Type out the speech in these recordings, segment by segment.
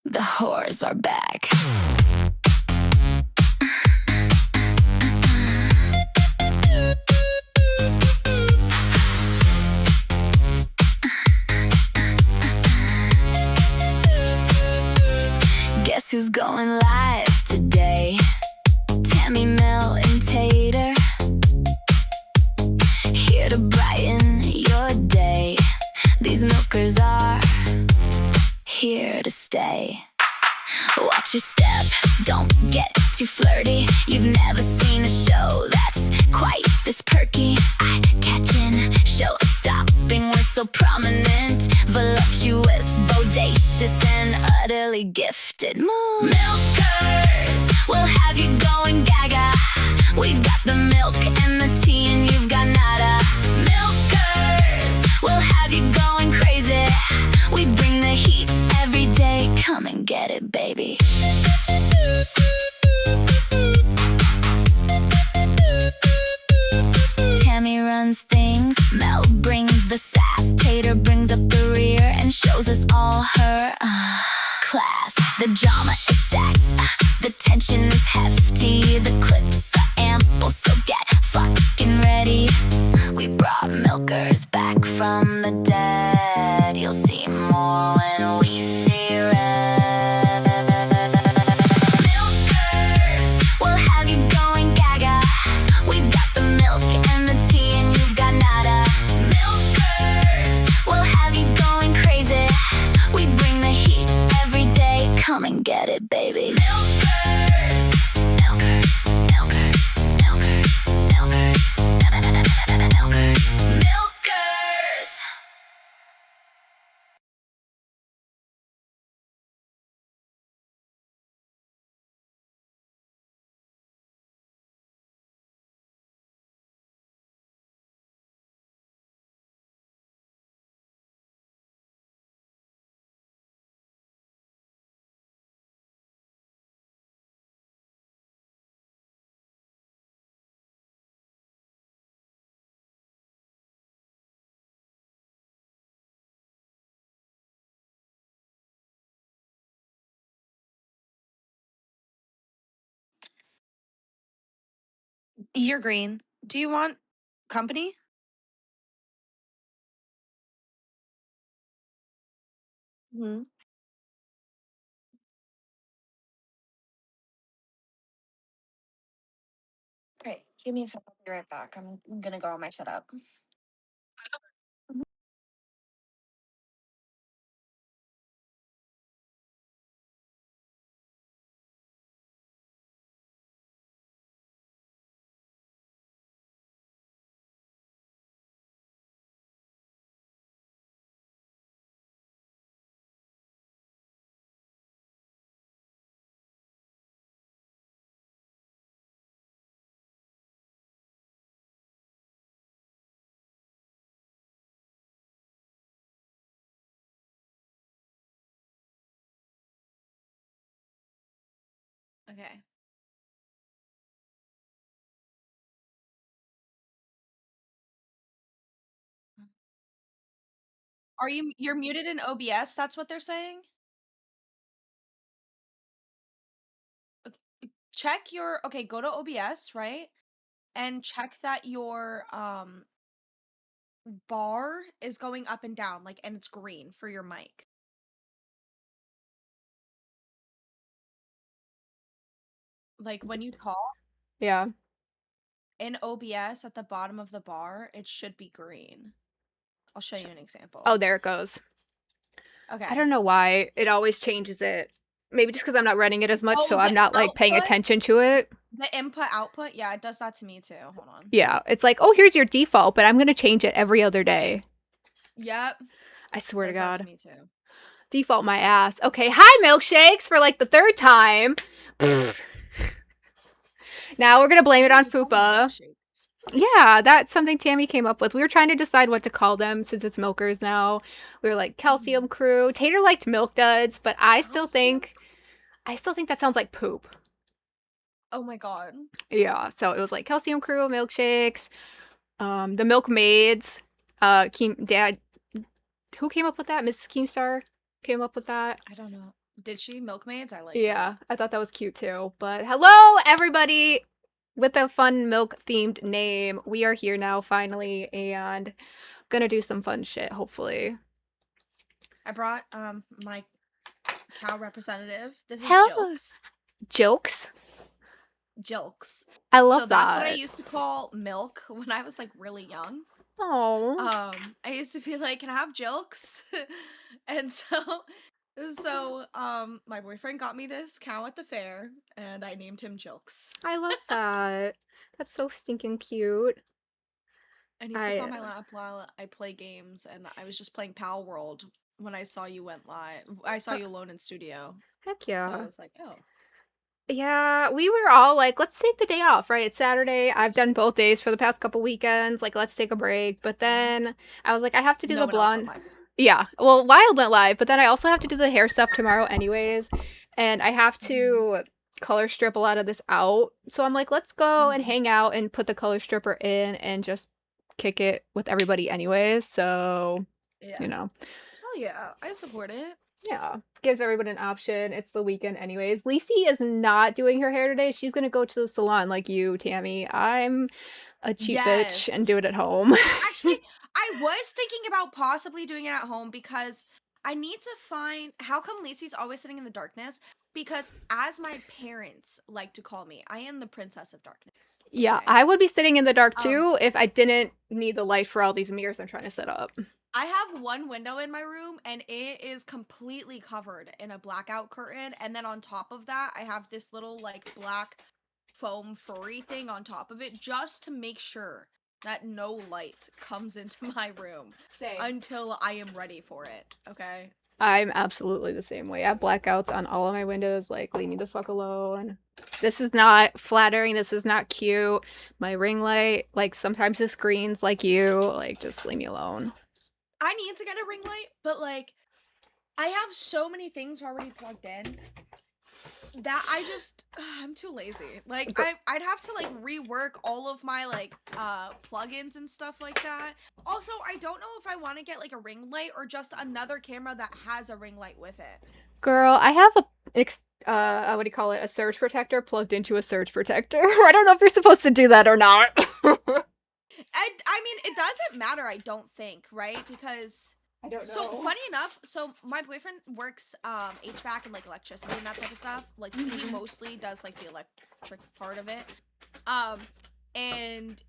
The whores are back. Guess who's going live today? Tammy, Mel, and Tater, here to brighten your day. These milkers are here to stay. Watch your step, don't get too flirty. You've never seen a show that's quite this perky. Eye-catching, show-stopping, we're so prominent, voluptuous, bodacious, and utterly gifted. Milkers, we'll have you going gaga. We've got the milk and the tea, and you've got nada. Milkers, we'll have you going crazy. We bring the heat every day. Come and get it, baby. Tammy runs things, Mel brings the sass, Tater brings up the rear and shows us all her class. The drama is stacked, the tension is hefty, the clips are ample, so get fucking ready. We brought milkers back from the dead. You'll see more when we see red. Milkers, we'll have you going gaga. We've got the milk and the tea, and you've got nada. Milkers, we'll have you going crazy. We bring the heat every day. Come and get it, baby. Milkers, milkers, milkers, milkers, milkers, milkers, milkers. You're green. Do you want company? Mm-hmm. Great. Give me a sec. I'll be right back. I'm gonna go on my setup. Okay. You're muted in OBS? That's what they're saying? Check your okay, go to OBS, right? And check that your bar is going up and down, like, and it's green for your mic. Like when you talk Yeah. in OBS at the bottom of the bar, it should be green. I'll show you an example. Oh, there it goes. Okay. I don't know why it always changes it. Maybe just because I'm not running it as much, Oh, so the I'm not like paying output? attention to it. The input output? Yeah, it does that to me too. Hold on. Yeah, it's like, oh, here's your default, but I'm gonna change it every other day. Yep. I swear to Does that God. to me too. Default my ass. Okay, hi milkshakes for like the third time. Now we're gonna blame it on Fupa. Milkshakes. Yeah, that's something Tammy came up with. We were trying to decide what to call them since it's milkers now. We were like calcium crew. Tater liked milk duds, but I still think that sounds like poop. Oh my god. Yeah, so it was like calcium crew, milkshakes, the milkmaids, Dad, who came up with that? Mrs. Keemstar came up with that. I don't know. Did she? Milkmaids? I like Yeah, I thought that was cute too. But hello, everybody with a fun milk themed name. We are here now finally and gonna do some fun shit, hopefully. I brought my cow representative. This is Hell, Jokes. jokes? Jokes. I love So that's what I that. used to call milk when I was like really young. Oh, I used to be like, "Can I have Jokes?" And so my boyfriend got me this cow at the fair and I named him Jokes. I love that. That's so stinking cute. And he sits on my lap while I play games, and I was just playing Pal World when I saw you went live. I saw you alone in studio. Heck So I yeah. was like, "Oh." Yeah, we were all like, let's take the day off, right? It's Saturday. I've done both days for the past couple weekends. Like, let's take a break. But then I was like, I have to do No the one else went blonde. live. Yeah, well, Wild went live, but then I also have to do the hair stuff tomorrow, anyways. And I have to color strip a lot of this out. So I'm like, let's go and hang out and put the color stripper in and just kick it with everybody, anyways. So, Yeah. you know. Oh yeah, I support it. Yeah, gives everybody an option. It's the weekend anyways. Lacey is not doing her hair today. She's gonna go to the salon like you, Tammy. I'm a cheap bitch and Yes. do it at home. Actually, I was thinking about possibly doing it at home because I need to find how come Lacey's always sitting in the darkness? Because as my parents like to call me, I am the princess of darkness. Yeah, okay? I would be sitting in the dark too if I didn't need the light for all these mirrors I'm trying to set up. I have one window in my room and it is completely covered in a blackout curtain, and then on top of that I have this little like black foam furry thing on top of it just to make sure that no light comes into my room until I am ready for it, okay? I'm absolutely the same way. I have blackouts on all of my windows, like, leave me the fuck alone. This is not flattering. This is not cute. My ring light, like, sometimes the screen's like you. Like, just leave me alone. I need to get a ring light, but like I have so many things already plugged in that I'm too lazy. Like I'd have to like rework all of my like plugins and stuff like that. Also, I don't know if I want to get like a ring light or just another camera that has a ring light with it. Girl, I have what do you call it? A surge protector plugged into a surge protector. I don't know if you're supposed to do that or not. I mean, it doesn't matter, I don't think, right? Because I don't know. so funny enough, so my boyfriend works HVAC and like electricity and that type of stuff. Like he mostly does like the electric part of it. And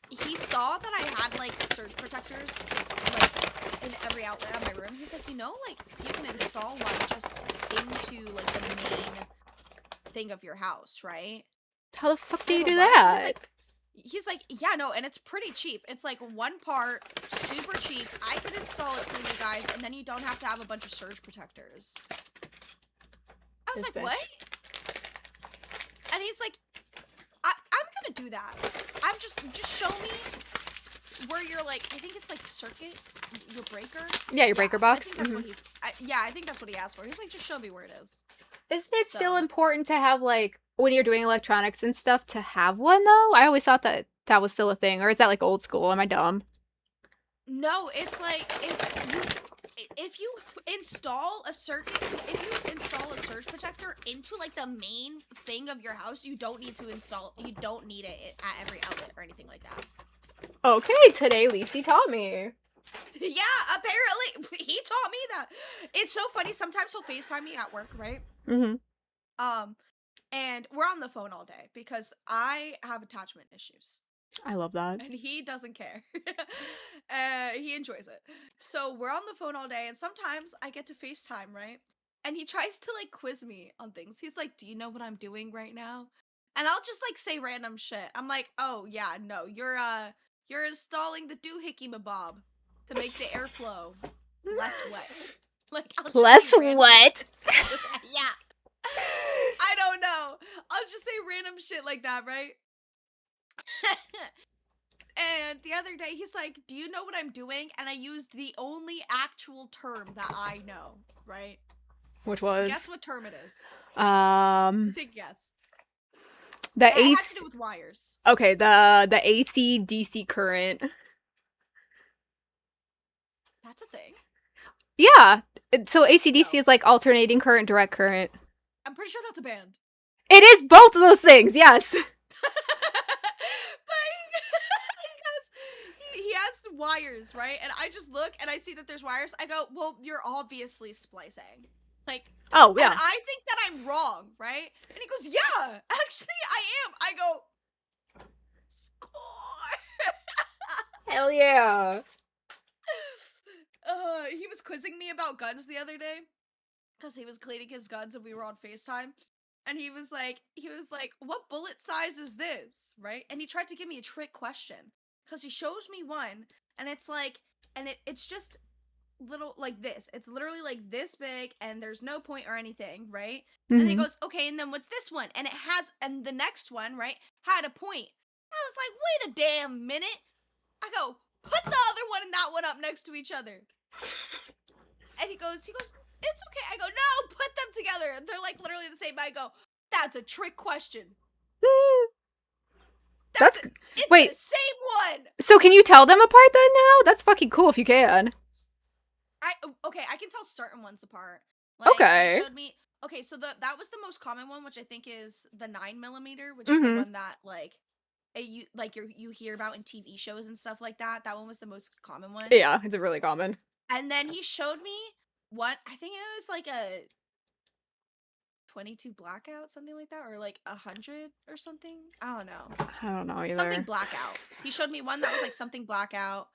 he saw that I had like surge protectors like in every outlet of my room. He's like, like you can install one just into like the main thing of your house, right? How the fuck do I you go, do "What?" that? He's like, yeah, no, and it's pretty cheap. It's like one part, super cheap. I can install it for you guys, and then you don't have to have a bunch of surge protectors. I was This like, what? bitch. And he's like, I'm gonna do that. I'm just show me where you're like, I think it's like circuit, your breaker. Yeah, your breaker box. I think that's what I think that's what he asked for. He's like, just show me where it is. Isn't it still So- important to have, like, when you're doing electronics and stuff, to have one, though? I always thought that that was still a thing. Or is that, like, old school? Am I dumb? No, it's like, if you install a surge protector into like the main thing of your house, you don't need it at every outlet or anything like that. Okay, today Lacey taught me. Yeah, apparently he taught me that. It's so funny. Sometimes he'll FaceTime me at work, right? Mm-hmm. And we're on the phone all day because I have attachment issues. I love that. And he doesn't care. He enjoys it. So we're on the phone all day, and sometimes I get to FaceTime, right? And he tries to like quiz me on things. He's like, "Do you know what I'm doing right now?" And I'll just like say random shit. I'm like, "Oh yeah, no, you're installing the doohickey mabob to make the airflow less wet." Like I'll just Less say random wet? yeah. I don't know. I'll just say random shit like that, right? And the other day he's like, "Do you know what I'm doing?" And I used the only actual term that I know, right? Which was? Guess what term it is? Take a guess. The It has AC. to do with wires. Okay, the AC DC current. That's a thing. Yeah, So ACDC is like alternating current, direct current. I'm pretty sure that's a band. It is both of those things, yes. But he has wires, right? And I just look and I see that there's wires. I go, well, you're obviously splicing. Like, Oh, yeah. and I think that I'm wrong, right? And he goes, yeah, actually I am. I go, score. Hell yeah. He was quizzing me about guns the other day because he was cleaning his guns and we were on FaceTime. And he was like, what bullet size is this? Right? And he tried to give me a trick question because he shows me one and it's like, and it's just little like this. It's literally like this big and there's no point or anything, right? And then he goes, okay, and then what's this one? And it has, and the next one, right, had a point. I was like, wait a damn minute. I go, put the other one and that one up next to each other. And he goes, it's okay. I go, no, put them together. They're like literally the same. I go, that's a trick question. It's wait. The same one. So can you tell them apart then now? That's fucking cool if you can. I can tell certain ones apart. Like, Okay. He showed me. Okay, so that was the most common one, which I think is the 9mm, which is the one that you hear about in TV shows and stuff like that. That one was the most common one. Yeah, it's really common. And then he showed me one. I think it was like a 22 blackout, something like that, or like 100 or something. I don't know. I don't know either. Something blackout. He showed me one that was like something blackout.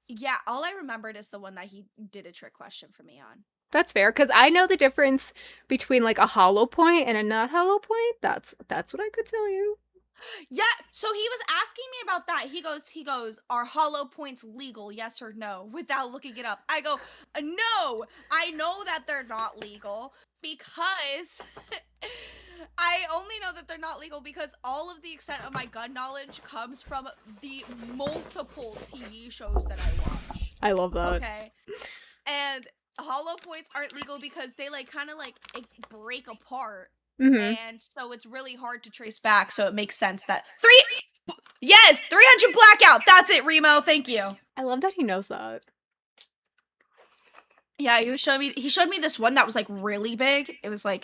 Yeah, all I remembered is the one that he did a trick question for me on. That's fair, because I know the difference between like a hollow point and a not hollow point. That's what I could tell you. Yeah, so he was asking me about that. He goes, are hollow points legal, yes or no, without looking it up. I go, no, I know that they're not legal because I only know that they're not legal because all of the extent of my gun knowledge comes from the multiple TV shows that I watch. I love that. Okay. And hollow points aren't legal because they kind of break apart. And so it's really hard to trace back, so it makes sense that 300 blackout. That's it, Remo. Thank you. I love that he knows that. Yeah, he showed me this one that was really big. It was I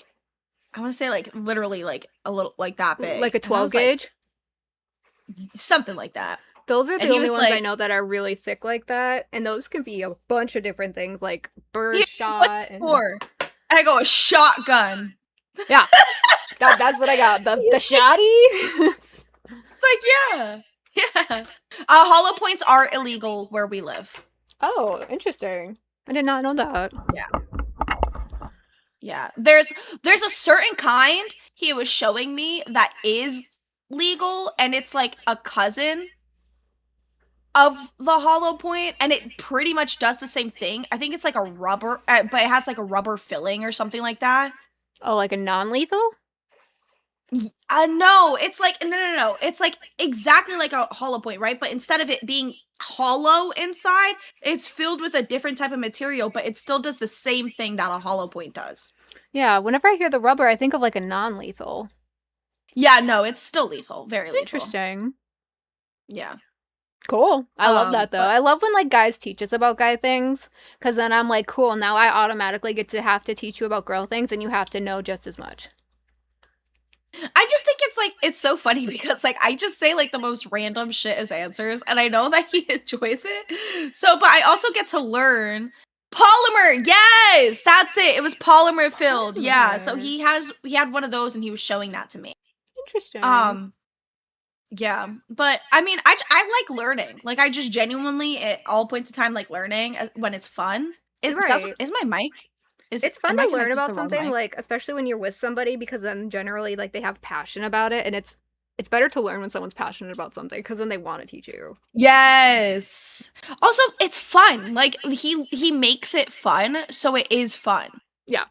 want to say literally a little that big. Like a 12 gauge? Something like that. Those are the only ones I know that are really thick like that, and those can be a bunch of different things like birdshot and I go a shotgun. Yeah. That's what I got. The shoddy. Yeah. Hollow points are illegal where we live. Oh, interesting. I did not know that. Yeah. There's a certain kind he was showing me that is legal, and it's like a cousin of the hollow point, and it pretty much does the same thing. I think it's like a rubber, but it has like a rubber filling or something like that. Oh, like a non-lethal? No, it's no. It's exactly like a hollow point, right? But instead of it being hollow inside, it's filled with a different type of material, but it still does the same thing that a hollow point does. Yeah, whenever I hear the rubber, I think of like a non-lethal. Yeah, no, it's still lethal. Very lethal. Interesting. Yeah. Cool. I love that, though. I love when, guys teach us about guy things, because then I'm like, cool, now I automatically get to have to teach you about girl things, and you have to know just as much. I just think it's so funny because, I just say, the most random shit as answers, and I know that he enjoys it. So, but I also get to learn polymer. Yes! That's it. It was polymer filled. Polymer. Yeah. So he had one of those, and he was showing that to me. Interesting. Yeah, but I mean, I like learning. I just genuinely, at all points of time, like learning when it's fun. Is my mic? It's fun to learn about something, especially when you're with somebody, because then generally, they have passion about it, and it's better to learn when someone's passionate about something, because then they want to teach you. Yes. Also, it's fun. He makes it fun, so it is fun. Yeah.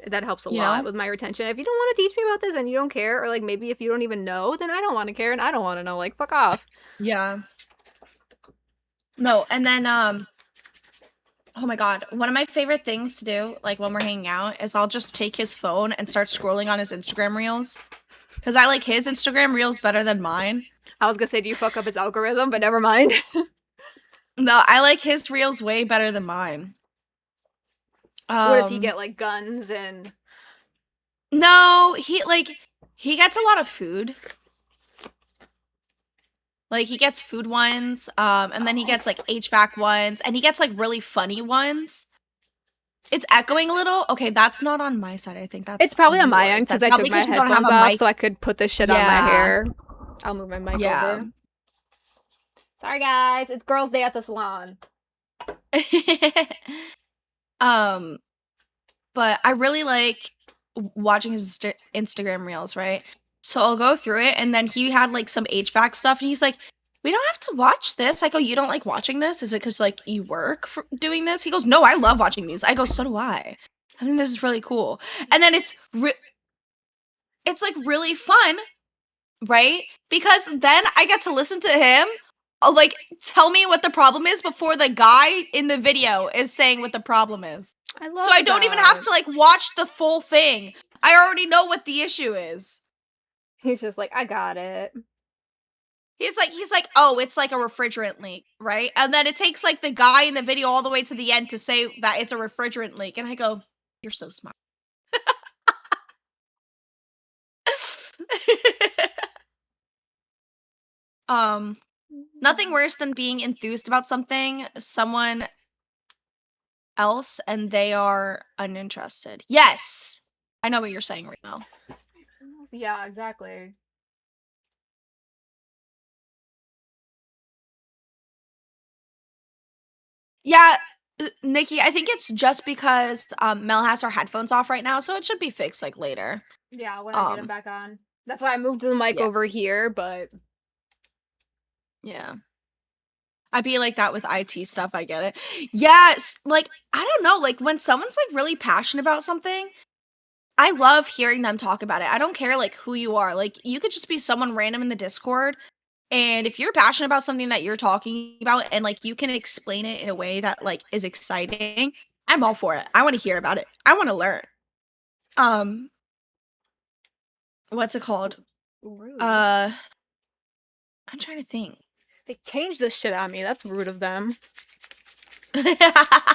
That helps a lot with my retention. If you don't want to teach me about this and you don't care, or maybe if you don't even know, then I don't want to care and I don't want to know. Fuck off. Yeah. No, and then oh my god, one of my favorite things to do, when we're hanging out, is I'll just take his phone and start scrolling on his Instagram reels. Because I like his Instagram reels better than mine. I was gonna say, do you fuck up his algorithm? But never mind. No, I like his reels way better than mine. What does he get, like guns and? No, he gets a lot of food. Like he gets food ones, and then he gets like HVAC ones, and he gets like really funny ones. It's echoing a little. Okay, that's not on my side. I think that's It's probably on my yours. end because That's I probably took my 'cause you don't have headphones a off mic. so I could put this shit on my Yeah. hair. I'll move my mic Yeah. over. Sorry guys, it's girls' day at the salon. But I really like watching his Instagram reels, right? So I'll go through it, and then he had like some HVAC stuff, and he's like, "We don't have to watch this." I go, "You don't like watching this? Is it because like you work for doing this?" He goes, "No, I love watching these." I go, "So do I. I think this is really cool." And then it's like really fun, right? Because then I get to listen to him like tell me what the problem is before the guy in the video is saying what the problem is. I love So I don't even have to like watch the full thing. I already know what the issue is. He's just like, I got it. He's like, "Oh, it's like a refrigerant leak," right? And then it takes like the guy in the video all the way to the end to say that it's a refrigerant leak, and I go, "You're so smart." Nothing worse than being enthused about someone else, and they are uninterested. Yes, I know what you're saying right now. Yeah, exactly. Yeah, Nikki, I think it's just because Mel has her headphones off right now, so it should be fixed like later. Yeah, when I get him back on. That's why I moved the mic Yeah. over here, but Yeah. I'd be like that with IT stuff, I get it. Yeah, like I don't know, like when someone's like really passionate about something, I love hearing them talk about it. I don't care like who you are. Like you could just be someone random in the Discord, and if you're passionate about something that you're talking about and like you can explain it in a way that like is exciting, I'm all for it. I want to hear about it. I want to learn. What's it called? rude. I'm trying to think. They changed this shit on me. That's rude of them. I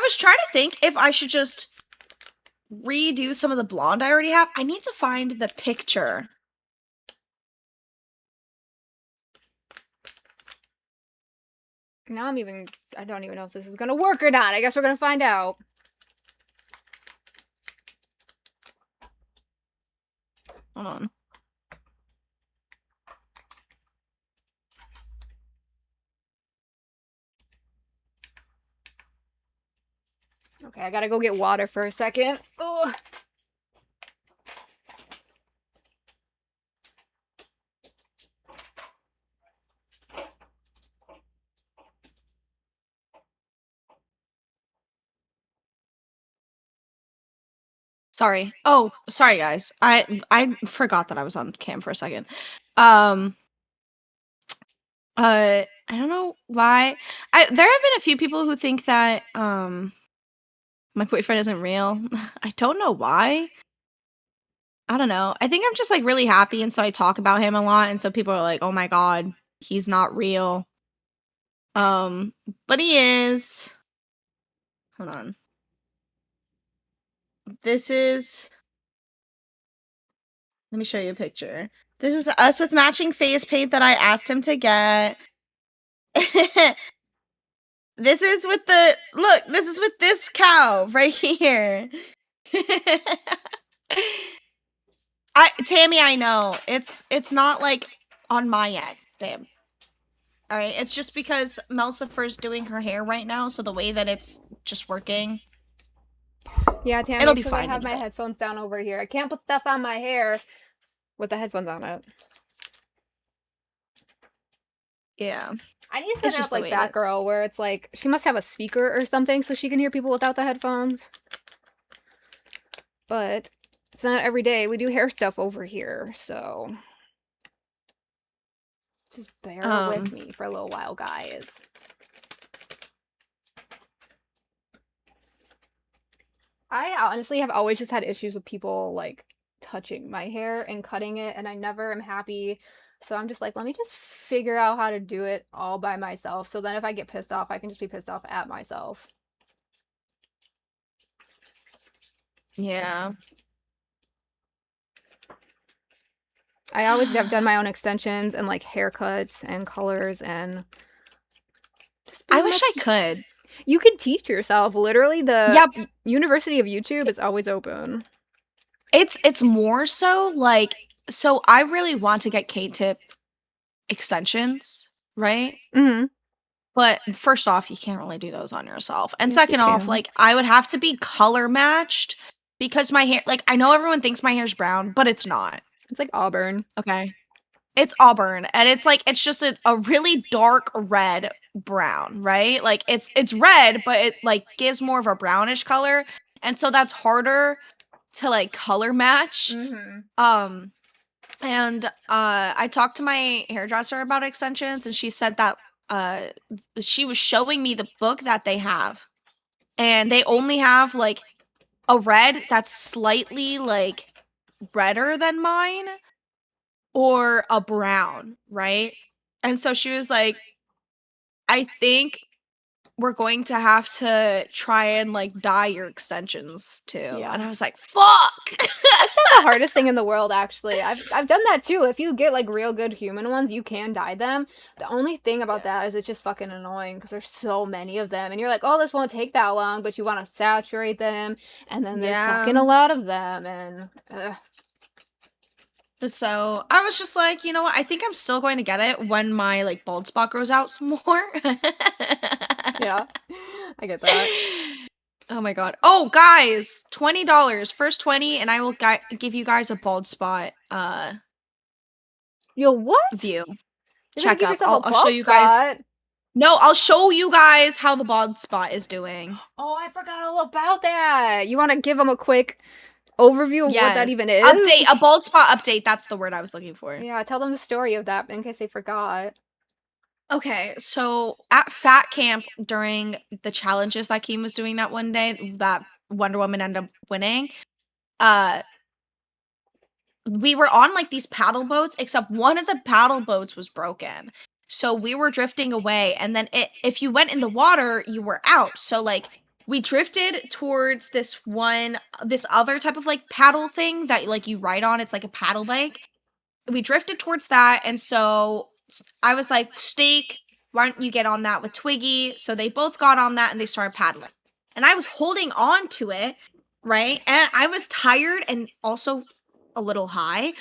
was trying to think if I should just redo some of the blonde I already have. I need to find the picture. Now I don't even know if this is gonna work or not. I guess we're gonna find out. Hold on. Okay, I gotta go get water for a second. Ugh. Sorry. Oh, sorry guys. I forgot that I was on cam for a second. I don't know why. There have been a few people who think that my boyfriend isn't real. I don't know why. I don't know. I think I'm just like really happy, and so I talk about him a lot, and so people are like, "Oh my god, he's not real." But he is. Hold on. This is. Let me show you a picture. This is us with matching face paint that I asked him to get. This is with the look. This is with this cow right here. Tammy, I know it's not like on my end, babe. All right, it's just because Melsifer's doing her hair right now, so the way that it's just working. Yeah, Tammy, It'll be because I fine have my anyway. headphones down over here. I can't put stuff on my hair with the headphones on it. Yeah. I need to It's set just up the like way that it is. girl where it's like she must have a speaker or something so she can hear people without the headphones. But it's not every day. We do hair stuff over here, so just bear with me for a little while, guys. I honestly have always just had issues with people like touching my hair and cutting it, and I never am happy So I'm just like, let me just figure out how to do it all by myself. So then if I get pissed off, I can just be pissed off at myself. Yeah. I always have done my own extensions and like haircuts and colors and just I pretty wish much- I could. You can teach yourself. Literally, the Yep. University of YouTube is always open. It's more so like, so I really want to get K-tip extensions, right? Mm-hmm. But first off, you can't really do those on yourself. And Yes, you second off, can. like I would have to be color matched because my hair, like I know everyone thinks my hair's brown, but it's not. It's like auburn. Okay. It's auburn and it's like it's just a really dark red brown, right? Like it's red, but it like gives more of a brownish color. And so that's harder to like color match. Mm-hmm. And I talked to my hairdresser about extensions and she said that she was showing me the book that they have. And they only have like a red that's slightly like redder than mine or a brown, right? And so she was like, I think we're going to have to try and like dye your extensions too. Yeah. And I was like, fuck. That's not the hardest thing in the world, actually. I've done that too. If you get like real good human ones, you can dye them. The only thing about that is it's just fucking annoying because there's so many of them, and you're like, oh, this won't take that long, but you want to saturate them, and then there's Yeah. fucking a lot of them, and So I was just like, you know what? I think I'm still going to get it when my like bald spot grows out some more. yeah, I get that. Oh my god. Oh, guys, $20. First 20 and I will give you guys a bald spot Yo, what? view. You're gonna Check give up. yourself a I'll show bald you guys. spot? No, I'll show you guys how the bald spot is doing. Oh, I forgot all about that. You want to give them a quick overview of what that Yes. even is? Update, a bald spot update. That's the word I was looking for. Yeah, tell them the story of that in case they forgot. Okay, so at Fat Camp during the challenges that Keem was doing that one day, that Wonder Woman ended up winning, we were on like these paddle boats, except one of the paddle boats was broken. So we were drifting away, and then if you went in the water, you were out. So like we drifted towards this other type of like paddle thing that like you ride on. It's like a paddle bike. We drifted towards that, and so I was like, Steak, why don't you get on that with Twiggy? So they both got on that and they started paddling. And I was holding on to it, right? And I was tired and also a little high.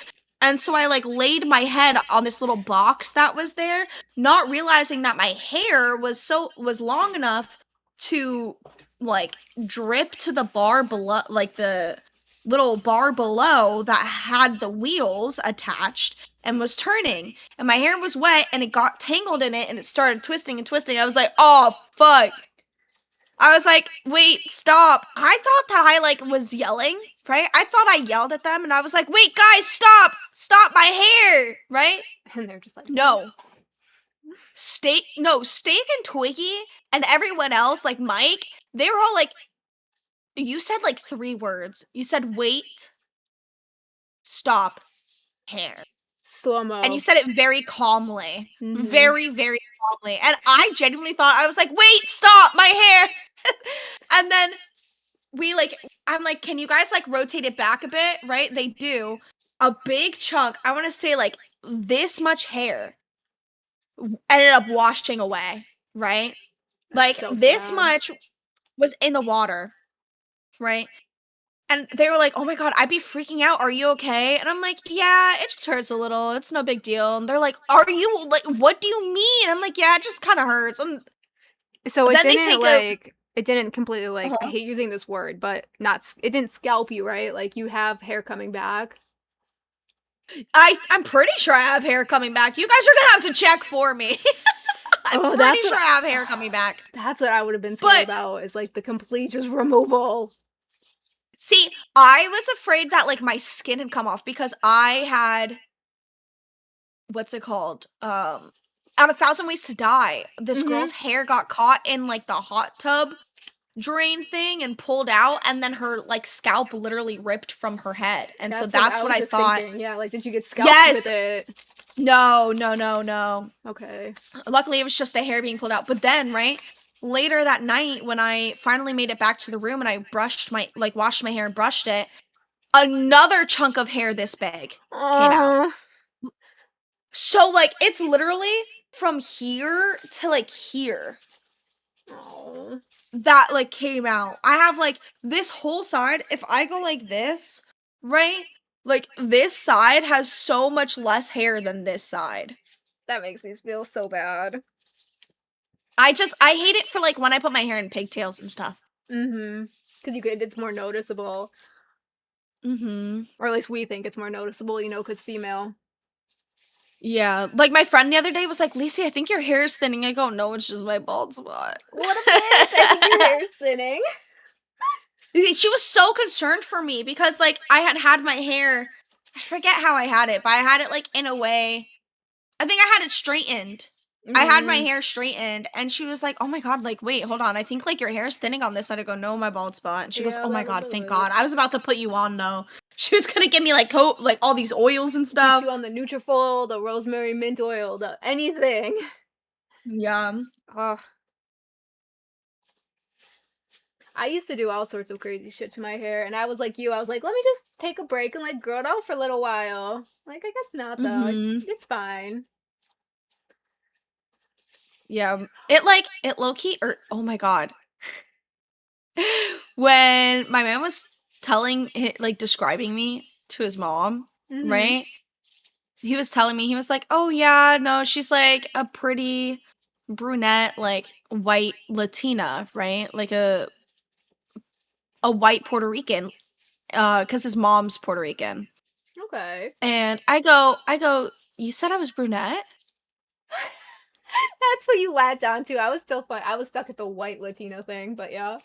And so I like laid my head on this little box that was there, not realizing that my hair was long enough to like drip to the bar below, like the little bar below that had the wheels attached and was turning, and my hair was wet and it got tangled in it and it started twisting and twisting. I was like, oh fuck. I was like, wait, stop. I thought that I like was yelling, right? I thought I yelled at them and I was like, wait guys, stop my hair, right? And they're just like, No. Steak and Twiggy and everyone else, like Mike, they were all like, you said like 3 words. You said wait, stop, hair. slow-mo. And you said it very calmly. Mhm. Very, very calmly. And I genuinely thought, I was like, wait, stop, my hair. And then I'm like, can you guys like rotate it back a bit? Right? They do. A big chunk, I want to say like this much hair ended up washing away, right? Like so this sad. much was in the water, right? And they were like, oh my god, I'd be freaking out. Are you okay? And I'm like, yeah, it just hurts a little. It's no big deal. And they're like, are you, like, what do you mean? I'm like, yeah, it just kind of hurts. And So it then they didn't take like it didn't completely like I Uh-huh. hate using this word, but it didn't scalp you, right? Like you have hair coming back. I'm pretty sure I have hair coming back. You guys are going to have to check for me. I'm Oh, pretty sure I have hair coming back. That's what I would have been scared But- about is like the complete just removal. See, I was afraid that, like, my skin had come off because I had, what's it called? On A Thousand Ways to Die, this Mhm. girl's hair got caught in, like, the hot tub drain thing and pulled out, and then her, like, scalp literally ripped from her head. And so that's what I was thought. thinking. Yeah, like did you get scalped Yes! with it? No, no, no, no. Okay. Luckily, it was just the hair being pulled out. But then, right, later that night, when I finally made it back to the room and I washed my hair and brushed it, another chunk of hair this big came out. So, like, it's literally from here to, like, here Oh. that, like, came out. I have, like, this whole side, if I go like this, right, like, this side has so much less hair than this side. That makes me feel so bad. I hate it for, like, when I put my hair in pigtails and stuff. Mm-hmm. Because it's more noticeable. Mm-hmm. Or at least we think it's more noticeable, because female. Yeah. Like, my friend the other day was like, Lacey, I think your hair is thinning. I go, no, it's just my bald spot. What a bitch! I think your hair's thinning. She was so concerned for me because, like, I had my hair, I forget how I had it, but I had it, like, in a way, I think I had it straightened. I had my hair straightened, and she was like, oh my god, like, wait, hold on, I think, like, your hair's thinning on this side. I go, no, my bald spot. And she goes, Yeah, oh my that'll god, do thank it. god. I was about to put you on, though. She was gonna give me, like, all these oils and Get stuff. you on the Nutrafol, the rosemary mint oil, the anything. Yeah. Ugh. I used to do all sorts of crazy shit to my hair, and I was like you. I was like, let me just take a break and, like, grow it out for a little while. Like, I guess not, though. Mhm. It's fine. Yeah. It low-key, oh my god. When my man was describing me to his mom, Mhm. right? He was telling me, he was like, oh yeah, no, she's like a pretty brunette, like white Latina, right? Like a white Puerto Rican, because his mom's Puerto Rican. Okay. And I go, you said I was brunette? That's what you latched onto. I was still fun. I was stuck at the white Latino thing, but yeah.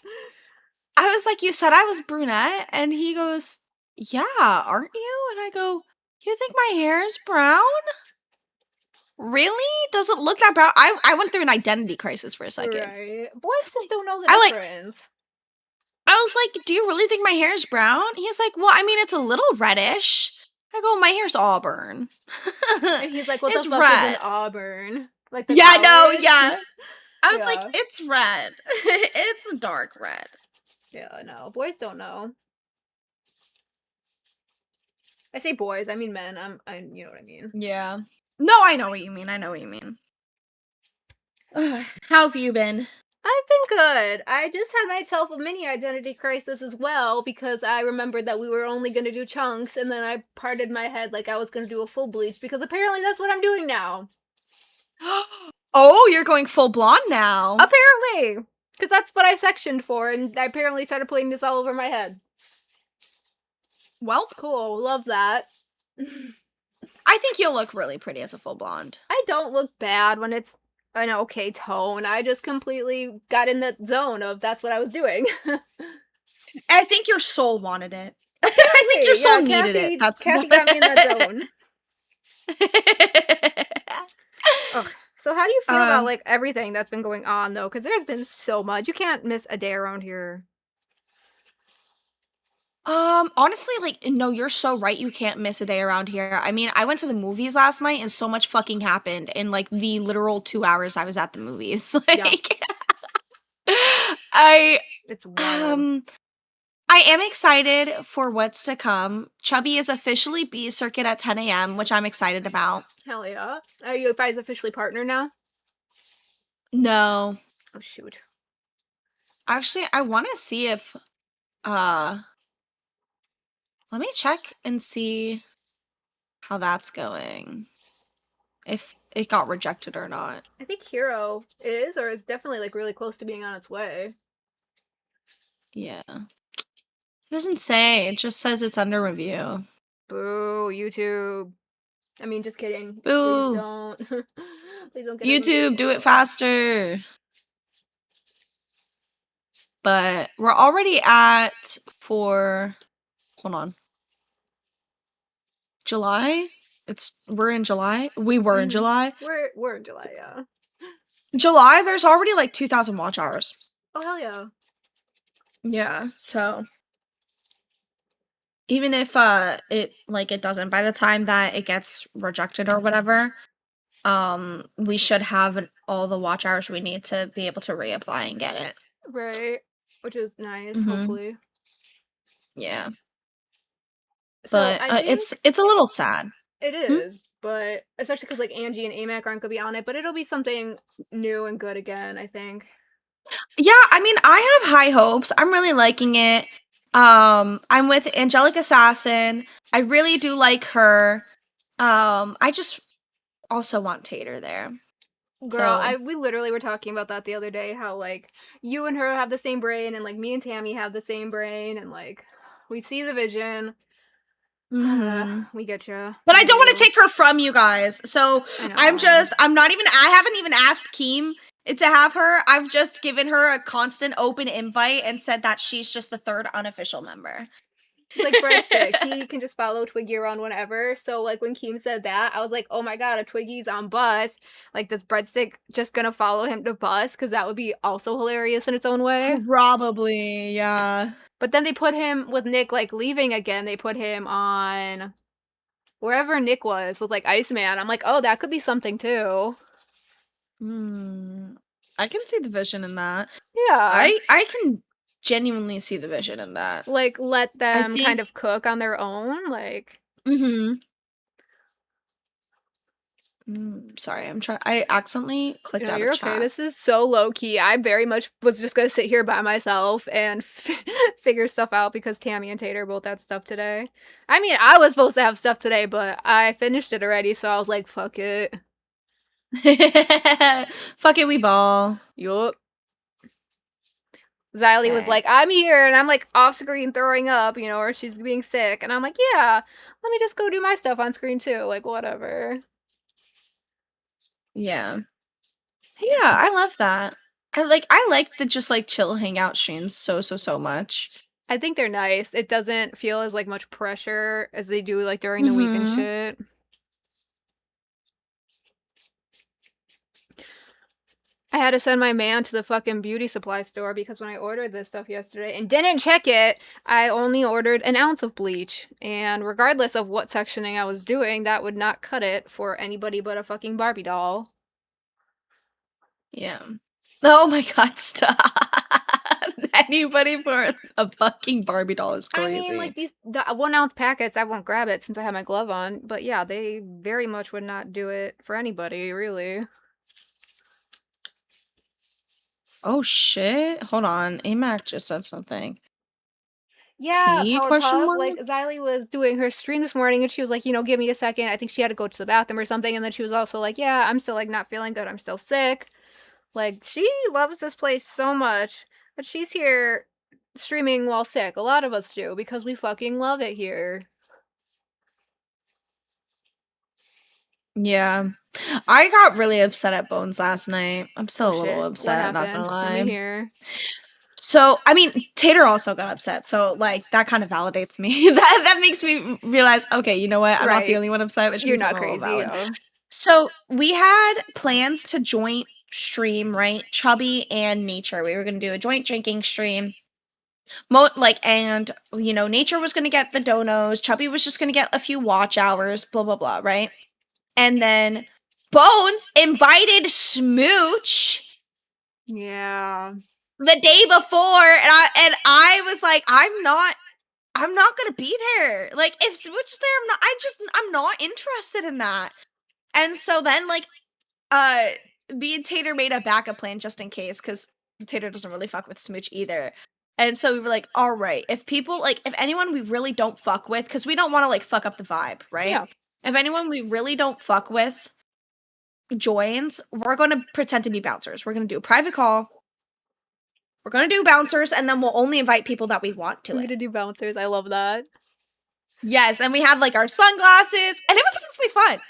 I was like, you said I was brunette? And he goes, yeah, aren't you? And I go, you think my hair is brown? Really? Does it look that brown? I went through an identity crisis for a second. Right. Boys just don't know the I, like- difference. I was like, do you really think my hair is brown? He's like, well, I mean, it's a little reddish. I go, my hair's auburn. And he's like, what It's the fuck red. is an auburn? Like the Yeah, no, college? yeah. I was Yeah. like, it's red. It's a dark red. Yeah, no. Boys don't know. I say boys, I mean men. You know what I mean. Yeah. No, I know what you mean. I know what you mean. Ugh, how have you been? I've been good. I just had myself a mini identity crisis as well because I remembered that we were only going to do chunks and then I parted my head like I was going to do a full bleach because apparently that's what I'm doing now. Oh, you're going full blonde now. Apparently! Because that's what I sectioned for and I apparently started putting this all over my head. Well, Cool, love that. I think you'll look really pretty as a full blonde. I don't look bad when it's an okay tone. I just completely got in the zone of that's what I was doing. I think your soul wanted it. I think your soul needed it. Kathy got me in that zone. Ugh. So how do you feel about like everything that's been going on though? Because there's been so much. You can't miss a day around here. Honestly, like, no, you're so right. You can't miss a day around here. I mean, I went to the movies last night and so much fucking happened in like the literal 2 hours I was at the movies. Like, It's wild. I am excited for what's to come. Chubby is officially B circuit at 10 a.m., which I'm excited about. Hell yeah. Are you guys officially partnered now? No. Oh shoot. Actually, I want to see if, let me check and see how that's going. If it got rejected or not. I think Hero is, or it's definitely like really close to being on its way. Yeah. It doesn't say. It just says it's under review. Boo, YouTube. I mean, just kidding. Boo. Please don't. Please don't get YouTube, do it faster. But we're already at hold on. July? We're in July? We were in July? We're in July, yeah. July, there's already like 2,000 watch hours. Oh hell yeah. Yeah, so even if it doesn't, by the time that it gets rejected or whatever, we should have all the watch hours we need to be able to reapply and get it. Right. Which is nice, Mhm. hopefully. Yeah, So but I think it's a little sad. it Hmm? is, but especially because like Angie and Amac aren't gonna be on it, but it'll be something new and good again, I think. Yeah, I mean, I have high hopes. I'm really liking it. I'm with Angelic Assassin. I really do like her. I just also want Tater there. Girl, So, we literally were talking about that the other day, how like you and her have the same brain and like me and Tammy have the same brain and like we see the vision. mhm. We get you. But I We don't want to do. take her from you guys. So I know. I haven't even asked Keem to have her. I've just given her a constant open invite and said that she's just the third unofficial member. He's like Breadstick. He can just follow Twiggy around whenever. So like when Keem said that, I was like, oh my god, if Twiggy's on bus, like does Breadstick just gonna follow him to bus? Because that would be also hilarious in its own way. Probably, yeah. But then they put him with Nick like leaving again. They put him on wherever Nick was with like Iceman. I'm like, oh, that could be something too. I can see the vision in that. Yeah. I can genuinely see the vision in that. Like let I them kind think. of cook on their own. Like Mhm. Sorry, I accidentally clicked no, out of you're okay. chat. This is so low key. I very much was just gonna sit here by myself and figure stuff out because Tammy and Tater both had stuff today. I mean, I was supposed to have stuff today, but I finished it already, so I was like, fuck it. Fuck it, we ball. Yup. Xylee was like, I'm here, and I'm like off screen throwing up, you know, or she's being sick, and I'm like, yeah, let me just go do my stuff on screen too, like whatever. Yeah. Yeah, I love that. I like the just like chill hangout streams so much. I think they're nice. It doesn't feel as like much pressure as they do like during the week and Mhm. shit. I had to send my man to the fucking beauty supply store because when I ordered this stuff yesterday and didn't check it, I only ordered an ounce of bleach. And regardless of what sectioning I was doing, that would not cut it for anybody but a fucking Barbie doll. Yeah. Oh my god, stop. Anybody for a fucking Barbie doll is I crazy. mean, like the 1 ounce packets, I won't grab it since I have my glove on. But yeah, they very much would not do it for anybody, really. Oh shit. Hold on. AMAC just said something. Yeah, Tea question Powerpuff. mark? Like Xylee was doing her stream this morning and she was like, you know, give me a second. I think she had to go to the bathroom or something. And then she was also like, yeah, I'm still like not feeling good. I'm still sick. Like she loves this place so much, but she's here streaming while sick. A lot of us do because we fucking love it here. Yeah. I got really upset at Bones last night. I'm still Oh a little shit. What upset, not gonna happened? Let me lie. hear. So, I mean, Tater also got upset. So, like, that kind of validates me. That makes me realize, okay, you know what? I'm not the Right. only one upset, which You're means I'm not a little crazy. valid. Yeah. So, we had plans to joint stream, right? Chubby and Nature. We were going to do a joint drinking stream. And, you know, Nature was going to get the donos. Chubby was just going to get a few watch hours, blah, blah, blah, right? And then Bones invited Smooch Yeah. the day before, and I was like, I'm not gonna be there. Like, if Smooch is there, I'm not interested in that. And so then, like, me and Tater made a backup plan just in case, because Tater doesn't really fuck with Smooch either. And so we were like, all right, if anyone we really don't fuck with, because we don't want to like fuck up the vibe, right? Yeah. If anyone we really don't fuck with joins, we're going to pretend to be bouncers. We're going to do a private call. We're going to do bouncers, and then we'll only invite people that we want to We're it. gonna do bouncers. I love that. Yes, and we had like our sunglasses, and it was honestly fun.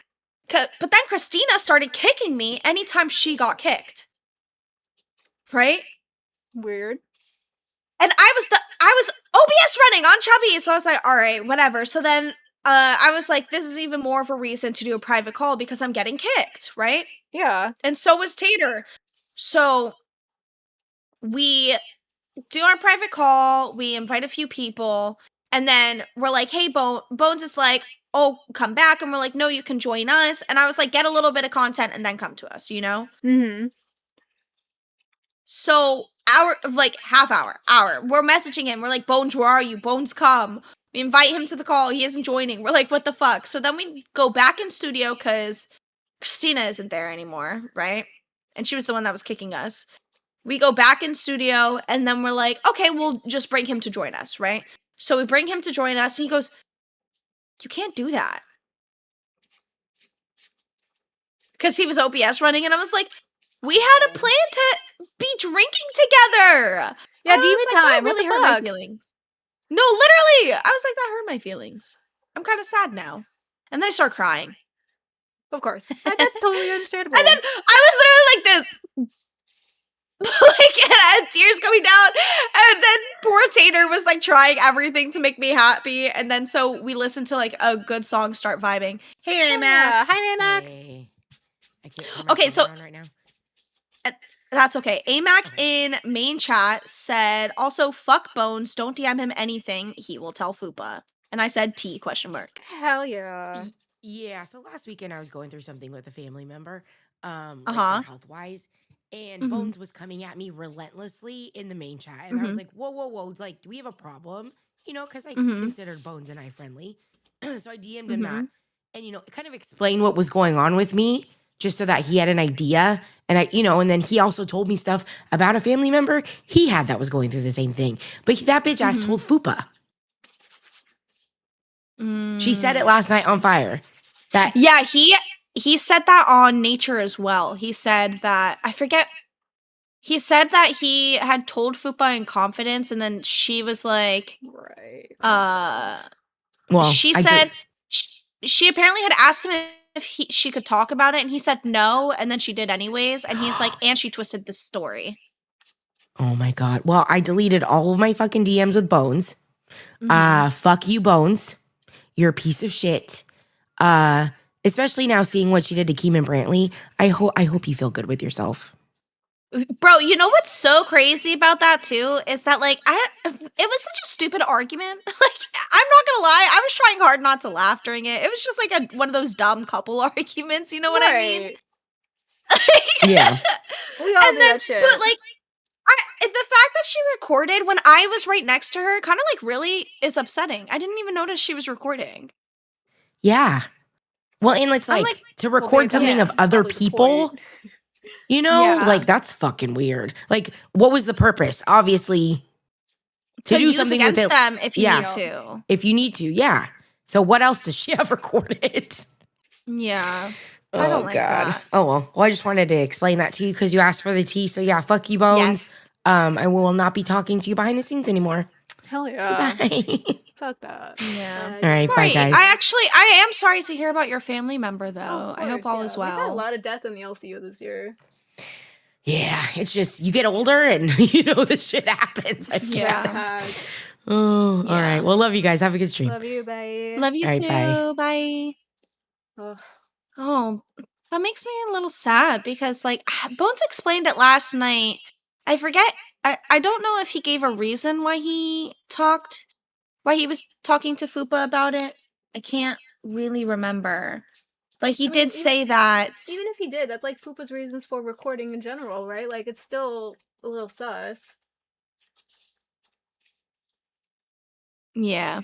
But then Christina started kicking me anytime she got kicked. Right? Weird. And I was OBS running on Chubby, so I was like, all right, whatever. So then I was like, this is even more of a reason to do a private call because I'm getting kicked, right? Yeah. And so was Tater. So we do our private call, we invite a few people, And then we're like, hey, Bones is like, oh, come back. And we're like, no, you can join us. And I was like, get a little bit of content and then come to us, you know? Mm-hmm. So half hour, we're messaging him. We're like, Bones, where are you? Bones, come. We invite him to the call. He isn't joining. We're like, what the fuck? So then we go back in studio because Christina isn't there anymore, right? And she was the one that was kicking us. We go back in studio and then we're like, okay, we'll just bring him to join us, right? So we bring him to join us and he goes, you can't do that. Because he was OBS running and I was like, we had a plan to be drinking together. Yeah, And I demon was like, that time. What really the hurt my fuck? feelings. No, literally. I was like, that hurt my feelings. I'm kind of sad now. And then I start crying. Of course. That's totally understandable. And then I was literally like this. Like, and I had tears coming down. And then poor Tater was like trying everything to make me happy. And then so we listened to like a good song, start vibing. Hey, Oh, Mac. yeah. Hi, Mac. Hey. I can't turn my Okay, so- camera on right now. That's okay. AMAC Okay. in main chat said, also, fuck Bones. Don't DM him anything. He will tell Fupa. And I said T ? Hell yeah. Yeah, so last weekend I was going through something with a family member, Uh-huh. health wise, and Mhm. Bones was coming at me relentlessly in the main chat, and I was Mhm. like, whoa, like, do we have a problem? You know, because I Mhm. considered Bones and I friendly, so I DM'd him that, Mhm. and kind of explained what was going on with me, just so that he had an idea, and and then he also told me stuff about a family member he had that was going through the same thing, but that bitch ass Mhm. told Fupa. She said it last night on Fire. That Yeah, he said that on Nature as well. He said that I forget. He said that he had told Fupa in confidence, and then she was like, Right. well, she I said did. she apparently had asked him if she could talk about it, and he said no, and then she did anyways, and he's like, and she twisted the story. Oh my god. Well, I deleted all of my fucking DMs with Bones. Mhm. Fuck you, Bones. You're a piece of shit. Especially now seeing what she did to Keeman Brantley. I hope you feel good with yourself. Bro, you know what's so crazy about that too is that like it was such a stupid argument. Like I'm not gonna lie, I was trying hard not to laugh during it. It was just like one of those dumb couple arguments. You know what I mean? Yeah. We all And do then, that shit. but like, the fact that she recorded when I was right next to her, kind of like really is upsetting. I didn't even notice she was recording. Yeah. Well, and it's I'm like, like, to Well, record babe, something that's of other probably the people, point. Yeah. like that's fucking weird. Like, what was the purpose? Obviously, to do use something with against it. them if you Yeah. need to. If you need to, yeah. So what else does she have recorded? Yeah. Oh, I don't like God. that. Oh, well, I just wanted to explain that to you because you asked for the tea. So, yeah, fuck you, Bones. Yes. I will not be talking to you behind the scenes anymore. Hell yeah. Goodbye. Fuck that. Yeah. All right, bye, Sorry. guys. I am sorry to hear about your family member though. Oh, of I hope course, all yeah. is We've had a well. lot of death in the LCU this year. Yeah, it's just you get older and this shit happens. I Yeah. guess. Oh, all Yeah. right. Well, love you guys. Have a good stream. Love you, bye. Love you All right, too. bye. Bye. Ugh. Oh, that makes me a little sad because like Bones explained it last night. I forget. I don't know if he gave a reason why he was talking to Fupa about it. I can't really remember. But he I mean, did say that. Even if he did, that's like Fupa's reasons for recording in general, right? Like, it's still a little sus. Yeah.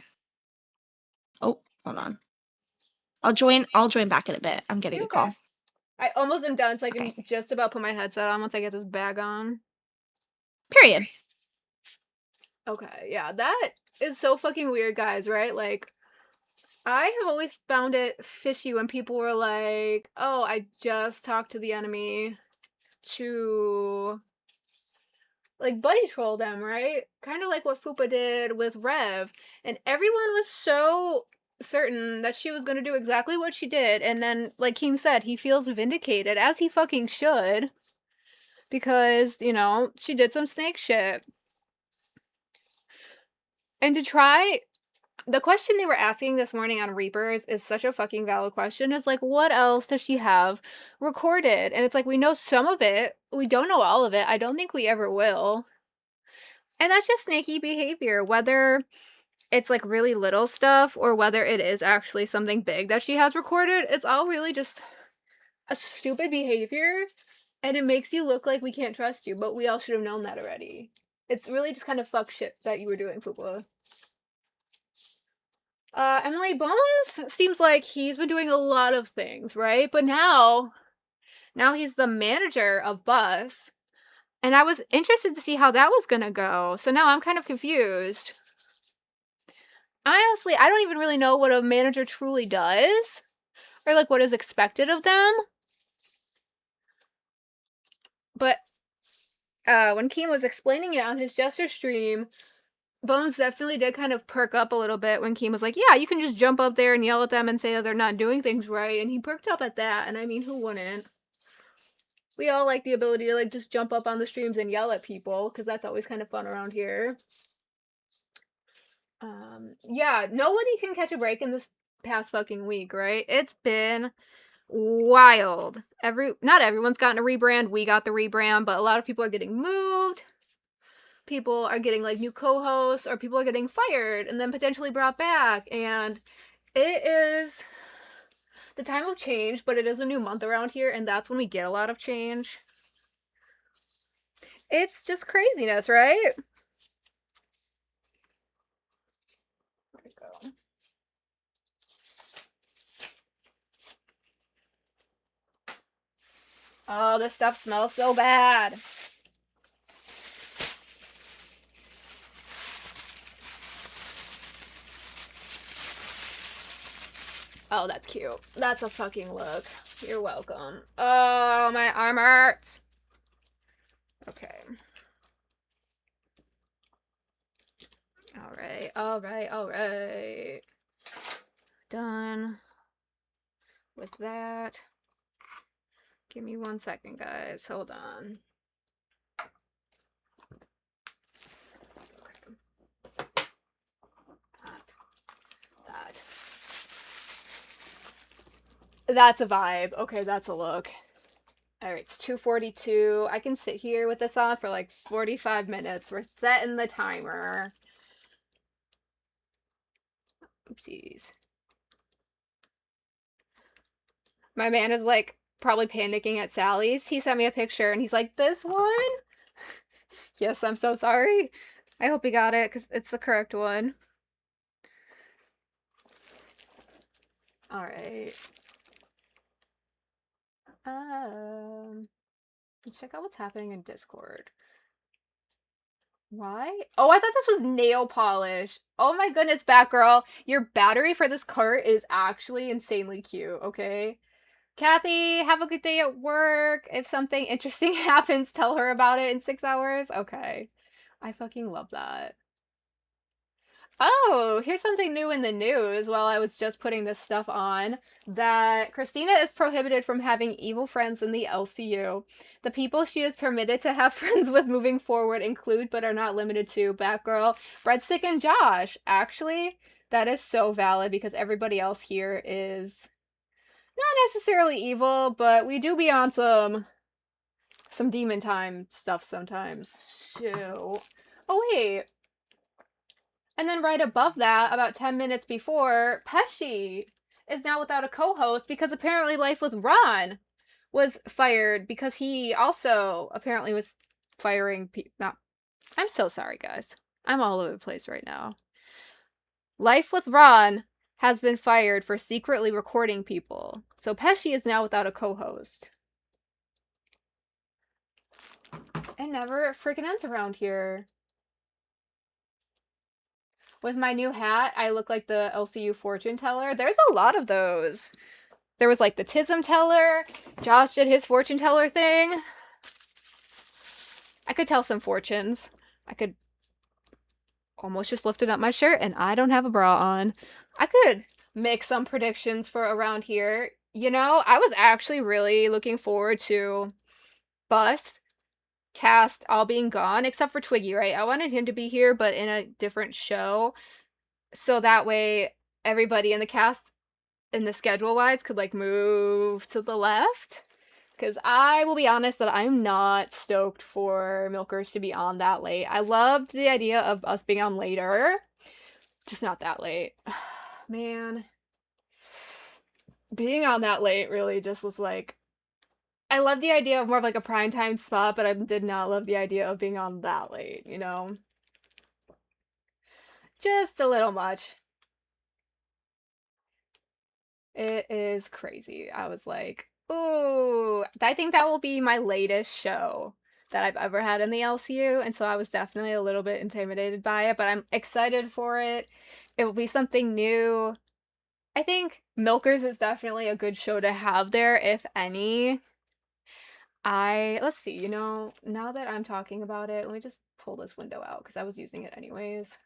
Oh, hold on. I'll join back in a bit. I'm getting You're a call. okay. I almost am done, so I can Okay. just about put my headset on once I get this bag on. Period. Okay, yeah, that is so fucking weird, guys, right? Like, I have always found it fishy when people were like, oh, I just talked to the enemy to, like, buddy troll them, right? Kind of like what Fupa did with Rev. And everyone was so certain that she was going to do exactly what she did. And then, like Keem said, he feels vindicated, as he fucking should. Because, she did some snake shit. And to try... The question they were asking this morning on Reapers is such a fucking valid question. It's like, what else does she have recorded? And it's like, we know some of it. We don't know all of it. I don't think we ever will. And that's just snaky behavior. Whether it's like really little stuff or whether it is actually something big that she has recorded. It's all really just a stupid behavior, and it makes you look like we can't trust you, but we all should have known that already. It's really just kind of fuck shit that you were doing, Fupa. Emily Bones seems like he's been doing a lot of things, right? But now he's the manager of Bus, and I was interested to see how that was gonna go. So now I'm kind of confused. Honestly, I don't even really know what a manager truly does, or like what is expected of them. But when Keem was explaining it on his Jester stream, Bones definitely did kind of perk up a little bit when Keem was like, yeah, you can just jump up there and yell at them and say that they're not doing things right. And he perked up at that. And I mean, who wouldn't? We all like the ability to like just jump up on the streams and yell at people because that's always kind of fun around here. Yeah, nobody can catch a break in this past fucking week, right? It's been wild. Not everyone's gotten a rebrand. We got the rebrand, but a lot of people are getting moved. People are getting like new co-hosts, or people are getting fired and then potentially brought back. And it is the time of change, but it is a new month around here, and that's when we get a lot of change. It's just craziness, right? There we go. Oh, this stuff smells so bad. Oh, that's cute. That's a fucking look. You're welcome. Oh, my arm hurts. Okay. Alright. Done with that. Give me 1 second, guys. Hold on. That. That's a vibe. Okay, that's a look. Alright, it's 2:42. I can sit here with this on for like 45 minutes. We're setting the timer. Oopsies. My man is like probably panicking at Sally's. He sent me a picture and he's like, this one? Yes, I'm so sorry. I hope he got it because it's the correct one. Alright. Let's check out what's happening in Discord. Why? Oh, I thought this was nail polish. Oh my goodness, Batgirl. Your battery for this cart is actually insanely cute, okay? Kathy, have a good day at work. If something interesting happens, tell her about it in 6 hours. Okay. I fucking love that. Oh, here's something new in the news while I was just putting this stuff on, that Christina is prohibited from having evil friends in the LCU. The people she is permitted to have friends with moving forward include, but are not limited to, Batgirl, Breadstick, and Josh. Actually, that is so valid because everybody else here is not necessarily evil, but we do be on some demon time stuff sometimes. So, oh wait. And then right above that, about 10 minutes before, Pesci is now without a co-host because apparently Life with Ron was fired because he also apparently was firing people. I'm so sorry, guys. I'm all over the place right now. Life with Ron has been fired for secretly recording people. So Pesci is now without a co-host. It never freaking ends around here. With my new hat, I look like the LCU fortune teller. There's a lot of those. There was like the Tism teller. Josh did his fortune teller thing. I could tell some fortunes. I could almost just lifted up my shirt and I don't have a bra on. I could make some predictions for around here. You know, I was actually really looking forward to Bus cast all being gone, except for Twiggy, right? I wanted him to be here, but in a different show. So that way everybody in the cast, in the schedule-wise, could like move to the left. Because I will be honest that I'm not stoked for Milkers to be on that late. I loved the idea of us being on later. Just not that late. Man. Being on that late really just was like, I love the idea of more of like a primetime spot, but I did not love the idea of being on that late, you know? Just a little much. It is crazy. I was like, ooh, I think that will be my latest show that I've ever had in the LCU, and so I was definitely a little bit intimidated by it, but I'm excited for it. It will be something new. I think Milkers is definitely a good show to have there, if any. Let's see, you know, now that I'm talking about it, let me just pull this window out because I was using it anyways.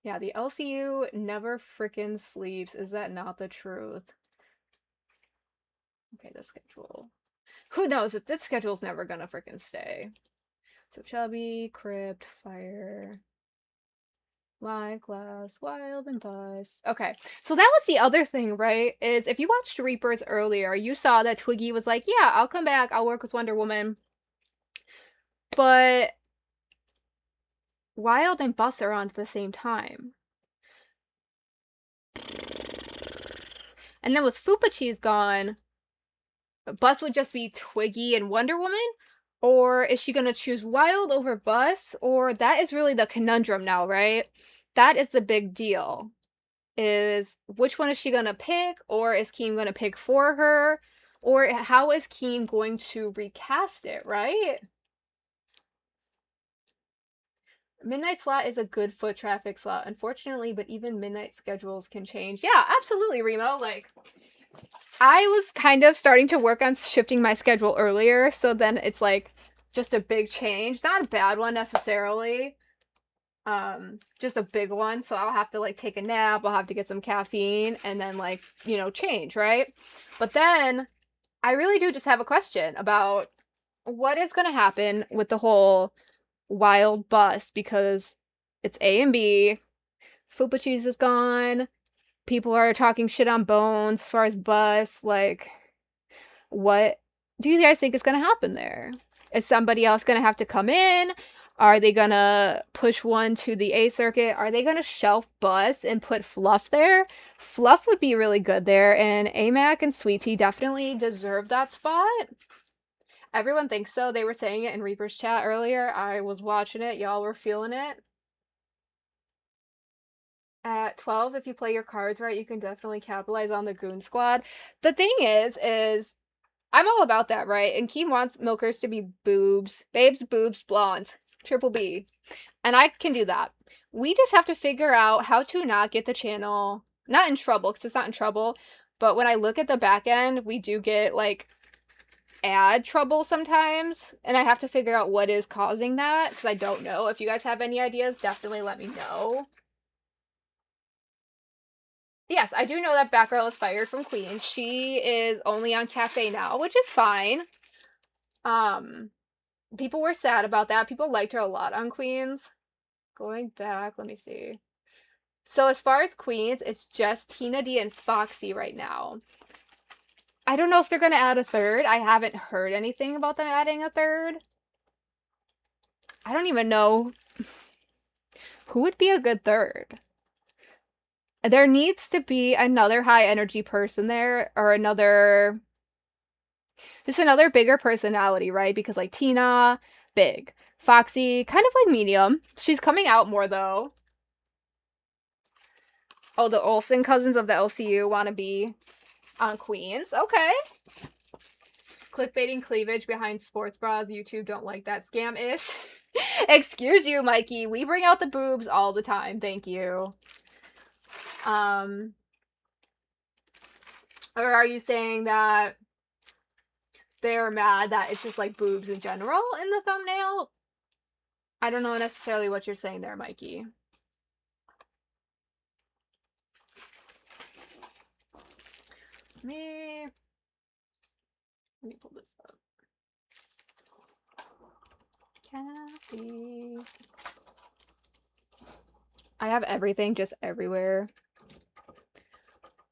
Yeah, the LCU never frickin' sleeps. Is that not the truth? Okay, the schedule. Who knows if this schedule's never gonna frickin' stay. So Chubby, Crypt, Fire, Live, Glass, Wild, and Buzz. Okay, so that was the other thing, right? Is if you watched Reapers earlier, you saw that Twiggy was like, yeah, I'll come back, I'll work with Wonder Woman. But Wild and Buzz are on at the same time. And then with Fupachi's gone, Buzz would just be Twiggy and Wonder Woman? Or is she gonna choose Wild over Buzz? Or that is really the conundrum now, right? That is the big deal. Is which one is she gonna pick? Or is Keem gonna pick for her? Or how is Keem going to recast it, right? Midnight slot is a good foot traffic slot, unfortunately, but even midnight schedules can change. Yeah, absolutely, Remo. Like, I was kind of starting to work on shifting my schedule earlier, so then it's like just a big change. Not a bad one necessarily. Just a big one. So I'll have to like take a nap, I'll have to get some caffeine, and then like, you know, change, right? But then I really do just have a question about what is gonna happen with the whole Wild Bus, because it's A and B. Fupa Cheese is gone. People are talking shit on Bones as far as Bus. Like, what do you guys think is gonna happen there? Is somebody else gonna have to come in? Are they gonna push one to the A circuit? Are they gonna shelf Bus and put Fluff there? Fluff would be really good there, and AMAC and Sweet Tea definitely deserve that spot. Everyone thinks so. They were saying it in Reaper's chat earlier. I was watching it. Y'all were feeling it. At 12, if you play your cards right, you can definitely capitalize on the Goon Squad. The thing is I'm all about that, right? And Keem wants Milkers to be boobs. Babes, boobs, blondes. Triple B. And I can do that. We just have to figure out how to not get the channel, not in trouble, because it's not in trouble, but when I look at the back end, we do get, like, ad trouble sometimes, and I have to figure out what is causing that, because I don't know. If you guys have any ideas, definitely let me know. Yes, I do know that Batgirl is fired from Queens. She is only on Cafe now, which is fine. People were sad about that. People liked her a lot on Queens. Going back, let me see. So as far as Queens, it's just Tina D and Foxy right now. I don't know if they're going to add a third. I haven't heard anything about them adding a third. I don't even know who would be a good third. There needs to be another high energy person there, or just another bigger personality, right? Because like Tina, big. Foxy, kind of like medium. She's coming out more though. Oh, the Olsen cousins of the LCU want to be on Queens. Okay. Clickbaiting cleavage behind sports bras. YouTube don't like that scam-ish. Excuse you, Mikey. We bring out the boobs all the time. Thank you. Or are you saying that they're mad that it's just like boobs in general in the thumbnail? I don't know necessarily what you're saying there, Mikey. Let me pull this up. Kathy. I have everything just everywhere,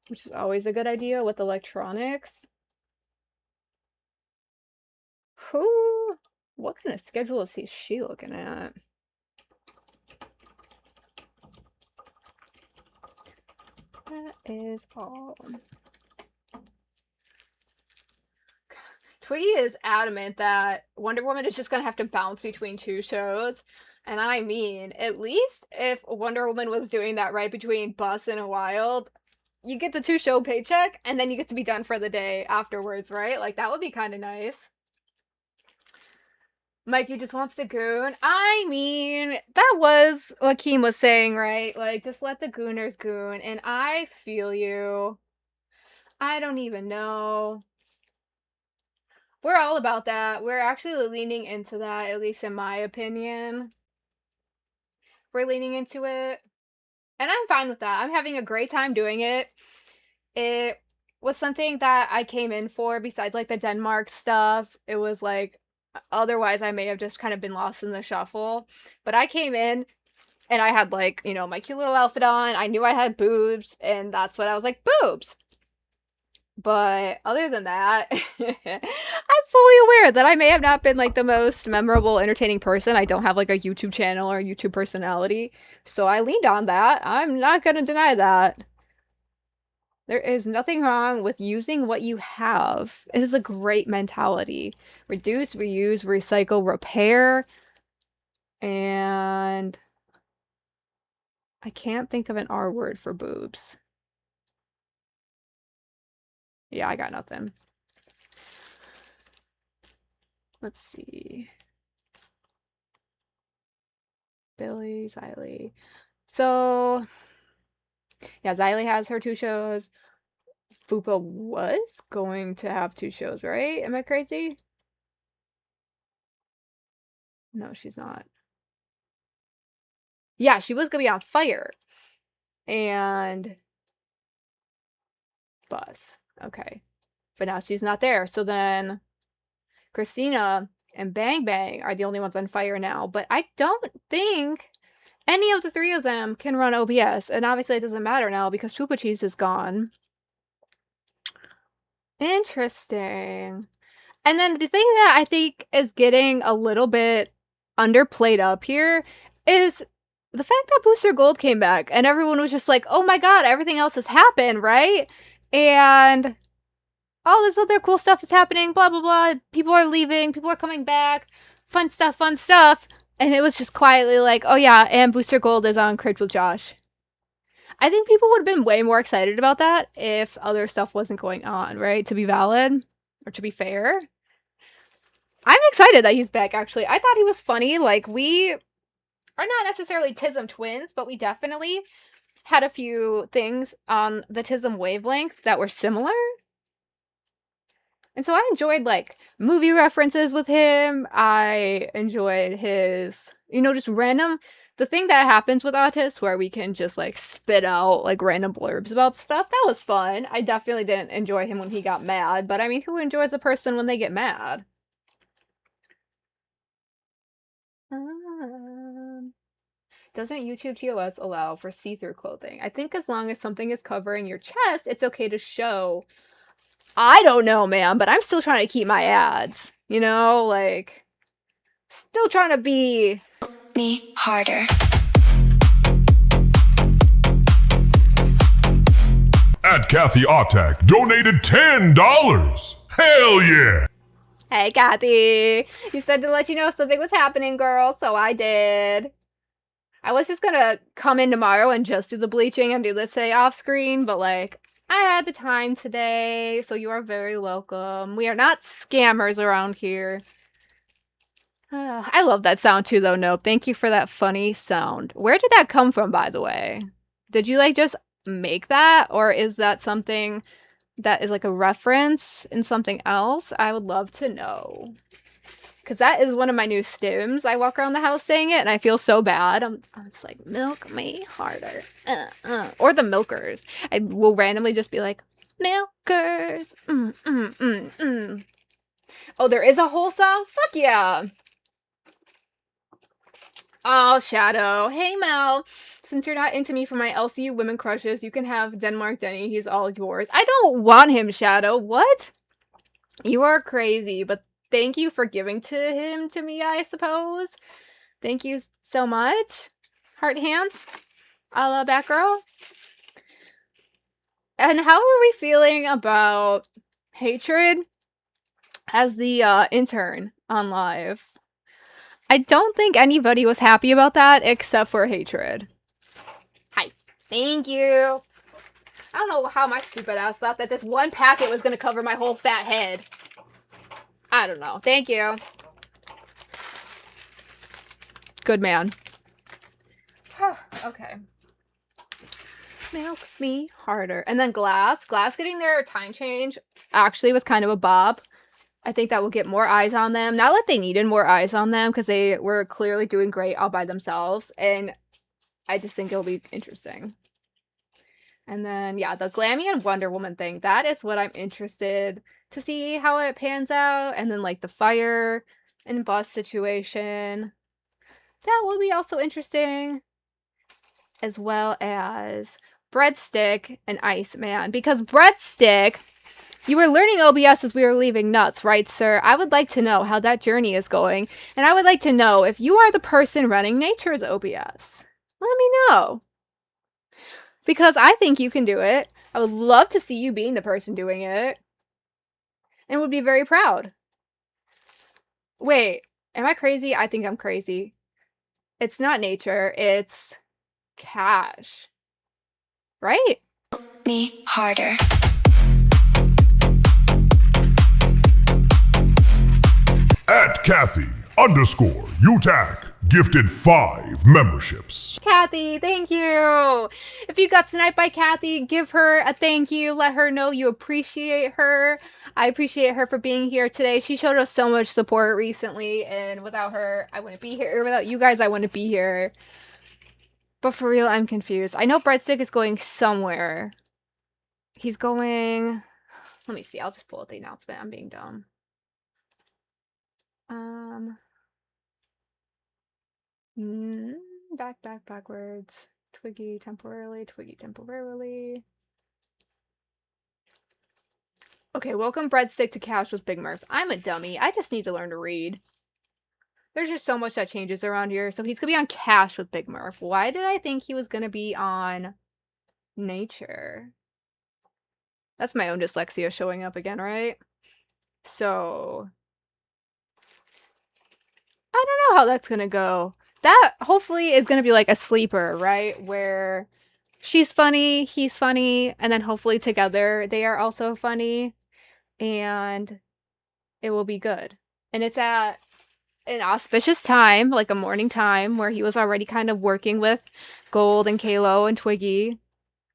which is always a good idea with electronics. What kind of schedule is she looking at? That is all. Tweety is adamant that Wonder Woman is just gonna have to bounce between 2 shows. And I mean, at least if Wonder Woman was doing that right between Bus and Wild, you get the 2-show paycheck and then you get to be done for the day afterwards, right? Like, that would be kind of nice. Mikey just wants to goon. I mean, that was what Keem was saying, right? Like, just let the gooners goon. And I feel you. I don't even know. We're all about that. We're actually leaning into that, at least in my opinion. We're leaning into it. And I'm fine with that. I'm having a great time doing it. It was something that I came in for besides like the Denmark stuff. It was like, otherwise I may have just kind of been lost in the shuffle. But I came in and I had like, you know, my cute little outfit on. I knew I had boobs and that's what I was like, boobs. But other than that, I'm fully aware that I may have not been like the most memorable, entertaining person. I don't have like a YouTube channel or a YouTube personality. So I leaned on that. I'm not going to deny that. There is nothing wrong with using what you have. It is a great mentality. Reduce, reuse, recycle, repair. And I can't think of an R word for boobs. Yeah, I got nothing. Let's see. Billy, Xylee. So, yeah, Xylee has her 2 shows. Fupa was going to have 2 shows, right? Am I crazy? No, she's not. Yeah, she was gonna be on Fire. And Bus. Okay. But now she's not there. So then Christina and Bang Bang are the only ones on Fire now. But I don't think any of the 3 of them can run OBS. And obviously it doesn't matter now because Fupa Cheese is gone. Interesting. And then the thing that I think is getting a little bit underplayed up here is the fact that Booster Gold came back and everyone was just like, oh my god, everything else has happened, right? And all this other cool stuff is happening, blah, blah, blah. People are leaving, people are coming back, fun stuff, fun stuff. And it was just quietly like, oh yeah, and Booster Gold is on Cribs with Josh. I think people would have been way more excited about that if other stuff wasn't going on, right? To be valid, or to be fair. I'm excited that he's back, actually. I thought he was funny. Like, we are not necessarily Tism twins, but we definitely had a few things on the Tism wavelength that were similar. And so I enjoyed, like, movie references with him. I enjoyed his, you know, just random... The thing that happens with autists where we can just, like, spit out, like, random blurbs about stuff, that was fun. I definitely didn't enjoy him when he got mad. But, I mean, who enjoys a person when they get mad? Doesn't YouTube TOS allow for see-through clothing? I think as long as something is covering your chest, it's okay to show. I don't know, man, but I'm still trying to keep my ads. You know, like, still trying to be... Me harder. At Kathy Otak donated $10. Hell yeah! Hey, Kathy. You said to let you know if something was happening, girl, so I did. I was just gonna come in tomorrow and just do the bleaching and do this today off screen, but, like, I had the time today, so you are very welcome. We are not scammers around here. I love that sound too, though, Nope. Thank you for that funny sound. Where did that come from, by the way? Did you, like, just make that? Or is that something that is, like, a reference in something else? I would love to know. Because that is one of my new stims. I walk around the house saying it, and I feel so bad. I'm just like, milk me harder. Or the milkers. I will randomly just be like, milkers. Oh, there is a whole song? Fuck yeah. Oh, Shadow. Hey, Mel. Since you're not into me for my LCU women crushes, you can have Denmark Denny. He's all yours. I don't want him, Shadow. What? You are crazy, but thank you for giving him to me, I suppose. Thank you so much. Heart hands. A la Batgirl. And how are we feeling about Hatred as the intern on live? I don't think anybody was happy about that except for Hatred. Hi. Thank you. I don't know how my stupid ass thought that this one packet was going to cover my whole fat head. I don't know. Thank you. Good man. Okay. Milk me harder. And then Glass. Glass getting their time change actually was kind of a bop. I think that will get more eyes on them. Not that they needed more eyes on them because they were clearly doing great all by themselves. And I just think it'll be interesting. And then, yeah, the Glammy and Wonder Woman thing. That is what I'm interested to see how it pans out. And then, like, the fire and bus situation. That will be also interesting. As well as Breadstick and Iceman. Because Breadstick, you were learning OBS as we were leaving Nuts, right, sir? I would like to know how that journey is going. And I would like to know if you are the person running Nature's OBS. Let me know. Because I think you can do it. I would love to see you being the person doing it. And would be very proud. Wait, am I crazy? I think I'm crazy. It's not Nature, it's Cash. Right? Me harder. At Kathy_UTAC gifted 5 memberships. Kathy, thank you. If you got sniped by Kathy, give her a thank you. Let her know you appreciate her. I appreciate her for being here today. She showed us so much support recently, and without her, I wouldn't be here. Without you guys, I wouldn't be here. But for real, I'm confused. I know Breadstick is going somewhere. He's going... Let me see. I'll just pull up the announcement. I'm being dumb. Backwards. Twiggy temporarily. Okay, welcome Breadstick to Cash with Big Murph. I'm a dummy. I just need to learn to read. There's just so much that changes around here. So he's gonna be on Cash with Big Murph. Why did I think he was gonna be on Nature? That's my own dyslexia showing up again, right? So I don't know how that's gonna go. That hopefully is gonna be like a sleeper, right? Where she's funny, he's funny, and then hopefully together they are also funny, and it will be good. And it's at an auspicious time, like a morning time, where he was already kind of working with Gold and Kalo and Twiggy.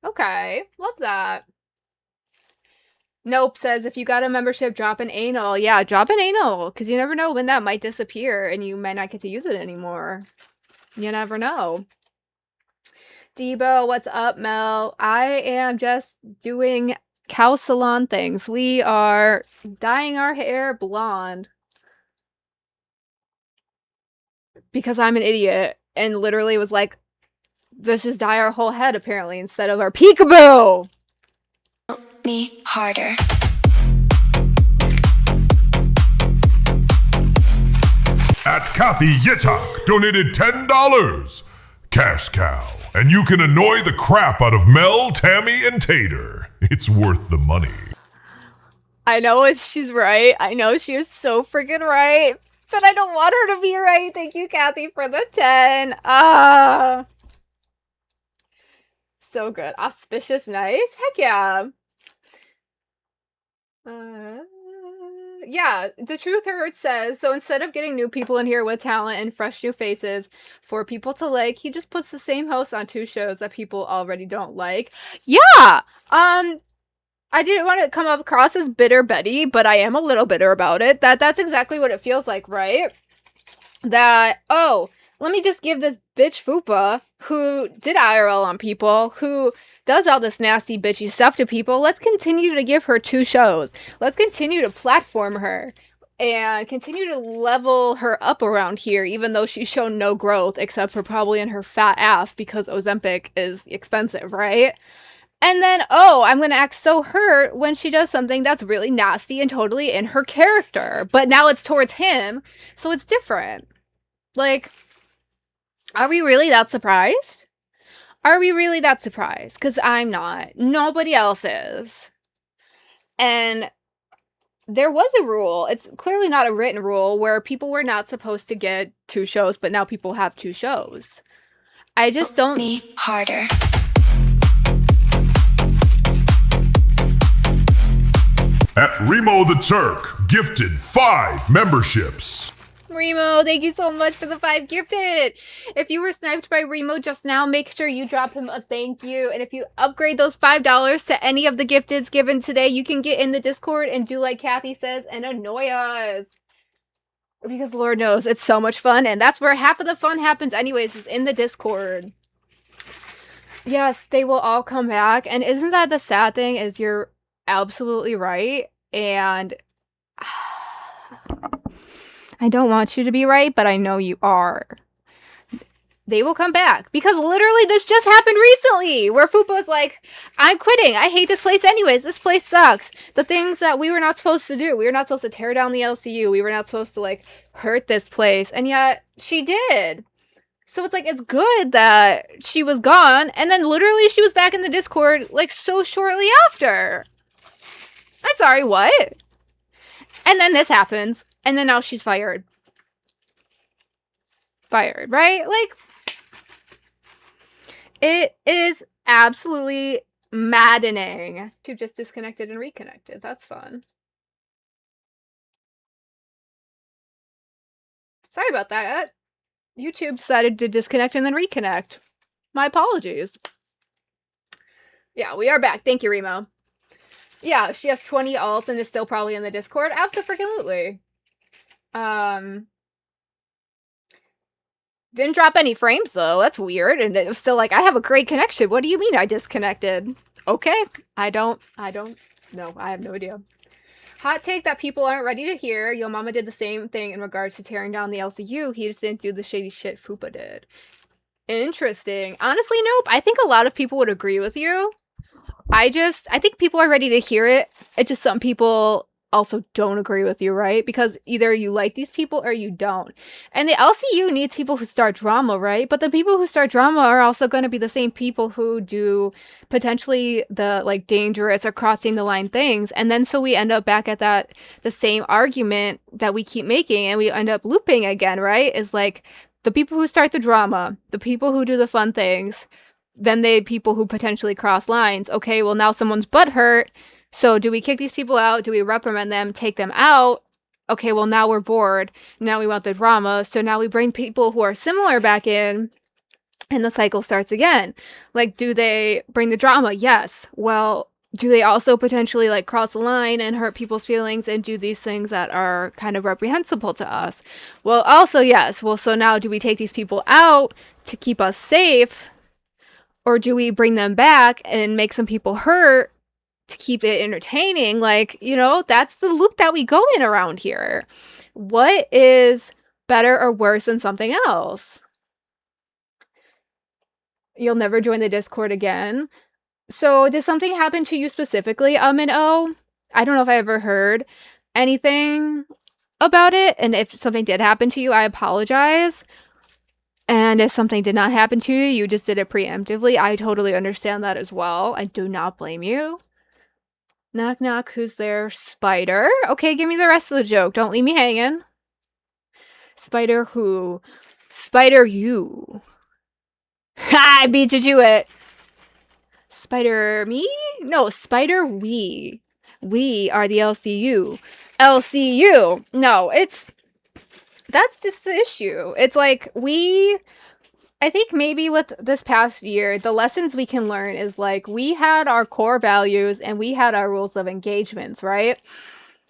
Okay, love that. Nope says, if you got a membership, drop an anal. Yeah, drop an anal, because you never know when that might disappear and you might not get to use it anymore. You never know. Debo, what's up, Mel? I am just doing cow salon things. We are dyeing our hair blonde. Because I'm an idiot and literally was like, let's just dye our whole head apparently instead of our peekaboo. Me harder. At Kathy Yitak donated $10. Cash cow. And you can annoy the crap out of Mel, Tammy, and Tater. It's worth the money. I know she's right. I know she is so freaking right. But I don't want her to be right. Thank you, Kathy, for the 10. So good. Auspicious, nice. Heck yeah. Yeah, the Truth Hurts says, so instead of getting new people in here with talent and fresh new faces for people to like, he just puts the same host on 2 shows that people already don't like. Yeah! I didn't want to come across as bitter Betty, but I am a little bitter about it. That's exactly what it feels like, right? That, oh, let me just give this bitch Fupa, who did IRL on people, who does all this nasty bitchy stuff to people, let's continue to give her 2 shows. Let's continue to platform her and continue to level her up around here, even though she's shown no growth except for probably in her fat ass because Ozempic is expensive, right? And then, oh, I'm going to act so hurt when she does something that's really nasty and totally in her character. But now it's towards him, so it's different. Like, are we really that surprised? Are we really that surprised? Because I'm not. Nobody else is. And there was a rule. It's clearly not a written rule where people were not supposed to get 2 shows, but now people have 2 shows. I just don't. Me harder. At Remo the Turk, gifted 5 memberships. Remo, thank you so much for the 5 gifted. If you were sniped by Remo just now, make sure you drop him a thank you. And if you upgrade those $5 to any of the gifteds given today, you can get in the Discord and do like Kathy says and annoy us. Because Lord knows, it's so much fun. And that's where half of the fun happens anyways, is in the Discord. Yes, they will all come back. And isn't that the sad thing, is you're absolutely right. And I don't want you to be right, but I know you are. They will come back. Because literally this just happened recently, where Fupa's like, I'm quitting. I hate this place anyways. This place sucks. The things that we were not supposed to do. We were not supposed to tear down the LCU. We were not supposed to, like, hurt this place. And yet, she did. So it's like, it's good that she was gone. And then literally she was back in the Discord, like, so shortly after. I'm sorry, what? And then this happens. And then now she's fired. Fired, right? Like, it is absolutely maddening. To just disconnected and reconnected. That's fun. Sorry about that. YouTube decided to disconnect and then reconnect. My apologies. Yeah, we are back. Thank you, Remo. Yeah, she has 20 alts and is still probably in the Discord. Absolutely. Didn't drop any frames though. That's weird. And it was still like, I have a great connection. What do you mean I disconnected? Okay. I don't know. I have no idea. Hot take that people aren't ready to hear. Yo mama did the same thing in regards to tearing down the LCU. He just didn't do the shady shit Fupa did. Interesting. Honestly, nope. I think a lot of people would agree with you. I think people are ready to hear it. It's just some people also don't agree with you, right? Because either you like these people or you don't. And the LCU needs people who start drama, right? But the people who start drama are also going to be the same people who do potentially the like dangerous or crossing the line things. And then so we end up back at the same argument that we keep making, and we end up looping again, right? Is like the people who start the drama, the people who do the fun things, then the people who potentially cross lines. Okay, well now someone's butthurt. So do we kick these people out? Do we reprimand them, take them out? Okay, well now we're bored. Now we want the drama. So now we bring people who are similar back in, and the cycle starts again. Like, do they bring the drama? Yes. Well, do they also potentially like cross the line and hurt people's feelings and do these things that are kind of reprehensible to us? Well, also yes. Well, so now do we take these people out to keep us safe? Or do we bring them back and make some people hurt to keep it entertaining? Like, you know, that's the loop that we go in around here. What is better or worse than something else? You'll never join the Discord again. So did something happen to you specifically, and oh? I don't know if I ever heard anything about it. And if something did happen to you, I apologize. And if something did not happen to you, you just did it preemptively. I totally understand that as well. I do not blame you. Knock, knock. Who's there? Spider. Okay, give me the rest of the joke. Don't leave me hanging. Spider who? Spider you. Ha! I beat you to it. Spider me? No, Spider we. We are the LCU. LCU. No, that's just the issue. It's like I think maybe with this past year, the lessons we can learn is like we had our core values and we had our rules of engagements, right?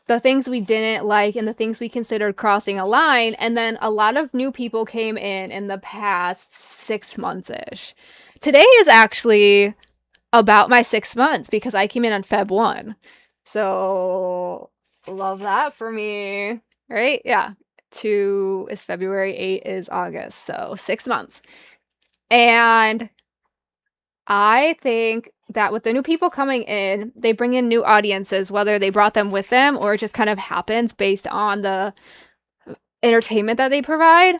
The things we didn't like and the things we considered crossing a line. And then a lot of new people came in the past 6 months-ish. Today is actually about my 6 months because I came in on Feb 1. So love that for me, right? Yeah. 2 is February, 8 is August, so 6 months. And I think that with the new people coming in, they bring in new audiences, whether they brought them with them or it just kind of happens based on the entertainment that they provide.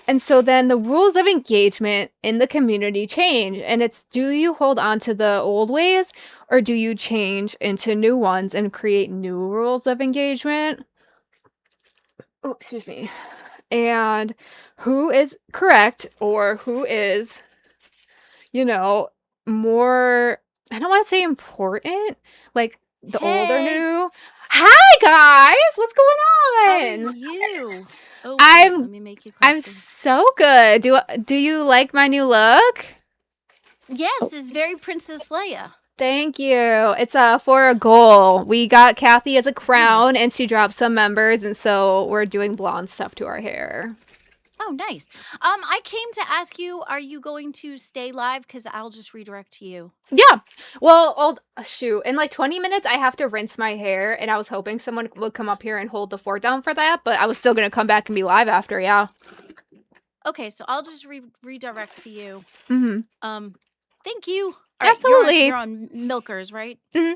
And so then the rules of engagement in the community change. And it's, do you hold on to the old ways or do you change into new ones and create new rules of engagement? Oh, excuse me. And who is correct or who is, more, I don't want to say important, like the old or Hey. new. Hi guys, what's How are going on? you? Oh, wait, I'm let me make you I'm custom. so good. Do you like my new look? Yes, it's very Princess Leia. Thank you. It's for a goal. We got Kathy as a crown Nice. and she dropped some members, and so we're doing blonde stuff to our hair. Oh, nice. I came to ask you, are you going to stay live? Because I'll just redirect to you. Yeah. Well, shoot. In like 20 minutes, I have to rinse my hair, and I was hoping someone would come up here and hold the fort down for that, but I was still going to come back and be live after, yeah. Okay, so I'll just redirect to you. Mm-hmm. Thank you. All right, Absolutely. You're on Milkers, right? Mhm.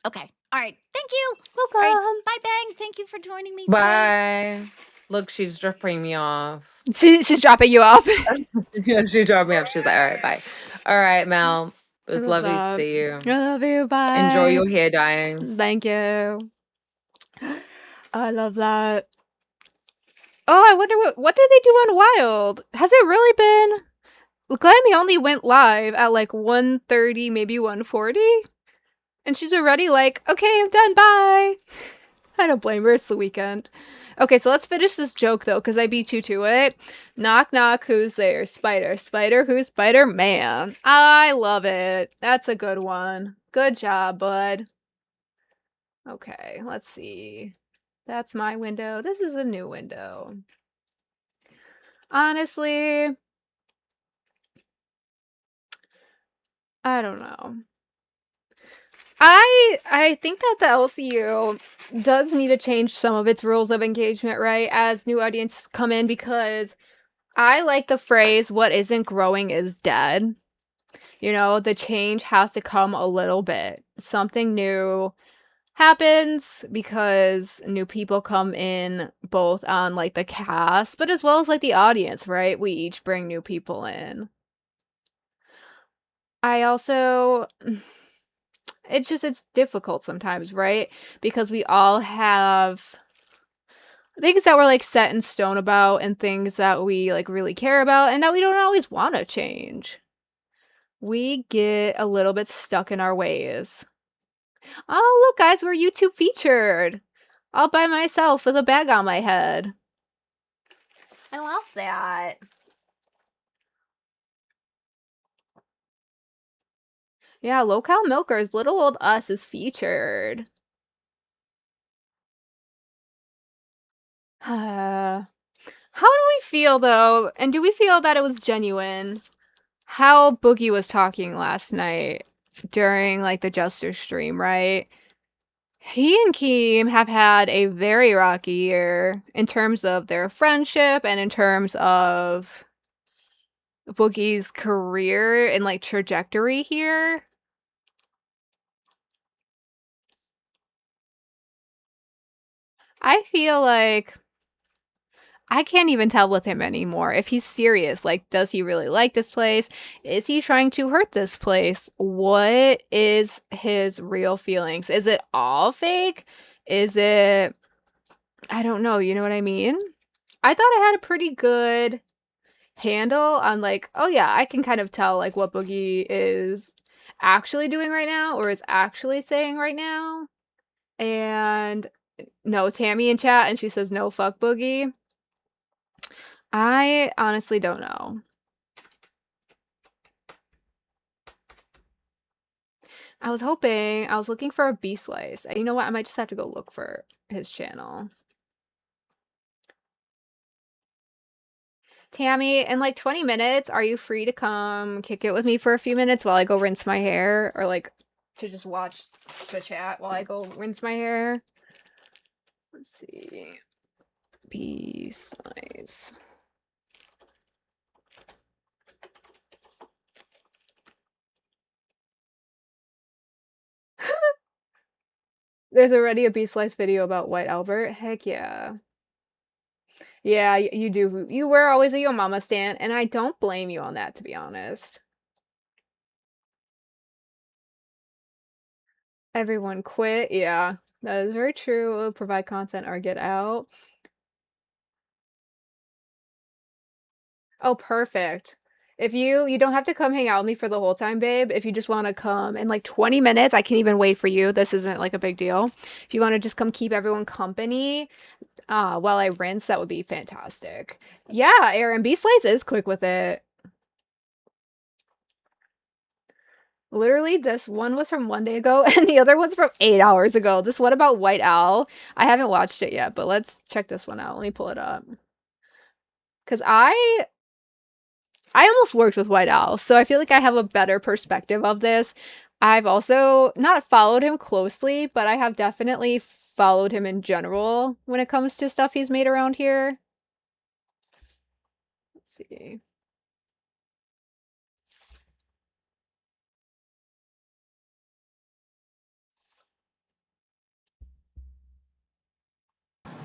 Okay. All right. Thank you. Welcome. All right. Bye, Bang. Thank you for joining me today. Bye. Look, she's dropping me off. She's dropping you off. Yeah, she dropped me off. She's like, all right, bye. All right, Mel. It was I love lovely to that. see you. I love you. Bye. Enjoy your hair dyeing. Thank you. I love that. Oh, I wonder what did they do on Wild? Has it really been? Glammy only went live at like 1:30, maybe 1:40, and she's already like, okay, I'm done. Bye. I don't blame her. It's the weekend. Okay, so let's finish this joke though, because I beat you to it. Knock knock, who's there? Spider. Spider, who's Spider-Man? I love it. That's a good one. Good job, bud. Okay, let's see. That's my window. This is a new window. Honestly, I don't know. I think that the LCU does need to change some of its rules of engagement, right? As new audiences come in, because I like the phrase, what isn't growing is dead. The change has to come a little bit. Something new happens because new people come in, both on like the cast, but as well as like the audience, right? We each bring new people in. I also it's difficult sometimes, right? Because we all have things that we're like set in stone about and things that we like really care about and that we don't always want to change. We get a little bit stuck in our ways. Oh, look, guys, we're YouTube featured. All by myself with a bag on my head. I love that. Yeah, Locale Milkers, Little Old Us is featured. How do we feel, though? And do we feel that it was genuine? How Boogie was talking last night during, like, the Jester stream, right? He and Keem have had a very rocky year in terms of their friendship and in terms of Boogie's career and, like, trajectory here. I feel like I can't even tell with him anymore if he's serious. Like, does he really like this place? Is he trying to hurt this place? What is his real feelings? Is it all fake? Is it, I don't know, you know what I mean? I thought I had a pretty good handle on, like, oh yeah, I can kind of tell like what Boogie is actually doing right now or is actually saying right now. And no, Tammy in chat and she says no, fuck Boogie. I honestly don't know. I was looking for a B slice. And you know what? I might just have to go look for his channel. Tammy, in like 20 minutes, are you free to come kick it with me for a few minutes while I go rinse my hair? Or like to just watch the chat while I go rinse my hair? Let's see. B slice. There's already a B slice video about White Albert. Heck yeah. Yeah, you do. You were always a Yo Mama stan, and I don't blame you on that, to be honest. Everyone quit. Yeah, that is very true. We'll provide content or get out. Oh, perfect. If you don't have to come hang out with me for the whole time, babe. If you just want to come in like 20 minutes, I can even wait for you. This isn't like a big deal. If you want to just come keep everyone company, while I rinse, that would be fantastic. Yeah, Aaron, B Slice is quick with it. Literally, this one was from 1 day ago, and the other one's from 8 hours ago. This one about White Owl, I haven't watched it yet, but let's check this one out. Let me pull it up. Because I almost worked with White Owl, so I feel like I have a better perspective of this. I've also not followed him closely, but I have definitely followed him in general when it comes to stuff he's made around here. Let's see.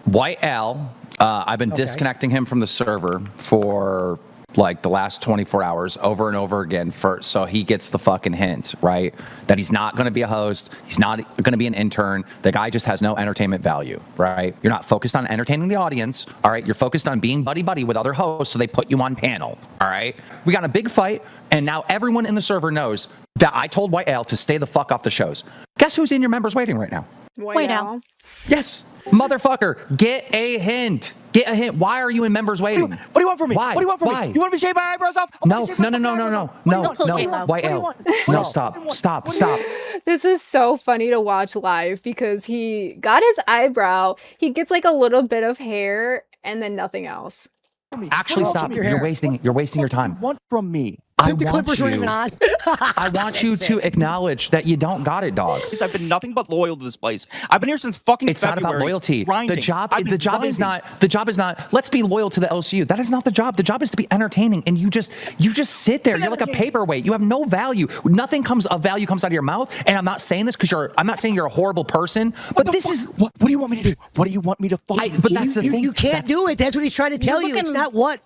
White Al, I've been disconnecting him from the server for like the last 24 hours over and over again so he gets the fucking hint, right? That he's not going to be a host. He's not going to be an intern. The guy just has no entertainment value, right? You're not focused on entertaining the audience, all right? You're focused on being buddy-buddy with other hosts, so they put you on panel, all right? We got a big fight, and now everyone in the server knows that I told White Al to stay the fuck off the shows. Guess who's in your members waiting right now? White Owl. Yes, motherfucker, get a hint. Get a hint. Why are you in members waiting? What do you want from me? Why? What do you want from Why? me? You want me to shave my eyebrows off? No. White L. No, stop. This is so funny to watch live because he got his eyebrow. He gets like a little bit of hair and then nothing else. Actually, stop. You're wasting your time. What do you want from me? The clippers weren't even on. I want you to acknowledge that you don't got it, dog. Because I've been nothing but loyal to this place. I've been here since fucking It's February. not about loyalty. Grinding. The job grinding. is not let's be loyal to the LCU. That is not the job. The job is to be entertaining, and you just sit there. You're like a paperweight. You have no value. Nothing of value comes out of your mouth. And I'm not saying this because I'm not saying you're a horrible person, but this is what do you want me to do? What do you want me to fucking but that's the thing. You can't do it. That's what he's trying to tell you. It's not what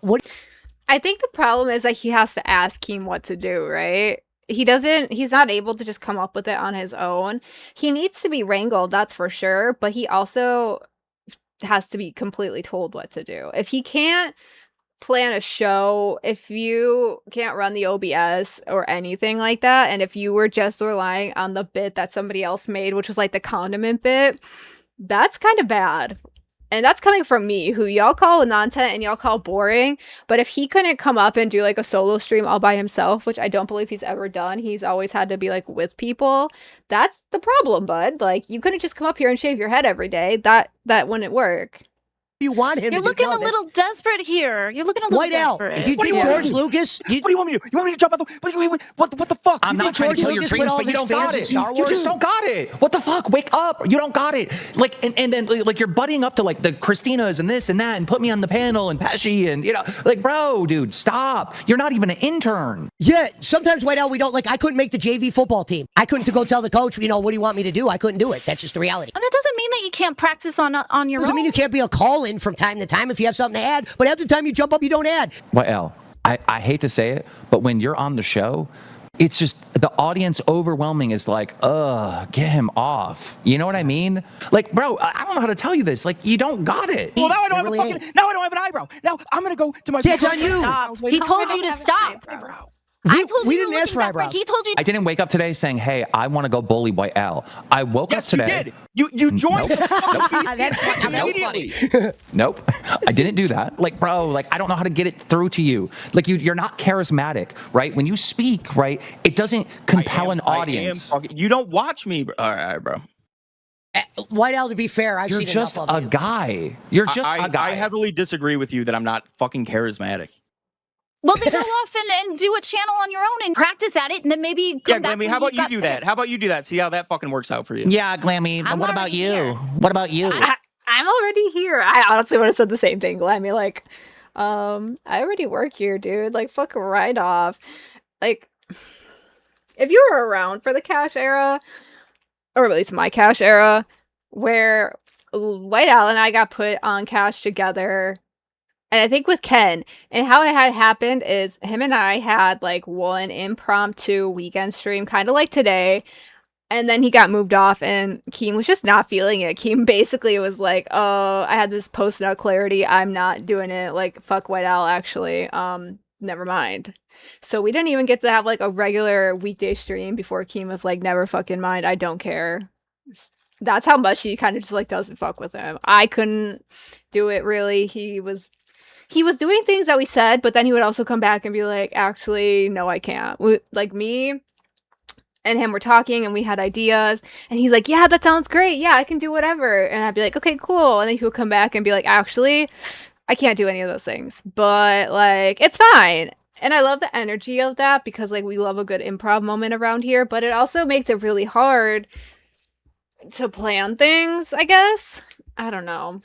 I think the problem is that he has to ask Keem what to do, right? He's not able to just come up with it on his own. He needs to be wrangled, that's for sure, but he also has to be completely told what to do. If he can't plan a show, if you can't run the OBS or anything like that, and if you were just relying on the bit that somebody else made, which was like the condiment bit, that's kind of bad. And that's coming from me, who y'all call nonsense and y'all call boring. But if he couldn't come up and do like a solo stream all by himself, which I don't believe he's ever done, he's always had to be like with people. That's the problem, bud. Like, you couldn't just come up here and shave your head every day. That wouldn't work. you want him You're to looking a become. little desperate here. You're looking a little White Al, desperate. do you think George Lucas? What do you want me to do? You want me to jump out the... What the fuck? I'm You not think trying to George kill your Lucas dreams, put all but you his don't got fans in it. Star You Wars? just don't got it. What the fuck? Wake up. You don't got it. Like, and then like you're buddying up to like the Christinas and this and that and put me on the panel and Pesci and, like, bro, dude, stop. You're not even an intern. Yeah, sometimes White Al, we don't like. I couldn't make the JV football team. I couldn't to go tell the coach, what do you want me to do? I couldn't do it. That's just the reality. And that doesn't mean that you can't practice on your Doesn't own. mean you can't be a call-in from time to time if you have something to add. But after the time you jump up, you don't add. Well, L, I hate to say it, but when you're on the show, it's just the audience overwhelming is like, get him off. You know what I mean? Like, bro, I don't know how to tell you this. Like, you don't got it. Well, now I don't It really have a fucking... Now I don't have an eyebrow. Now I'm gonna go to my... Yeah, it's on you. Stop. He told you to stop. I told we you didn't to ask for look eyebrows. desperate. He told you. I didn't wake up today saying, hey, I want to go bully White Al. I woke up Yes, you today. did. You joined Nope. the fucking That's immediately. Nope. I didn't do that. Like, bro, like, I don't know how to get it through to you. Like, you're not charismatic, right? When you speak, right, it doesn't compel an audience. You don't watch me. All right, bro. White Al, to be fair, I've You're seen just enough of a you. guy. You're just a guy. I heavily disagree with you that I'm not fucking charismatic. Well, then go off and do a channel on your own and practice at it, and then maybe come Yeah, back Glammy, when how about you got do there. that? How about you do that? See how that fucking works out for you. Yeah, Glammy. I'm What about already you? here. What about you? I'm already here. I honestly would have said the same thing, Glammy. Like, I already work here, dude. Like, fuck right off. Like, if you were around for the Cash era, or at least my Cash era, where White Al and I got put on Cash together, And I think with Ken, and how it had happened is him and I had like one impromptu weekend stream, kind of like today. And then he got moved off, and Keem was just not feeling it. Keem basically was like, "Oh, I had this post-nut clarity. I'm not doing it. Like, fuck White Owl, actually. Never mind." So we didn't even get to have like a regular weekday stream before Keem was like, "Never fucking mind. I don't care." That's how much he kind of just like doesn't fuck with him. I couldn't do it really. He was doing things that we said, but then he would also come back and be like, "Actually, no, I can't." Like me and him were talking and we had ideas, and he's like, "Yeah, that sounds great. Yeah, I can do whatever." And I'd be like, "Okay, cool." And then he would come back and be like, "Actually, I can't do any of those things, but like it's fine." And I love the energy of that because like we love a good improv moment around here, but it also makes it really hard to plan things, I guess. I don't know.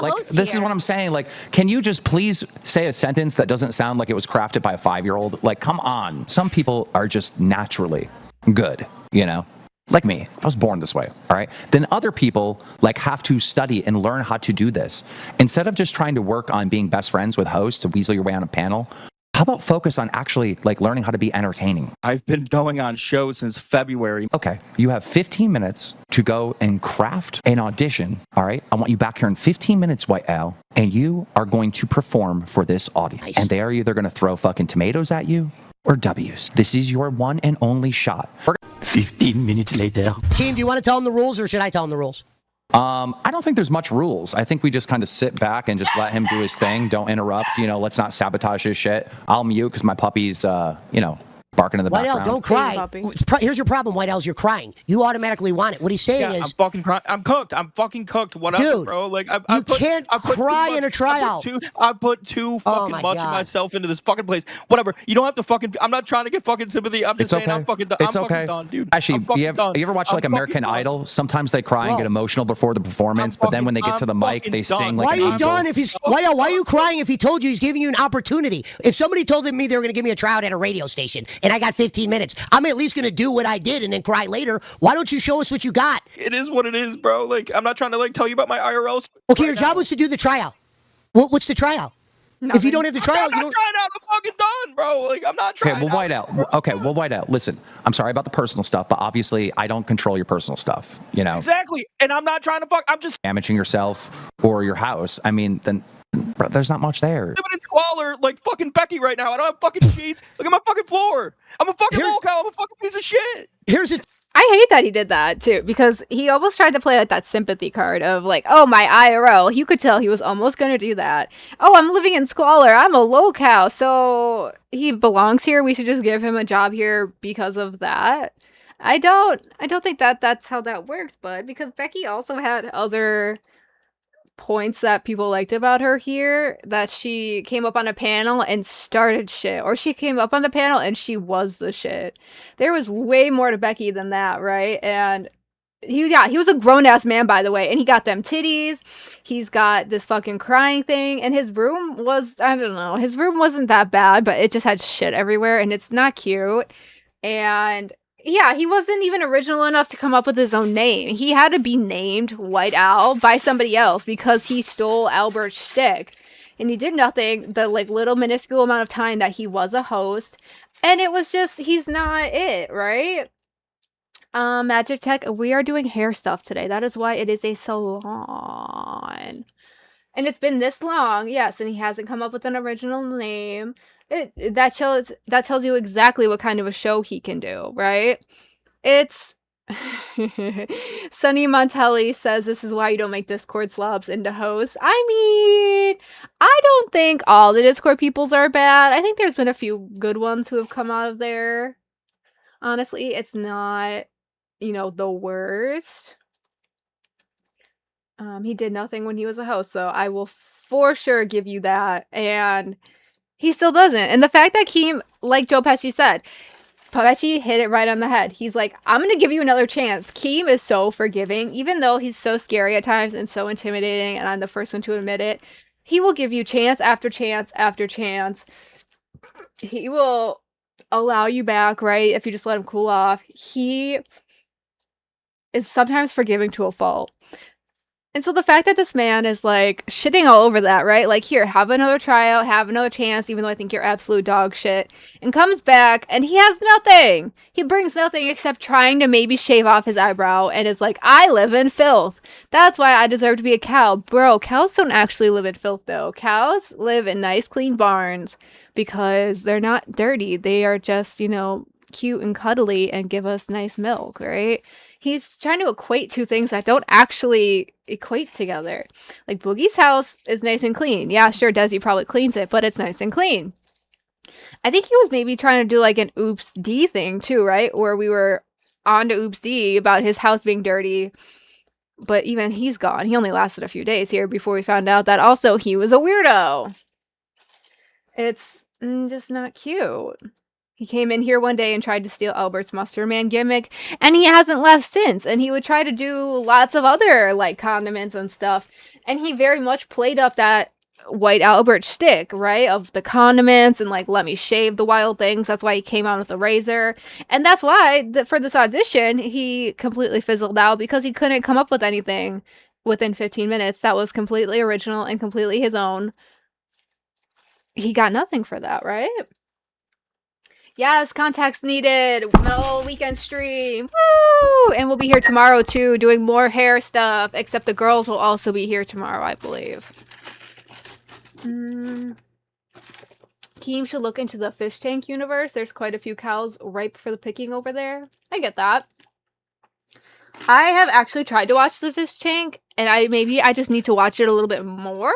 Like, this is what I'm saying. Like, can you just please say a sentence that doesn't sound like it was crafted by a 5-year-old? Like, come on. Some people are just naturally good, you know? Like me. I was born this way, all right? Then other people, like, have to study and learn how to do this. Instead of just trying to work on being best friends with hosts to weasel your way on a panel, how about focus on actually, like, learning how to be entertaining? I've been going on shows since February. Okay, you have 15 minutes to go and craft an audition, all right? I want you back here in 15 minutes, White Owl, and you are going to perform for this audience. Nice. And they are either going to throw fucking tomatoes at you or W's. This is your one and only shot. 15 minutes later. Team, do you want to tell him the rules, or should I tell him the rules? I don't think there's much rules. I think we just kind of sit back and just let him do his thing. Don't interrupt. You know, let's not sabotage his shit. I'll mute because my puppy's, you know, barking in the White Owl, background. don't cry. Here's your problem, White Owls. You're crying. You automatically want it. What he's saying Yeah, is, I'm fucking crying. I'm cooked. I'm fucking cooked. Whatever, Dude, bro. Like, you can't cry in a tryout. I put too fucking my much of God. myself into this fucking place. Whatever. You don't have to fucking. I'm not trying to get fucking sympathy. I'm just It's saying okay. I'm fucking done. It's I'm okay. fucking done, dude. Actually, I'm fucking you done. ever watch I'm like American fucking done. Idol? Sometimes they cry and Bro. get emotional before the performance, but then when they get to the mic, fucking they done. sing like why an are you angel. done if he's why are you crying if he told you he's giving you an opportunity? If somebody told me they were going to give me a tryout at a radio station and I got 15 minutes, I'm at least going to do what I did and then cry later. Why don't you show us what you got? It is what it is, bro. Like, I'm not trying to like tell you about my IRL. Okay, your job was to do the tryout. What's the tryout? If you don't have the tryout, I'm you not don't. trying out. I'm fucking done, bro. Like, I'm not trying. Okay, well, White Out. Okay, well, White Out. Listen, I'm sorry about the personal stuff, but obviously I don't control your personal stuff. You know, Exactly. And I'm not trying to fuck. I'm just damaging yourself or your house. I mean, then bro, there's not much there. living in squalor like fucking Becky right now. I don't have fucking sheets. Look at my fucking floor. I'm a fucking Here- lolcow. I'm a fucking piece of shit. Here's the. I hate that he did that too, because he almost tried to play like that sympathy card of like, "Oh, my IRL." You could tell he was almost going to do that. "Oh, I'm living in squalor. I'm a lolcow, so he belongs here. We should just give him a job here because of that." I don't think that that's how that works, bud, because Becky also had other points that people liked about her here, that she came up on a panel and started shit, or she came up on the panel and she was the shit. There was way more to Becky than that, right? And he was a grown-ass man, by the way, and he got them titties, he's got this fucking crying thing, and his room was, I don't know, his room wasn't that bad, but it just had shit everywhere, and it's not cute. And yeah, he wasn't even original enough to come up with his own name. He had to be named White Owl by somebody else because he stole Albert's shtick. And he did nothing the like little minuscule amount of time that he was a host. And it was just, he's not it, right? Magic Tech, we are doing hair stuff today. That is why it is a salon. And it's been this long, yes, and he hasn't come up with an original name. That tells you exactly what kind of a show he can do, right? It's Sunny Montelli says this is why you don't make Discord slobs into hosts. I mean, I don't think all the Discord peoples are bad. I think there's been a few good ones who have come out of there. Honestly, it's not, the worst. He did nothing when he was a host, so I will for sure give you that. And he still doesn't. And the fact that Keem, like Joe Pesci said, Pesci hit it right on the head. He's like, I'm going to give you another chance. Keem is so forgiving, even though he's so scary at times and so intimidating, and I'm the first one to admit it. He will give you chance after chance after chance. He will allow you back, right, if you just let him cool off. He is sometimes forgiving to a fault. And so the fact that this man is like shitting all over that, right? Like, here, have another tryout, have another chance, even though I think you're absolute dog shit, and comes back and he has nothing. He brings nothing except trying to maybe shave off his eyebrow and is like, I live in filth. That's why I deserve to be a cow. Bro, cows don't actually live in filth though. Cows live in nice, clean barns because they're not dirty. They are just, cute and cuddly and give us nice milk, right? He's trying to equate two things that don't actually equate together. Like, Boogie's house is nice and clean. Yeah, sure, Desi probably cleans it, but it's nice and clean. I think he was maybe trying to do like an Oops D thing too, right? Where we were on to Oops D about his house being dirty, but even he's gone. He only lasted a few days here before we found out that also he was a weirdo. It's just not cute. He came in here one day and tried to steal Albert's Mustard Man gimmick, and he hasn't left since. And he would try to do lots of other, like, condiments and stuff. And he very much played up that White Albert shtick, right? Of the condiments and, like, let me shave the wild things. That's why he came on with the razor. And that's why, for this audition, he completely fizzled out because he couldn't come up with anything within 15 minutes that was completely original and completely his own. He got nothing for that, right? Yes, contacts needed. Mel weekend stream. Woo! And we'll be here tomorrow too, doing more hair stuff. Except the girls will also be here tomorrow, I believe. Keem should look into the fish tank universe. There's quite a few cows ripe for the picking over there. I get that. I have actually tried to watch the fish tank, and I just need to watch it a little bit more.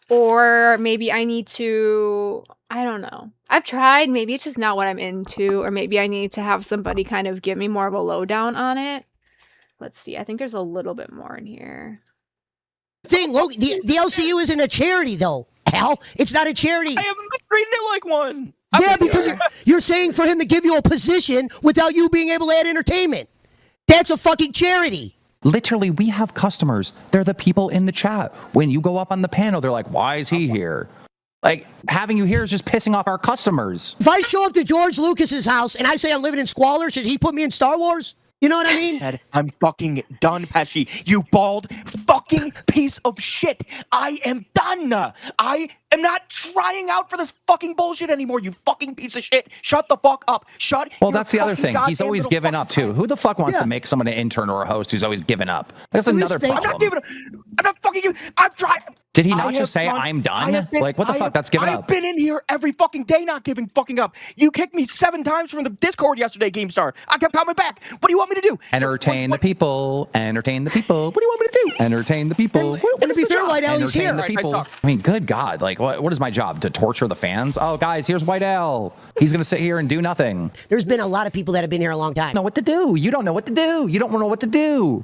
Or maybe I need to, I don't know. I've tried, maybe it's just not what I'm into, or maybe I need to have somebody kind of give me more of a lowdown on it. Let's see, I think there's a little bit more in here. Logan, the LCU isn't a charity though, Al. It's not a charity. I haven't been treating it like one. Yeah, because you're saying for him to give you a position without you being able to add entertainment. That's a fucking charity. Literally, we have customers. They're the people in the chat. When you go up on the panel, they're like, why is he here? Like, having you here is just pissing off our customers. If I show up to George Lucas's house and I say I'm living in squalor, should he put me in Star Wars? You know what I mean? I'm fucking done, Pesci. You bald fucking piece of shit. I am done. I am not trying out for this fucking bullshit anymore, you fucking piece of shit. Shut the fuck up. Well, that's the other thing. He's always given up, too. Who the fuck wants to make someone an intern or a host who's always given up? That's another problem. I'm not giving up. I'm not fucking giving up. I've tried. Did he not just say, I'm done? Like, what the fuck? That's giving up. I've been in here every fucking day not giving fucking up. You kicked me 7 times from the Discord yesterday, GameStar. I kept coming back. What do you want me to do? Entertain the people. Entertain the people. What do you want me to do? Entertain the people. And to be fair, White Al, he's here. The people. I mean, good God. Like, what is my job? To torture the fans? Oh, guys, here's White Al. He's going to sit here and do nothing. There's been a lot of people that have been here a long time. Know what to do. You don't know what to do. You don't know what to do.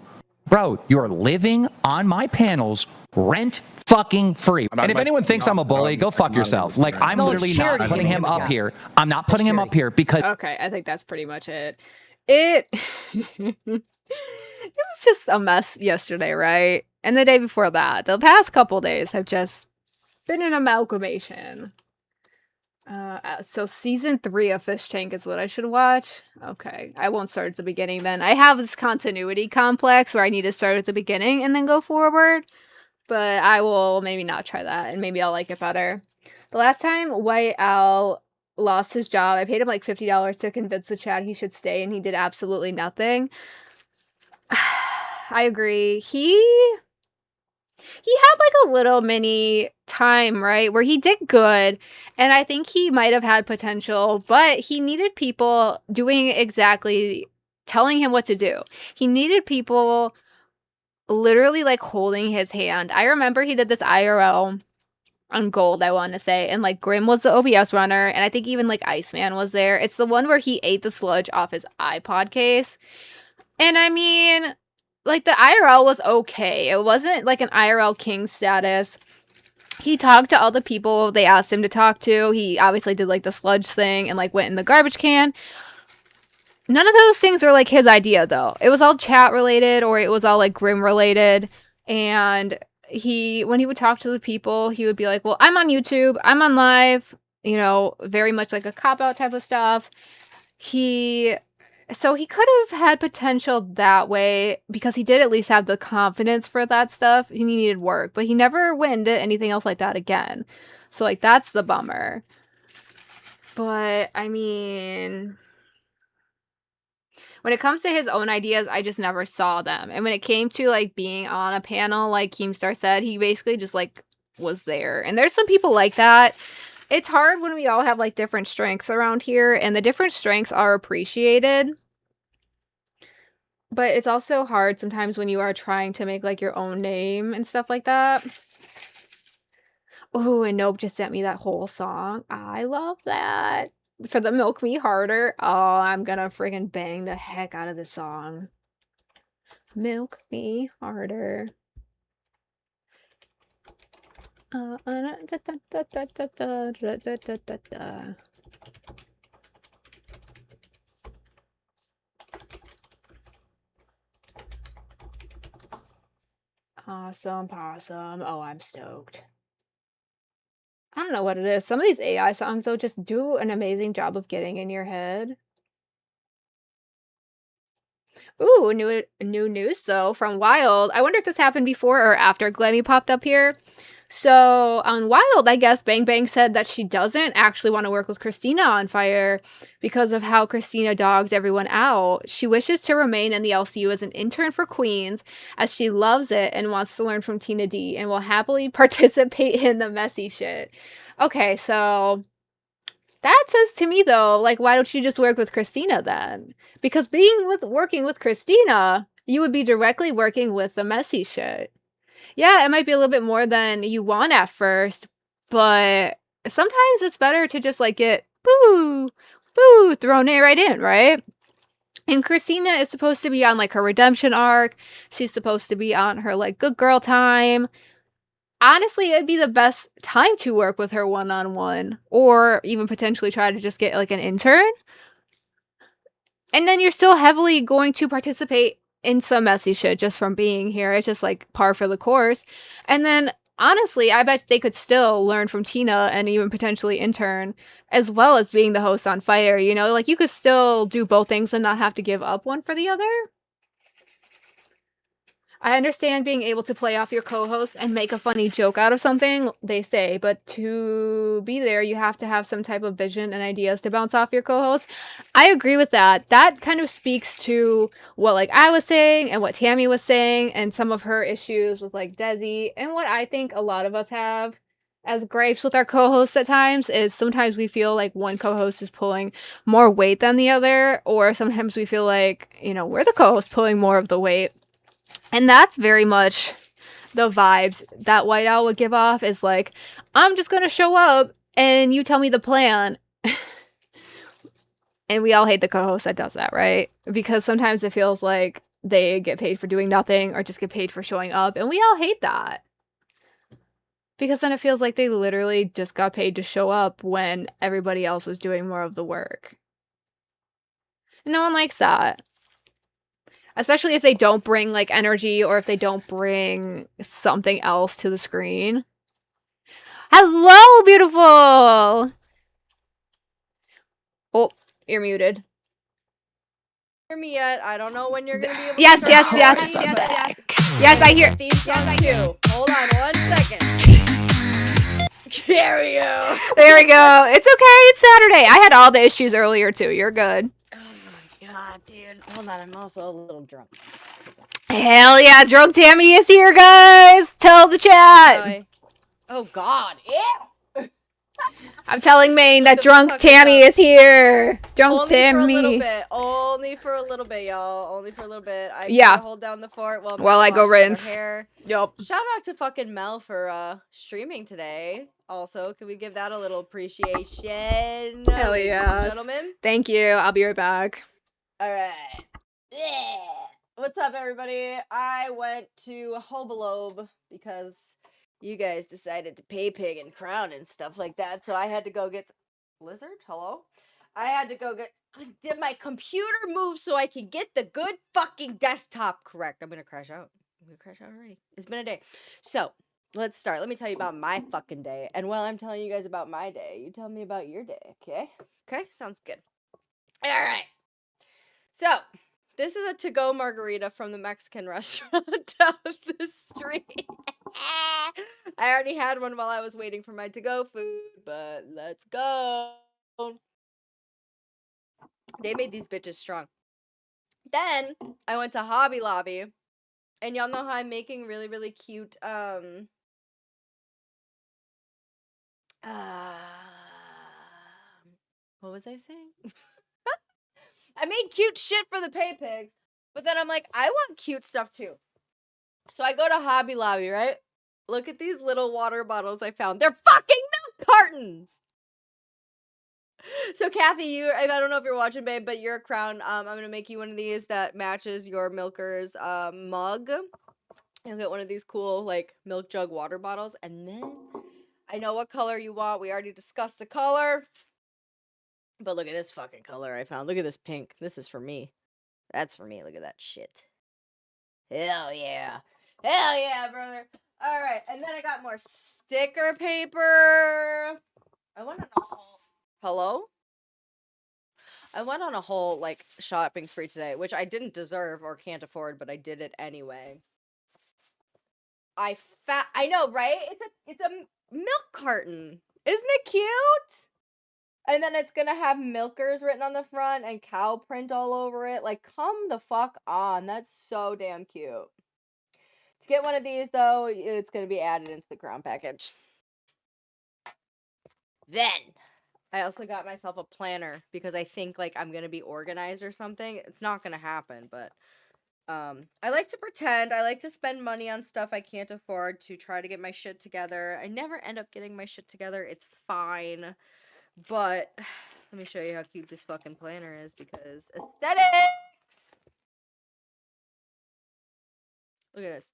Bro, you're living on my panels rent fucking free. And if anyone thinks I'm a bully, go fuck yourself. Like, I'm literally not putting him up here. I'm not putting him up here because... Okay, I think that's pretty much it. It was just a mess yesterday, right? And the day before that. The past couple days have just been an amalgamation. So season 3 of Fish Tank is what I should watch. Okay, I won't start at the beginning then. I have this continuity complex where I need to start at the beginning and then go forward. But I will maybe not try that, and maybe I'll like it better. The last time White Al lost his job, I paid him like $50 to convince the chat he should stay, and he did absolutely nothing. I agree. He had like a little mini time, right, where he did good, and I think he might have had potential, but he needed people doing exactly, telling him what to do. He needed people literally like holding his hand. I remember he did this IRL on Gold, I want to say, and like Grim was the OBS runner, and I think even like Iceman was there. It's the one where he ate the sludge off his iPod case, and I mean, like, the IRL was okay. It wasn't like an IRL king status. He talked to all the people they asked him to talk to. He obviously did like the sludge thing and like went in the garbage can. None of those things were like his idea though. It was all chat related, or it was all like Grim related. And when he would talk to the people, he would be like, well, I'm on YouTube, I'm on live, very much like a cop out type of stuff. He So he could have had potential that way because he did at least have the confidence for that stuff. He needed work, but he never went and did anything else like that again. So like that's the bummer. But I mean, when it comes to his own ideas, I just never saw them. And when it came to like being on a panel, like Keemstar said, he basically just like was there. And there's some people like that. It's hard when we all have like different strengths around here, and the different strengths are appreciated. But it's also hard sometimes when you are trying to make like your own name and stuff like that. Oh, and Nope just sent me that whole song. I love that. For the Milk Me Harder. Oh, I'm gonna friggin' bang the heck out of this song. Milk Me Harder. Awesome possum. Oh, I'm stoked. I don't know what it is. Some of these AI songs, though, just do an amazing job of getting in your head. Ooh, new news, though, from Wild. I wonder if this happened before or after Glemmy popped up here. So, on Wild, I guess Bang Bang said that she doesn't actually want to work with Christina on Fire because of how Christina dogs everyone out. She wishes to remain in the LCU as an intern for Queens, as she loves it and wants to learn from Tina D and will happily participate in the messy shit. Okay, so that says to me, though, like, why don't you just work with Christina then? Because working with Christina, you would be directly working with the messy shit. Yeah, it might be a little bit more than you want at first, but sometimes it's better to just like get thrown right in, right? And Christina is supposed to be on like her redemption arc. She's supposed to be on her like good girl time. Honestly, it'd be the best time to work with her one-on-one, or even potentially try to just get like an intern. And then you're still heavily going to participate in some messy shit just from being here. It's just like par for the course. And then honestly, I bet they could still learn from Tina and even potentially intern, as well as being the host on Fire. You know, like you could still do both things and not have to give up one for the other. I understand being able to play off your co-host and make a funny joke out of something, they say, but to be there, you have to have some type of vision and ideas to bounce off your co-host. I agree with that. That kind of speaks to what like I was saying and what Tammy was saying and some of her issues with like Desi, and what I think a lot of us have as gripes with our co-hosts at times is sometimes we feel like one co-host is pulling more weight than the other, or sometimes we feel like, you know, we're the co-host pulling more of the weight. And that's very much the vibes that White Owl would give off, is like, I'm just gonna show up and you tell me the plan. And we all hate the co-host that does that, right? Because sometimes it feels like they get paid for doing nothing or just get paid for showing up. And we all hate that. Because then it feels like they literally just got paid to show up when everybody else was doing more of the work. No one likes that. Especially if they don't bring, like, energy, or if they don't bring something else to the screen. Hello, beautiful! Oh, you're muted. Hear me yet? I don't know when you're gonna be able Yes, to yes, start yes, talking, yes, but yes. Yes, I hear. theme song too. Hold on one second. There we go. There we go. It's okay. It's Saturday. I had all the issues earlier, too. You're good. Oh my god, dude. Hold on, I'm also a little drunk. Hell yeah, Drunk Tammy is here, guys. Tell the chat. Oh god. Ew. I'm telling Maine that the Drunk fuck Tammy up. is here. Drunk Only Tammy. for a little bit. Only for a little bit, y'all. Only for a little bit. I Yeah. gotta hold down the fort while I go rinse. Hair. Yup. Shout out to fucking Mel for streaming today. Also, can we give that a little appreciation? Hell ladies yes. and gentlemen. Thank you. I'll be right back. All right. Yeah. What's up, everybody? I went to Hobolobe because you guys decided to pay pig and crown and stuff like that, so I had to go get Lizard. Hello. I had to go did my computer move so I could get the good fucking desktop correct. I'm gonna crash out. Already. It's been a day. So let's start. Let me tell you about my fucking day. And while I'm telling you guys about my day, you tell me about your day. Okay. Okay. Sounds good. All right. So, this is a to-go margarita from the Mexican restaurant down the street. I already had one while I was waiting for my to-go food, but let's go. They made these bitches strong. Then, I went to Hobby Lobby, and y'all know how I'm making really, really cute, what was I saying? I made cute shit for the pay pigs, but then I'm like, I want cute stuff too. So I go to Hobby Lobby, right? Look at these little water bottles I found. They're fucking milk cartons. So Kathy, I don't know if you're watching, babe, but you're a crown. I'm gonna make you one of these that matches your milker's mug. You'll get one of these cool like milk jug water bottles, and then I know what color you want. We already discussed the color. But look at this fucking color I found. Look at this pink. This is for me. That's for me. Look at that shit. Hell yeah. Hell yeah, brother. All right. And then I got more sticker paper. I went on a whole... Hello? I went on a whole, like, shopping spree today, which I didn't deserve or can't afford, but I did it anyway. I know, right? It's a milk carton. Isn't it cute? And then it's gonna have milkers written on the front and cow print all over it. Like, come the fuck on. That's so damn cute. To get one of these, though, it's gonna be added into the crown package. Then, I also got myself a planner because I think, like, I'm gonna be organized or something. It's not gonna happen, but, I like to pretend. I like to spend money on stuff I can't afford to try to get my shit together. I never end up getting my shit together. It's fine. But let me show you how cute this fucking planner is because aesthetics. Look at this.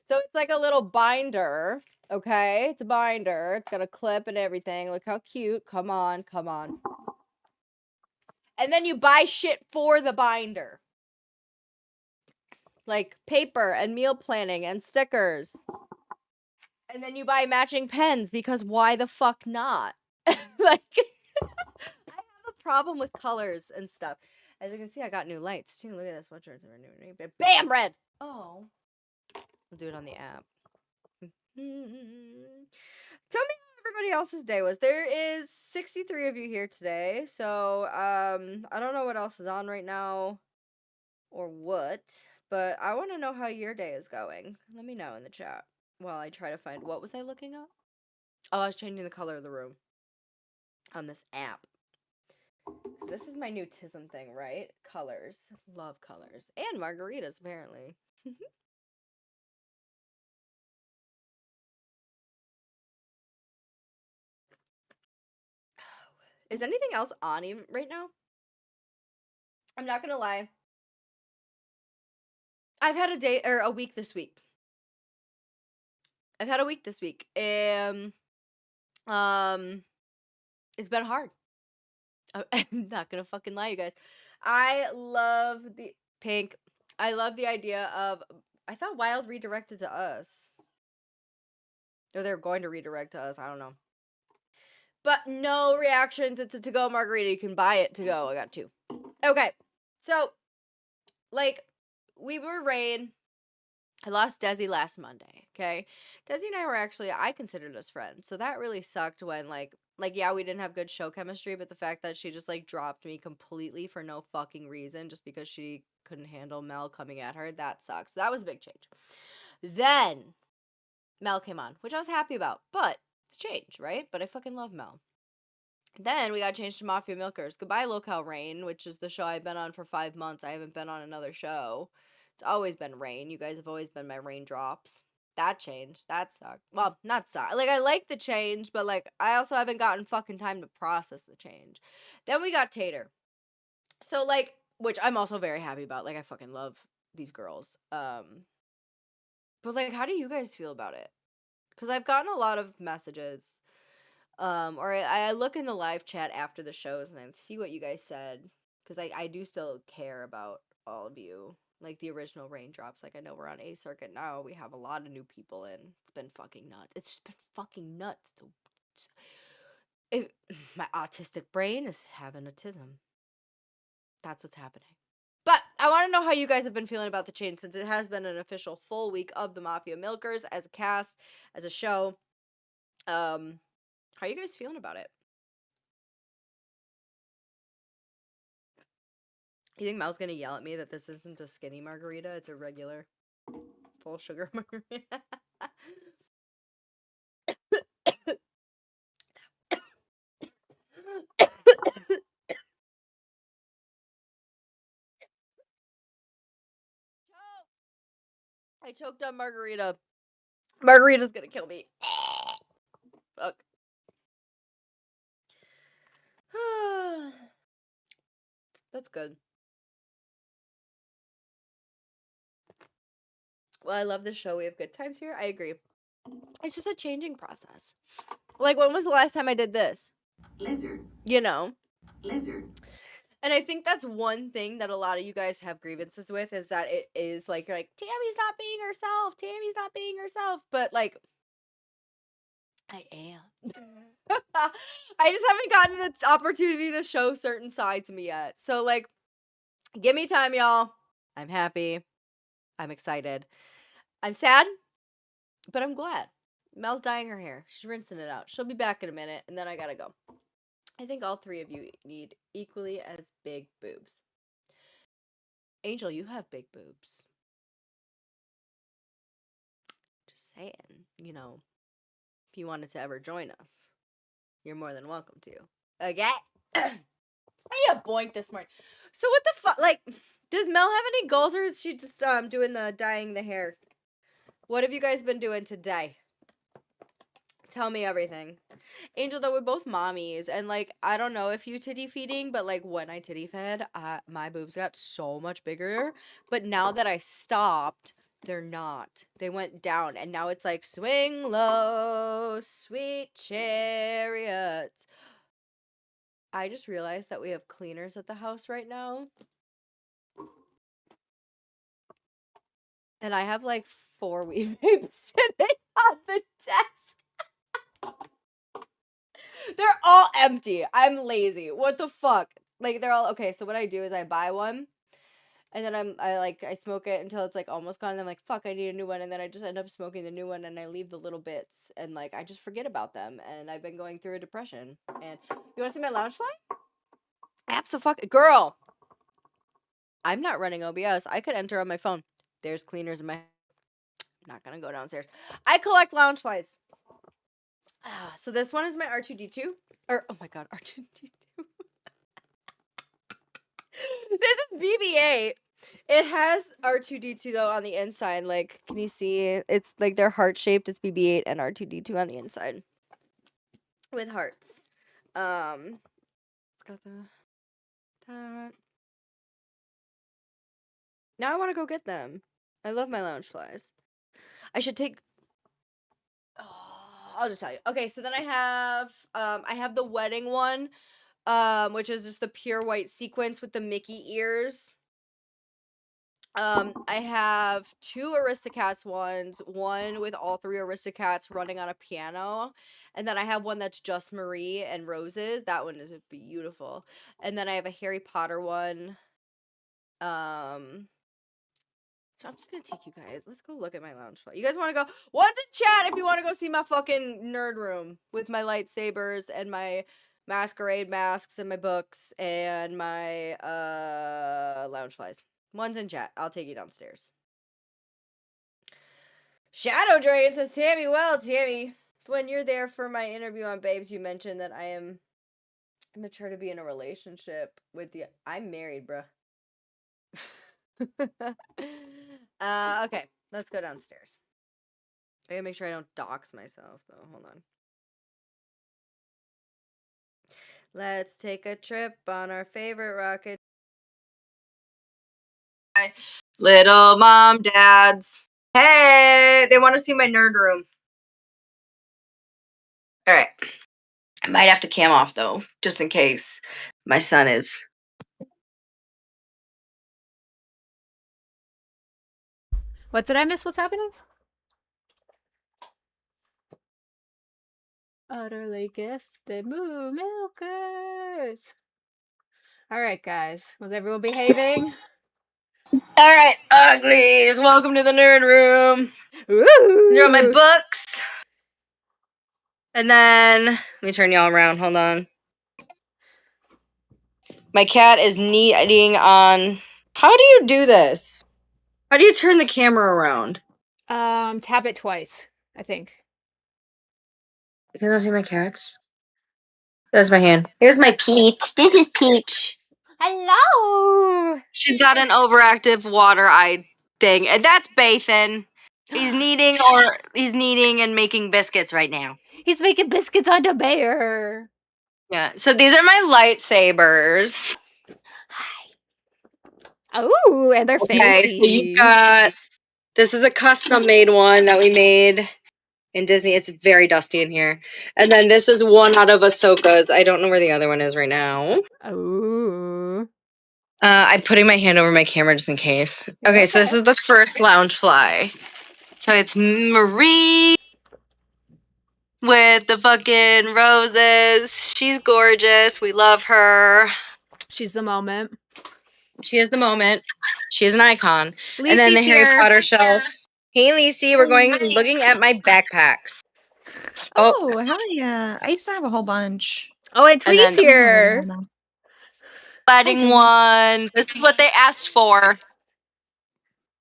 So it's like a little binder, okay? It's a binder. It's got a clip and everything. Look how cute. Come on, come on. And then you buy shit for the binder. Like paper and meal planning and stickers. And then you buy matching pens because why the fuck not? Like I have a problem with colors and stuff. As you can see, I got new lights too. Look at this. What shirts are new? Bam, red. Oh, we'll do it on the app. Tell me how everybody else's day was. There is 63 of you here today, so I don't know what else is on right now or what, but I want to know how your day is going. Let me know in the chat while I try to find what was I looking up. Oh, I was changing the color of the room on this app. This is my new tism thing, right? Colors. Love colors. And margaritas, apparently. Is anything else on even right now? I'm not gonna lie. I've had a day or a week this week. I've had a week this week. It's been hard. I'm not gonna fucking lie, you guys. I love the pink. I love the idea of. I thought Wild redirected to us. Or they're going to redirect to us. I don't know. But no reactions. It's a to-go margarita. You can buy it to go. I got two. Okay. So, like, we were Rain. I lost Desi last Monday, okay? Desi and I were actually, I considered us friends. So that really sucked when, yeah, we didn't have good show chemistry, but the fact that she just, like, dropped me completely for no fucking reason just because she couldn't handle Mel coming at her, that sucks. So that was a big change. Then, Mel came on, which I was happy about, but it's change, right? But I fucking love Mel. Then we got changed to Mafia Milkers. Goodbye, Locale Rain, which is the show I've been on for 5 months. I haven't been on another show. It's always been Rain. You guys have always been my raindrops. That changed. That sucked. Well, not sucked. Like, I like the change, but, like, I also haven't gotten fucking time to process the change. Then we got Tater. So, like, which I'm also very happy about. Like, I fucking love these girls. But, like, how do you guys feel about it? Because I've gotten a lot of messages. Or I look in the live chat after the shows and I see what you guys said. Because I do still care about all of you. Like the original raindrops. Like I know we're on A circuit now. We have a lot of new people in. It's been fucking nuts. It's just been fucking nuts. My autistic brain is having autism. That's what's happening. I want to know how you guys have been feeling about the change since it has been an official full week of the Mafia Milkers as a cast, as a show. How are you guys feeling about it? You think Mel's gonna yell at me that this isn't a skinny margarita? It's a regular full sugar margarita. I choked on margarita. Margarita's gonna kill me. Fuck. That's good. Well, I love this show. We have good times here. I agree. It's just a changing process. Like, when was the last time I did this? Lizard. You know? Lizard. And I think that's one thing that a lot of you guys have grievances with is that it is like, you're like, Tammy's not being herself. Tammy's not being herself. But, like, I am. I just haven't gotten the opportunity to show certain sides of me yet. So, like, give me time, y'all. I'm happy. I'm excited. I'm sad, but I'm glad. Mel's dyeing her hair. She's rinsing it out. She'll be back in a minute, and then I gotta go. I think all three of you need equally as big boobs. Angel, you have big boobs. Just saying, you know, if you wanted to ever join us, you're more than welcome to. Okay? I need a boink this morning. So what the fuck? Like, does Mel have any goals, or is she just doing the dyeing the hair? What have you guys been doing today? Tell me everything. Angel, though, we're both mommies, and, like, I don't know if you titty feeding, but, like, when I titty fed, my boobs got so much bigger, but now that I stopped, they're not. They went down, and now it's like, swing low, sweet chariots. I just realized that we have cleaners at the house right now. And I have, like, 4 weave vapes sitting on the desk. They're all empty. I'm lazy. What the fuck? Like, they're all okay. So what I do is I buy one, and then I smoke it until it's like almost gone. And I'm like, fuck, I need a new one. And then I just end up smoking the new one, and I leave the little bits, and like I just forget about them. And I've been going through a depression. And you want to see my lounge fly? Absolutely, girl. I'm not running OBS. I could enter on my phone. There's cleaners in my. I'm not gonna go downstairs. I collect lounge flies. So this one is my R2D2. Or, oh my god, R2D2. This is BB-8. It has R2D2 though on the inside. Like, can you see? It's like they're heart shaped. It's BB-8 and R2D2 on the inside with hearts. It's got the that. Now I want to go get them. I love my lounge flies. I should take. Oh, I'll just tell you. Okay, so then I have the wedding one, which is just the pure white sequence with the Mickey ears. I have 2 Aristocats ones, one with all 3 Aristocats running on a piano, and then I have one that's just Marie and roses. That one is beautiful. And then I have a Harry Potter one. So I'm just gonna take you guys. Let's go look at my lounge fly. You guys want to go? One's in chat if you want to go see my fucking nerd room with my lightsabers and my masquerade masks and my books and my lounge flies. One's in chat. I'll take you downstairs. Shadow Drain says, Tammy, well, Tammy, when you're there for my interview on Babes, you mentioned that I'm mature to be in a relationship with you. I'm married, bruh. Okay, let's go downstairs. I gotta make sure I don't dox myself, though. Hold on. Let's take a trip on our favorite rocket. Little mom, dads. Hey, they want to see my nerd room. All right. I might have to cam off, though, just in case my son is. What did I miss? What's happening? Utterly gifted moo milkers. All right, guys. Was everyone behaving? All right, uglies. Welcome to the nerd room. These are all my Ooh. books. And then let me turn y'all around. Hold on. My cat is kneading on. How do you do this? How do you turn the camera around? Tap it twice, I think. You don't see my cats? That's my hand. Here's my Peach. This is Peach. Hello. She's got an overactive water eye thing, and that's Bathan. He's kneading and making biscuits right now. He's making biscuits on the bear. Yeah. So these are my lightsabers. Oh, and they're Okay, fancy. so you've got this is a custom made one that we made in Disney. It's very dusty in here. And then this is one out of Ahsoka's. I don't know where the other one is right now. Ooh. I'm putting my hand over my camera just in case. Okay, so this is the first lounge fly. So it's Marie with the fucking roses. She's gorgeous. We love her. She's the moment. She is the moment. She is an icon. And then Lacey's the Harry here. Potter shelf. Hey, Lacey, we're looking at my backpacks. Oh, hell yeah. I used to have a whole bunch. Oh, and And Tweet's then- here. Wedding one. This is what they asked for.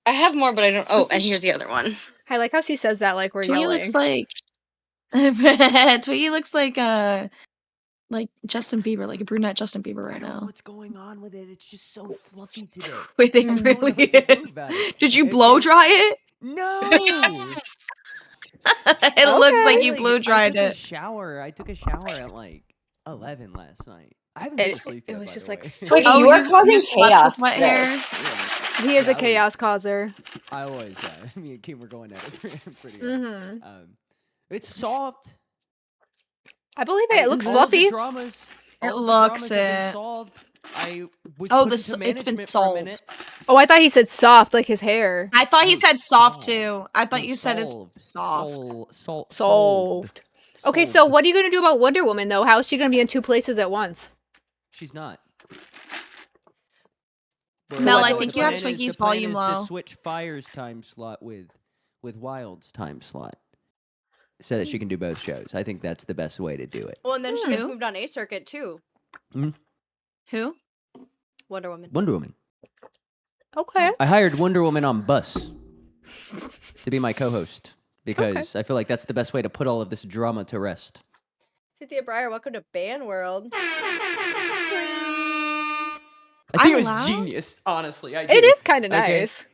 I have more, but I don't. Oh, and here's the other one. I like how she says that like we're Tweety yelling. looks like Tweety looks like Justin Bieber, like a brunette Justin Bieber right I don't know now. what's going on with it. It's just so fluffy today. Tweety I don't know really what to do is. about it. Did you It's blow like- dry it? No. It looks like you Like, blow dried I it. took a shower at like 11 last night. I haven't It- been asleep it yet, was by just the like way. Twiggy, you are causing slept chaos. with wet today. hair. He is Yeah, a chaos causer. I always, me and Kim were going at it pretty hard. Mm-hmm. It's soft. I believe it. It looks all of the fluffy. dramas, It all of the looks dramas have been it. solved. I was Oh, put this into it's been management for a solved. minute. Oh, I thought he said soft, like his hair. I thought he No, said soft solved. too. I thought No, you said it's solved. soft. Solved. Okay, so what are you gonna do about Wonder Woman though? How is she gonna be in two places at once? She's not. Mel, what I the think you have Twiggy's volume low. To switch Fire's time slot with Wild's time slot, so that she can do both shows. I think that's the best way to do it. Well, and then she gets Who? moved on A circuit too. Who? Wonder Woman. Wonder Woman. Okay. I hired Wonder Woman on Bus to be my co-host because I feel like that's the best way to put all of this drama to rest. Cynthia Breyer, welcome to Ban World. I think I'm it was allowed? genius, honestly. I It do. is kind of Okay. nice.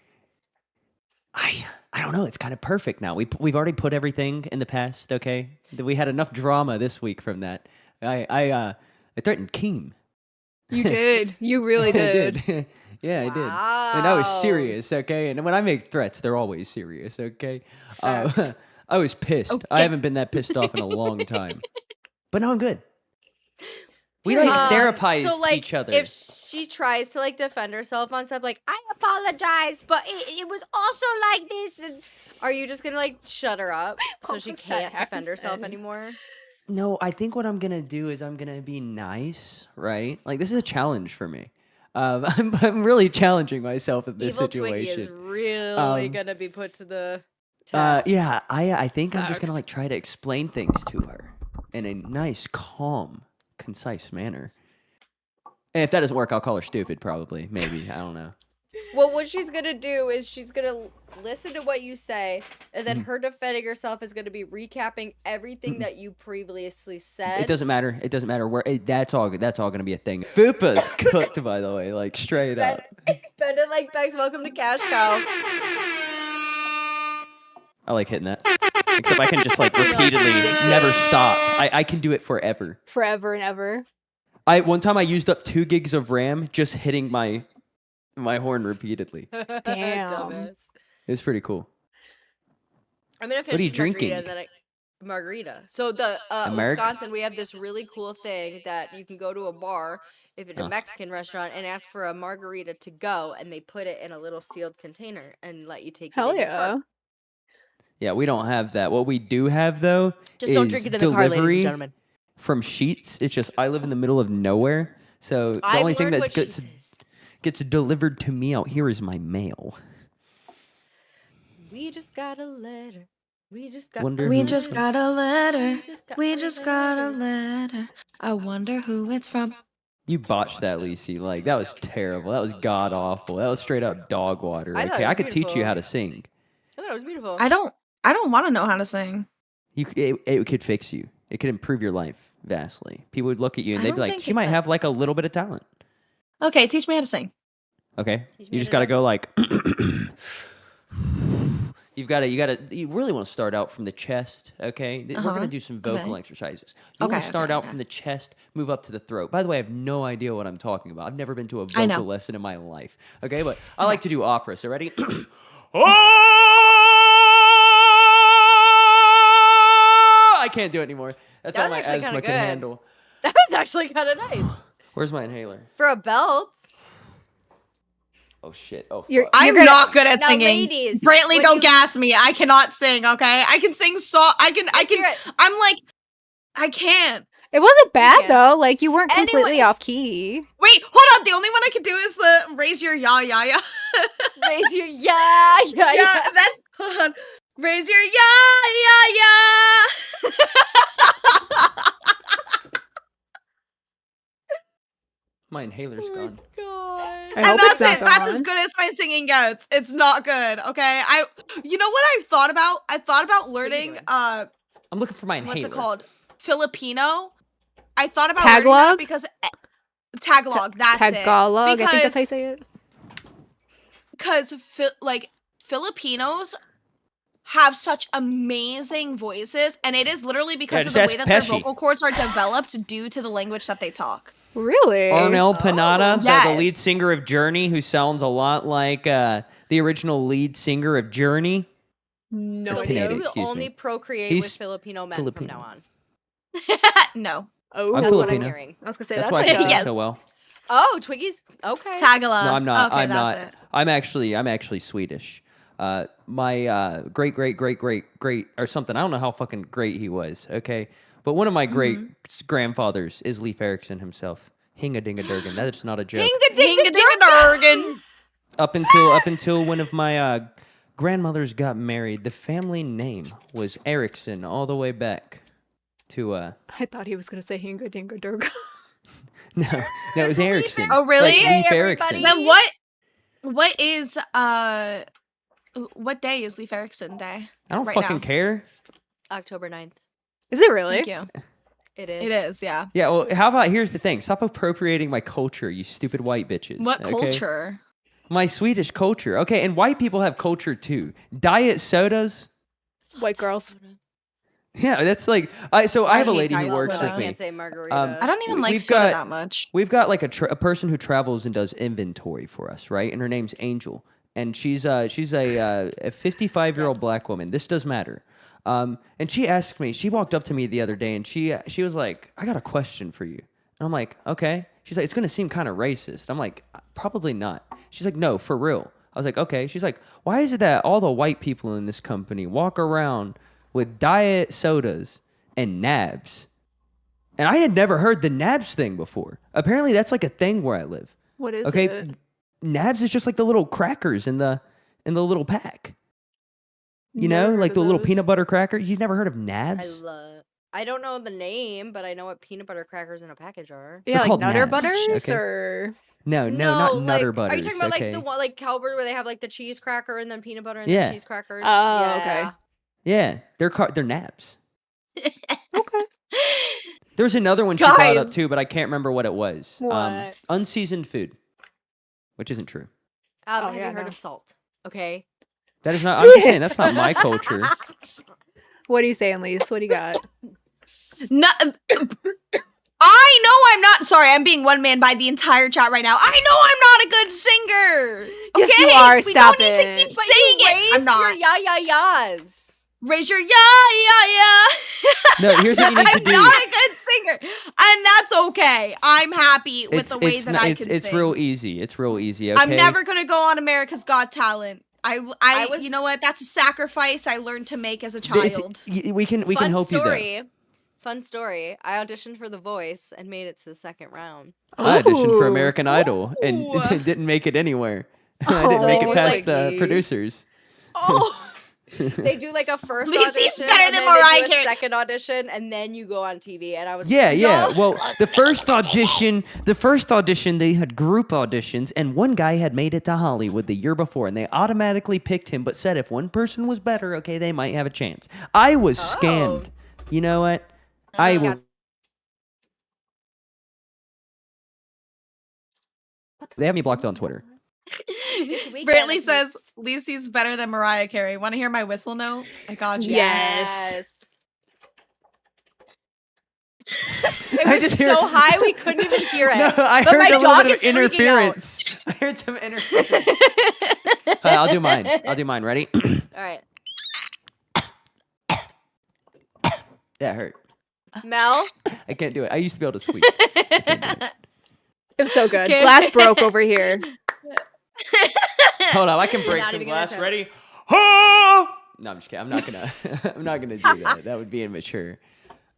I don't know. It's kind of perfect now. We've already put everything in the past. Okay, we had enough drama this week from that. I threatened Keem. You did. You really I did. did. Yeah, I did. And I was serious. Okay, and when I make threats, they're always serious. Okay. I was pissed. I haven't been that pissed off in a long time. But now I'm good. We like therapize So like, each other. if she tries to like defend herself on stuff, like I apologize, but it was also like this. And are you just gonna like shut her up so she What was that can't defend herself accent? anymore? No, I think what I'm gonna do is I'm gonna be nice, right? Like this is a challenge for me. I'm really challenging myself in this Evil Twiggy situation. is really gonna be put to the test. Yeah, I think I'm just gonna Facts. like try to explain things to her in a nice, calm, concise manner. And if that doesn't work, I'll call her stupid. Probably, maybe. I don't know. Well, what she's gonna do is she's gonna listen to what you say, and then her defending herself is gonna be recapping everything that you previously said. It doesn't matter. It doesn't matter where. That's all gonna be a thing. Fupa's cooked, by the way, like straight up. Bendit like Bex, welcome to Cash Cow. I like hitting that. Except I can just like repeatedly never stop. I can do it forever. Forever and ever. One time I used up 2 gigs of RAM just hitting my horn repeatedly. Damn. Dumbass. It's pretty cool. I'm gonna finish What are you this margarita drinking? and then margarita. So the Wisconsin, we have this really cool thing that you can go to a bar if it's a Mexican restaurant and ask for a margarita to go, and they put it in a little sealed container and let you take it Hell in your car. yeah. Yeah, we don't have that. What we do have though Just don't is drink it in the car, ladies and delivery gentlemen. from Sheets. It's just I live in the middle of nowhere, so the I've only thing learned that what Sheetz is. gets delivered to me out here as my mail. We just got a letter. We just got. Wonder We who just it's got a letter. We We just got a letter. I wonder who it's from. You botched that, Lacey. Like, that was terrible. That was god awful. That was straight up dog water. I thought Okay, it I was could teach you beautiful. how to sing. I thought it was beautiful. I don't want to know how to sing. It could fix you. It could improve your life vastly. People would look at you and I they'd don't be like, think she it might could. have like a little bit of talent. Okay, teach me how to sing. Okay, Teach me you how just to gotta dance. go like. You really want to start out from the chest, okay? We're Uh-huh. gonna do some vocal Okay. exercises. You want Okay, to start okay, out okay. from the chest, move up to the throat. By the way, I have no idea what I'm talking about. I've never been to a I know. vocal lesson in my life, okay? But I like to do opera. So ready? I can't do it anymore. That's That all was my actually asthma kinda can good. handle. That was actually kind of nice Where's my inhaler? for a belt. Oh shit! Oh fuck! I'm gonna- not good at Now, singing. ladies, Brantley, when don't you- gas me. I cannot sing. Okay, I can sing. I can. Let's hear it. I'm like, I can't. It wasn't bad can. though. Like you weren't completely Anyways. off key. Wait, hold on. The only one I can do is the raise your ya ya ya. Raise your yeah. Yeah, that's hold on. Raise your ya ya ya. My inhaler's gone. God. I And hope that's it's not it. That's as gone. good as my singing gets. It's not good. Okay. You know what I thought about? I thought about What's Twiggy learning. doing? I'm looking for my inhaler. What's it called? Filipino. I thought about Tagalog? learning that because Tagalog. That's Tagalog. it. I think that's how you say it. Because Filipinos have such amazing voices, and it is literally because of just the ask way that their Pesci. vocal cords are developed due to the language that they talk. Really? Arnel Panada, the lead Yes. singer of Journey, who sounds a lot like the original lead singer of Journey. No. So Pineda, Lisa will excuse only me. procreate He's with Filipino men Filipino. from now on. No. Oh, I'm That's what I'm Filipino. hearing. I was gonna say That's that's why I like can sing Yes. so well. Oh, Twiggy's okay. Tagalog. No, I'm not. Okay, I'm that's not. it. I'm actually Swedish. My great or something. I don't know how fucking great he was. Okay, but one of my great grandfathers is Leif Erikson himself. Hinga dinga durgan. That's not a joke. Hinga-dinga-durgan. Up until one of my grandmothers got married, the family name was Erickson all the way back to I thought he was gonna say Hinga Dinga Durga. no, it was Erickson. Oh, really? Like Leif Hey, Erikson. everybody. Then what is what day is Leif Erikson Day? I don't right fucking now? care. October 9th. Is it really? Thank you. It is. It is, yeah. Yeah, well, how about here's the thing. Stop appropriating my culture, you stupid white bitches. What okay? culture? My Swedish culture. Okay, and white people have culture too. Diet sodas. White girls. Yeah, that's like I have a hate lady who diet works soda. with me. Can't say margarita. I don't even we- like we've soda got- that much. We've got like a person who travels and does inventory for us, right? And her name's Angel, and she's a 55-year-old Yes. black woman. This does matter. And she asked me. She walked up to me the other day, and she was like, "I got a question for you." And I'm like, "Okay." She's like, "It's gonna seem kind of racist." I'm like, "Probably not." She's like, "No, for real." I was like, "Okay." She's like, "Why is it that all the white people in this company walk around with diet sodas and nabs?" And I had never heard the nabs thing before. Apparently, that's like a thing where I live. What is Okay, it? nabs is just like the little crackers in the little pack. You Never know, heard like of the little those. peanut butter cracker. You've never heard of nabs? I don't know the name, but I know what peanut butter crackers in a package are. Yeah, like called Nutter nabs, Butters okay? or No, not Nutter like, Butters. Are you talking about okay. like the one like Calbert where they have like the cheese cracker and then peanut butter and Yeah. then cheese crackers? Oh, yeah. okay. Yeah, they're nabs. okay. There's another one she brought up Guys. too, but I can't remember what it was. What? Unseasoned food, which isn't true. Oh, Have yeah, you heard no. of salt? Okay. That is not. I'm just saying that's not my culture. What are you saying, Lise? What do you got? No, I know I'm not. Sorry, I'm being one man by the entire chat right now. I know I'm not a good singer. Okay, Yes, you are. We Stop don't need to it. keep But saying you it. I'm raised not. your yas. Raise your yeah. No, here's what you need to I'm do. not a good singer, and that's okay. I'm happy with the way that not- I it's can it's sing. real easy. It's real easy. Okay. I'm never gonna go on America's Got Talent. I was- you know what? That's a sacrifice I learned to make as a It's- child. we can help you there. fun story. I auditioned for The Voice and made it to the second round. I auditioned for Ooh. American Idol and Ooh. didn't make it anywhere. I Oh, didn't make it So, past like- the producers. Oh, they do like a first Lacey's audition, better and than then they Mariah do a Carey. second audition, and then you go on TV. And I was Yeah, like, yeah. "No." Well, the first audition, they had group auditions, and one guy had made it to Hollywood the year before, and they automatically picked him, but said if one person was better, okay, they might have a chance. I was scammed. You know what? I will. They have me blocked on Twitter. weekend, Brantley if you- says Lacey's better than Mariah Carey. Want to hear my whistle note? I got you. Yes. It I was just so hear- high we couldn't even hear it. No, I but heard my a little dog bit is of freaking out. interference. I heard some interference. I'll do mine. Ready? All right, That hurt. Mel. I can't do it. I used to be able to squeak. It was so good. Okay. Glass broke over here. Hold on, I can break Not some even gonna glass. attempt. Ready? Ah! No, I'm just kidding. I'm not gonna. I'm not gonna do that. That would be immature.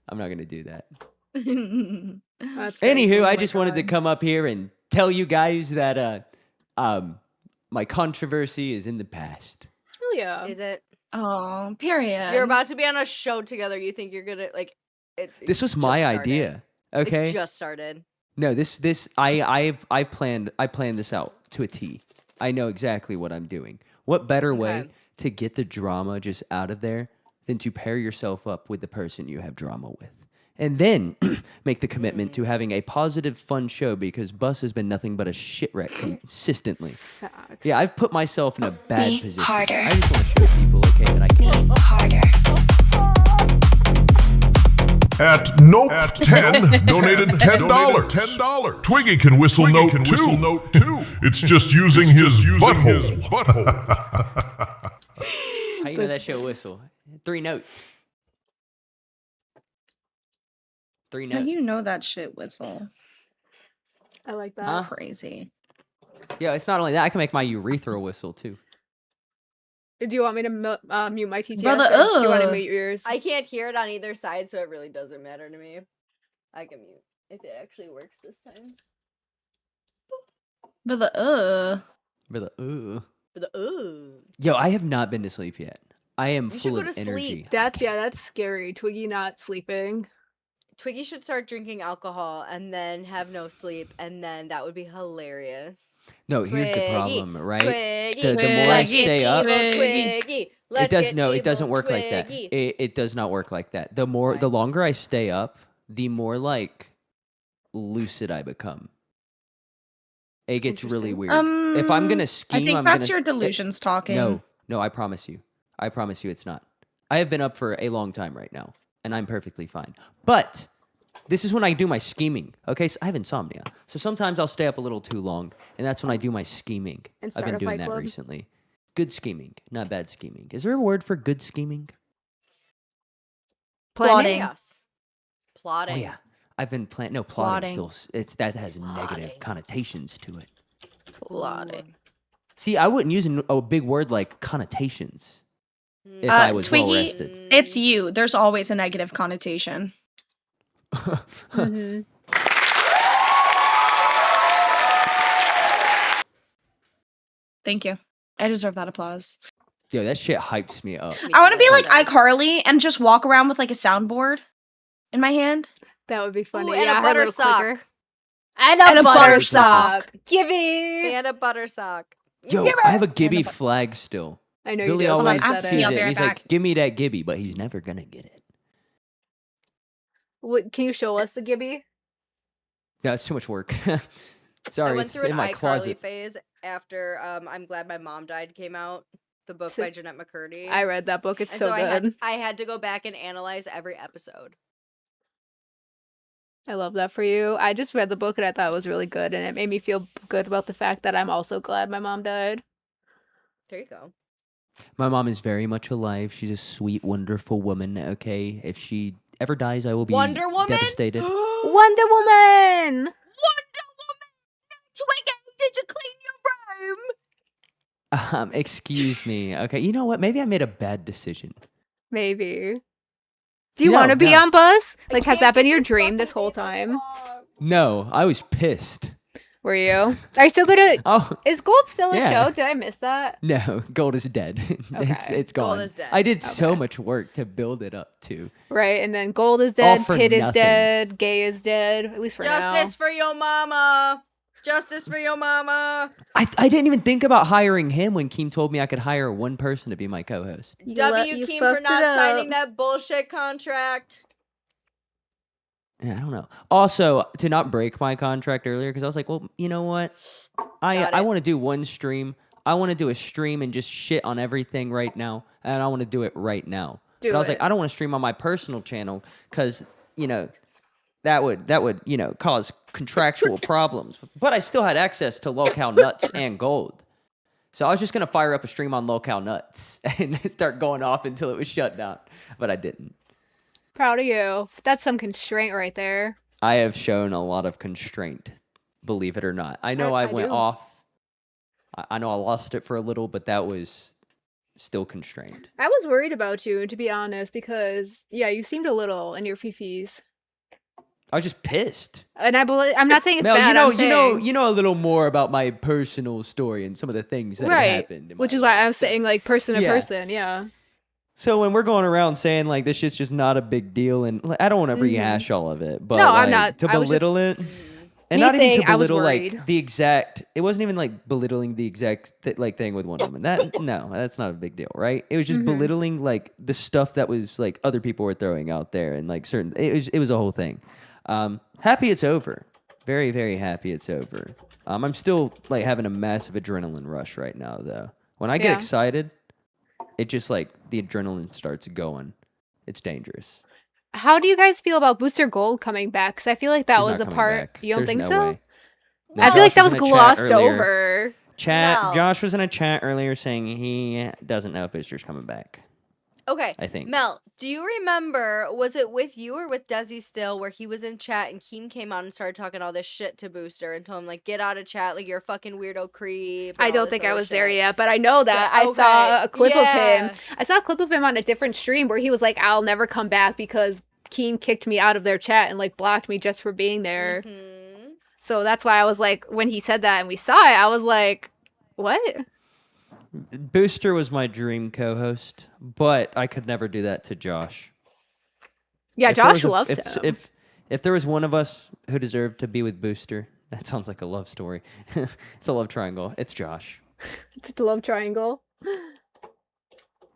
I'm not gonna do that. That's crazy. Anywho, Oh I my just wanted to God. come up here and tell you guys that my controversy is in the past. Hell yeah. Is it? Oh, period. You're about to be on a show together. You think you're gonna like? This was just my started. idea. Okay. It just started. No, I planned this out to a T. I know exactly what I'm doing. What better way Okay. to get the drama just out of there than to pair yourself up with the person you have drama with? And then make the commitment to having a positive, fun show because Bus has been nothing but a shit wreck consistently. Facts. Yeah, I've put myself in a bad Me position. harder. I just want to show people, okay, that I can. Harder. At Nope 10 donated $10. Twiggy can whistle note too. It's just using his butthole. How you know that show whistle? 3 notes. 3 How notes. do you know that shit whistle? I like that. That's Huh? crazy. Yeah, it's not only that. I can make my urethra whistle too. Do you want me to mute my TTS? Brother, or do you want to ugh. mute yours? I can't hear it on either side, so it really doesn't matter to me. I can mute if it actually works this time. But the Brother, But the Yo, I have not been to sleep yet. I am You should full go of to energy. sleep. That's scary. Twiggy not sleeping. Twiggy should start drinking alcohol and then have no sleep, and then that would be hilarious. No, here's the Twiggy, problem, right? Twiggy, The more I let's get stay up, evil, Twiggy. Let's it does get no, it evil, doesn't work like that. Twiggy. It does not work like that. The Why? longer I stay up, the more like lucid I become. It gets really weird. If I'm gonna scheme, I think I'm that's gonna, your delusions talking. No, I promise you. I promise you it's not. I have been up for a long time right now, and I'm perfectly fine. But this is when I do my scheming. Okay, so I have insomnia. So sometimes I'll stay up a little too long, and that's when I do my scheming. And I've start been a doing fight that club? recently. Good scheming, not bad scheming. Is there a word for good scheming? Plotting. Chaos. Plotting. Oh yeah. I've been planning. No, plotting. Plotting. Still, that has negative connotations to it. Plotting. See, I wouldn't use a big word like connotations Mm. if I was well Twiggy, rested. it's you. There's always a negative connotation. Mhm. Thank you. I deserve that applause. Yo, that shit hypes me up. I want to be like iCarly and just walk around with like a soundboard in my hand. That would be funny. Ooh, and yeah, a her butter little clicker. sock. And And a a butter butter sock. sock. Gibby. And a butter sock. Yo, I have a Gibby flag still. I know Billy you do. Hold on, always I have to sees pee, I'll it. be And right he's back. like, "Give me that Gibby," but he's never gonna get it. What, can you show us the Gibby? No, it's too much work. I Sorry, went it's through an in my iCarly closet. phase after I'm Glad My Mom Died came out, the book So- by Jeanette McCurdy. I read that book. It's and so good. I had to go back and analyze every episode. I love that for you. I just read the book and I thought it was really good, and it made me feel good about the fact that I'm also glad my mom died. There you go. My mom is very much alive. She's a sweet, wonderful woman. Okay, if she ever dies, I will be Wonder Woman? devastated. Wonder Woman. Wonder Woman! Twiggy, did you clean your room? Excuse me. Okay, you know what? Maybe I made a bad decision. Maybe. Do you want to be no. on Buzz? Like, has that been your dream this whole time? No, I was pissed. Were you? Are you still gonna? Oh, Is Gold still a yeah. show? Did I miss that? No, gold is dead. It's gone. Gold is dead. I did so Okay. much work to build it up too. Right, and then Gold is All dead, for Pit is nothing. dead, Gay is dead. At least for Justice for your mama. Justice for your mama. I didn't even think about hiring him when Keem told me I could hire one person to be my co-host. now. W. Keem for not signing that bullshit contract. Yeah, I don't know. Also, to not break my contract earlier, because I was like, well, you know what? I want to do one stream. I want to do a stream and just shit on everything right now, and I want to do it right now. Do but I was it. like, I don't want to stream on my personal channel because that would cause contractual problems. But I still had access to Locale Nuts and Gold. So I was just gonna fire up a stream on Locale Nuts and start going off until it was shut down. But I didn't. Proud of you. That's some constraint right there. I have shown a lot of constraint, believe it or not. I know I went do. off. I know I lost it for a little, but that was still constrained. I was worried about you, to be honest, because yeah, you seemed a little in your fifis. I was just pissed. And I'm not saying it's Mel, bad. I'm saying, you know a little more about my personal story and some of the things that have right, happened. which is why I was saying like person to person. Yeah. So when we're going around saying like this shit's just not a big deal, and like, I don't want to rehash all of it, but No, like, I'm not. to I was just- belittle it, and Me not even saying to I was belittle worried. like the exact. It wasn't even like belittling the exact thing with Wonder Woman. That no, that's not a big deal, right? It was just belittling like the stuff that was like other people were throwing out there, and like certain. It was a whole thing. Happy it's over. Very, very happy it's over. I'm still like having a massive adrenaline rush right now, though. When I get Yeah. excited, it just like the adrenaline starts going. It's dangerous. How do you guys feel about Booster Gold coming back? Because I feel like that He's was not a coming part. back. You don't There's think no so? way. No, I feel like Josh that was in a chat glossed earlier. over. No. Josh was in a chat earlier saying he doesn't know if Booster's coming back. Okay. I think. Mel, do you remember, was it with you or with Desi still, where he was in chat and Keem came out and started talking all this shit to Booster and told him, like, get out of chat, like, you're a fucking weirdo creep. and I all don't this think I other was there shit. yet, but I know that. I okay. saw a clip of Yeah. him. I saw a clip of him on a different stream where he was like, I'll never come back because Keen kicked me out of their chat and like blocked me just for being there. Mhm. So that's why I was like, when he said that and we saw it, I was like, what? Booster was my dream co-host, but I could never do that to Josh. Yeah, If there Josh was a- loves if, him. If there was one of us who deserved to be with Booster, that sounds like a love story. It's a love triangle. It's Josh. It's a love triangle.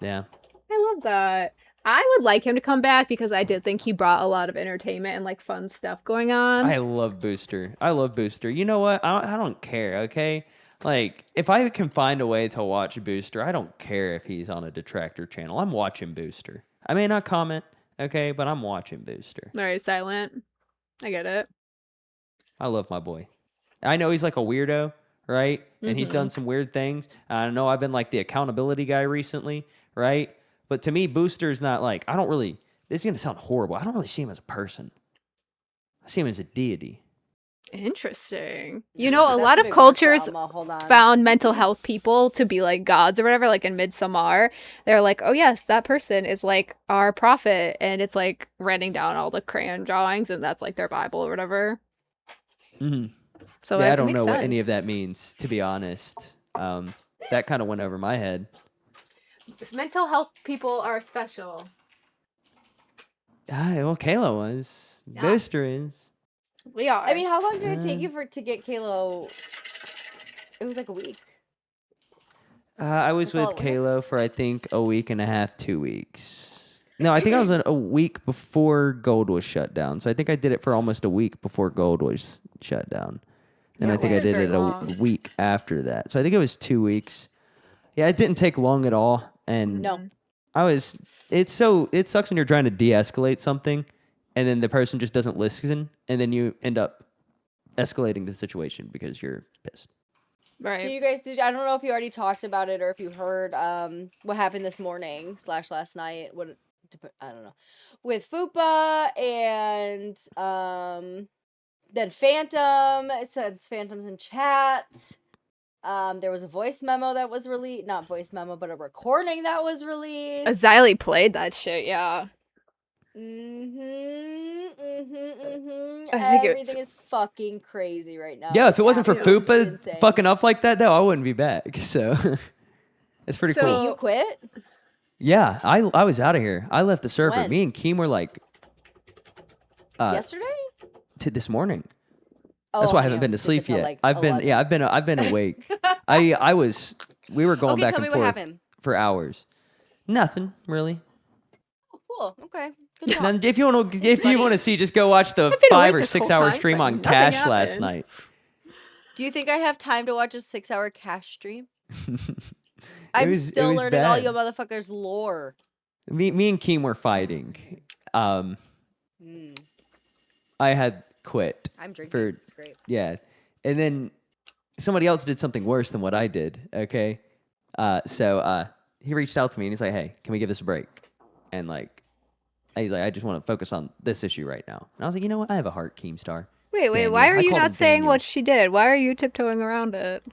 Yeah. I love that. I would like him to come back because I did think he brought a lot of entertainment and like fun stuff going on. I love Booster. I love Booster. You know what? I don't care, okay? Like, if I can find a way to watch Booster, I don't care if he's on a detractor channel. I'm watching Booster. I may not comment, okay, but I'm watching Booster. All right, silent. I get it. I love my boy. I know he's like a weirdo, right? And he's done some weird things. I know I've been like the accountability guy recently, right? But to me, Booster's not like, I don't really, this is going to sound horrible. I don't really see him as a person. I see him as a deity. Interesting. You know, a That's lot a of big cultures drama. Hold on. found mental health people to be like gods or whatever, like in Midsommar. They're like, oh yes, that person is like our prophet, and it's like writing down all the crayon drawings, and that's like their Bible or whatever. Mm-hmm. So yeah, it I don't makes know what any of sense. that means, to be honest. That kind of went over my head. Mental health people are special. Well, Kayla was. Yeah. Booster is. We are. I mean, how long did it take you to get Kalo? It was like a week. I was That's all with it went? Kalo for, I think, a week and a half, 2 weeks. No, I think I was a week before Gold was shut down. So I think I did it for almost a week before Gold was shut down. And Yeah, I it think I wasn't did very it a long. week after that. So I think it was 2 weeks. Yeah, it didn't take long at all. And No. it sucks when you're trying to de-escalate something and then the person just doesn't listen and then you end up escalating the situation because you're pissed. Right. Do you guys? I don't know if you already talked about it or if you heard what happened this morning / last night. I don't know, with Fupa and then Phantom. It says Phantom's in chat. There was a voice memo that was released. Not voice memo, but a recording that was released. Xylee played that shit, yeah. I think Everything is fucking crazy right now. Yeah, if It's it wasn't for absolutely Fupa insane. fucking up like that, though, I wouldn't be back. So it's pretty So- Wait, cool. you quit? Yeah, I was out of here. I left the server. When? Me and Keem were like Yesterday? to this morning. Oh, That's why I okay, haven't been to was asleep sleep until, yet. like, I've been 11. I've been awake. We were going Okay, back tell and me what forth happened. for hours. Nothing really. Oh, cool. Okay. Good talk. Then if you want to see, just go watch the been 5 awake or this 6 whole hour time, stream but on nothing Cash last happened. night. Do you think I have time to watch a 6-hour cash stream? It I'm was- it still was learning all bad. you motherfuckers' lore. Me and Keem were fighting. Mm, I had quit. I'm drinking. For, It's great. yeah, and then somebody else did something worse than what I did. Okay, so he reached out to me and he's like, "Hey, can we give this a break?" And he's like, "I just want to focus on this issue right now." And I was like, "You know what? I have a heart, Keemstar." Wait, Daniel. why are I you called not him saying Daniel. what she did? Why are you tiptoeing around it?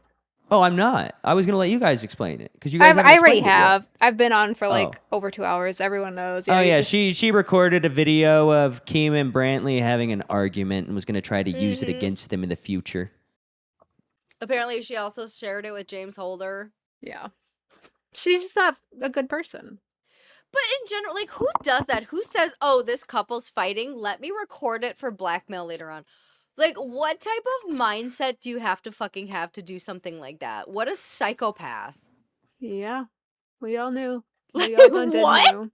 Oh, I'm not. I was gonna let you guys explain it because you guys haven't I already explained it yet. have. I've been on for like Oh. over 2 hours. Everyone knows. Oh you yeah, just- she recorded a video of Keem and Brantley having an argument and was gonna try to use it against them in the future. Apparently, she also shared it with James Holder. Yeah. She's just not a good person. But in general, like, who does that? Who says, "Oh, this couple's fighting. Let me record it for blackmail later on." Like, what type of mindset do you have to do something like that? What a psychopath! Yeah. We all knew. Like, We all done did what? knew.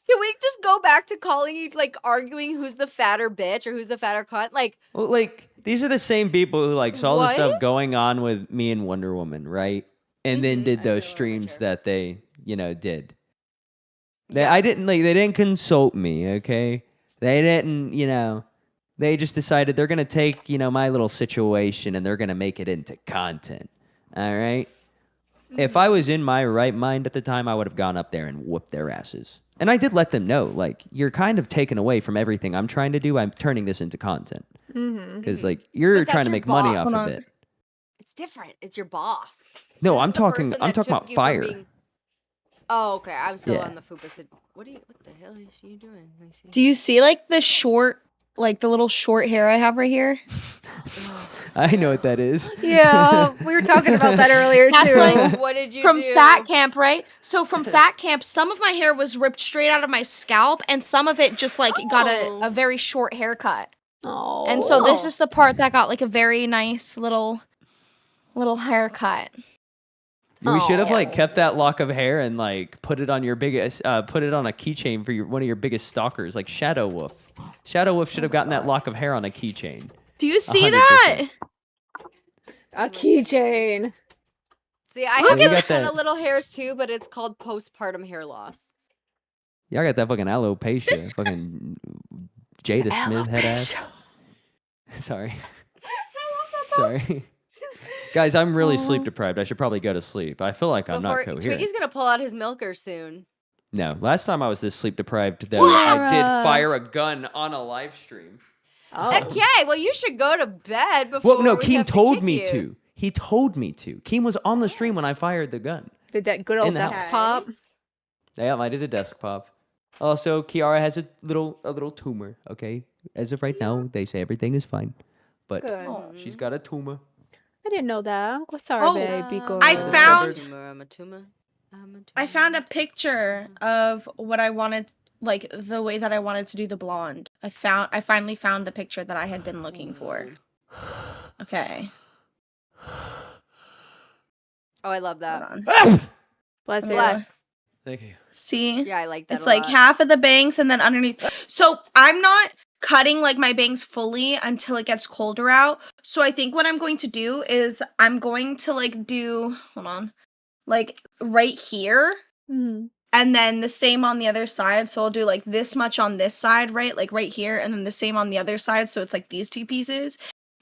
Can we just go back to calling each, like, arguing who's the fatter bitch or who's the fatter cunt? Like, Well, these are the same people who saw the What? stuff going on with me and Wonder Woman, right? And then did those streams that they, did. I didn't they didn't consult me, okay? They didn't, they just decided they're gonna take, my little situation and they're gonna make it into content. All right? If I was in my right mind at the time, I would have gone up there and whooped their asses. And I did let them know, you're kind of taken away from everything I'm trying to do. I'm turning this into content. Mm-hmm. Because, you're But that's trying to your make money boss. off Hold of on. it. it's different. It's your boss. No, This I'm is the talking person I'm that talking took about you from fire. being- Oh, okay. I'm still Yeah. on the fupa. What the hell is you doing, Lacey? Do you see the little short hair I have right here? I know what that is. Yeah, we were talking about that earlier That's too. like What did you from do? fat camp, right? So from fat camp, some of my hair was ripped straight out of my scalp, and some of it just got a very short haircut. Oh. And so this is the part that got a very nice little haircut. We should have kept that lock of hair and put it on your biggest put it on a keychain for one of your biggest stalkers, like Shadow Wolf. Shadow Wolf should have gotten that lock of hair on a keychain. Do you see 100%. that? A keychain. See, I Look have at those that. kind of little hairs too, but it's called postpartum hair loss. Yeah, I got that fucking alopecia, fucking Jada Smith head ass. Sorry. Sorry. Guys, I'm really sleep deprived. I should probably go to sleep. I feel like I'm not coherent. Twiggy's gonna pull out his milker soon. No, last time I was this sleep deprived, though, I did fire a gun on a live stream. Oh. Okay, well you should go to bed before. Well, no, we Keem have told kick me you. to. He told me to. Keem was on the stream when I fired the gun. Did that good old In the desk house. pop? Yeah, I did a desk pop. Also, Kiara has a little tumor. Okay, as of right now, they say everything is fine, but Good. she's got a tumor. I didn't know that. What's our Oh, baby girl? I found I'm a tumor. I found a picture of what I wanted, the way that I wanted to do the blonde. I finally found the picture that I had been looking for. Okay. Oh, I love that. Hold on. Bless you. Bless. Thank you. See? Yeah, I like that. It's a like lot. half of the bangs and then underneath. So I'm not cutting my bangs fully until it gets colder out. So I think what I'm going to do is I'm going to do, hold on, right here. Mhm. And then the same on the other side. So I'll do this much on this side, right? Right here. And then the same on the other side. So it's these two pieces.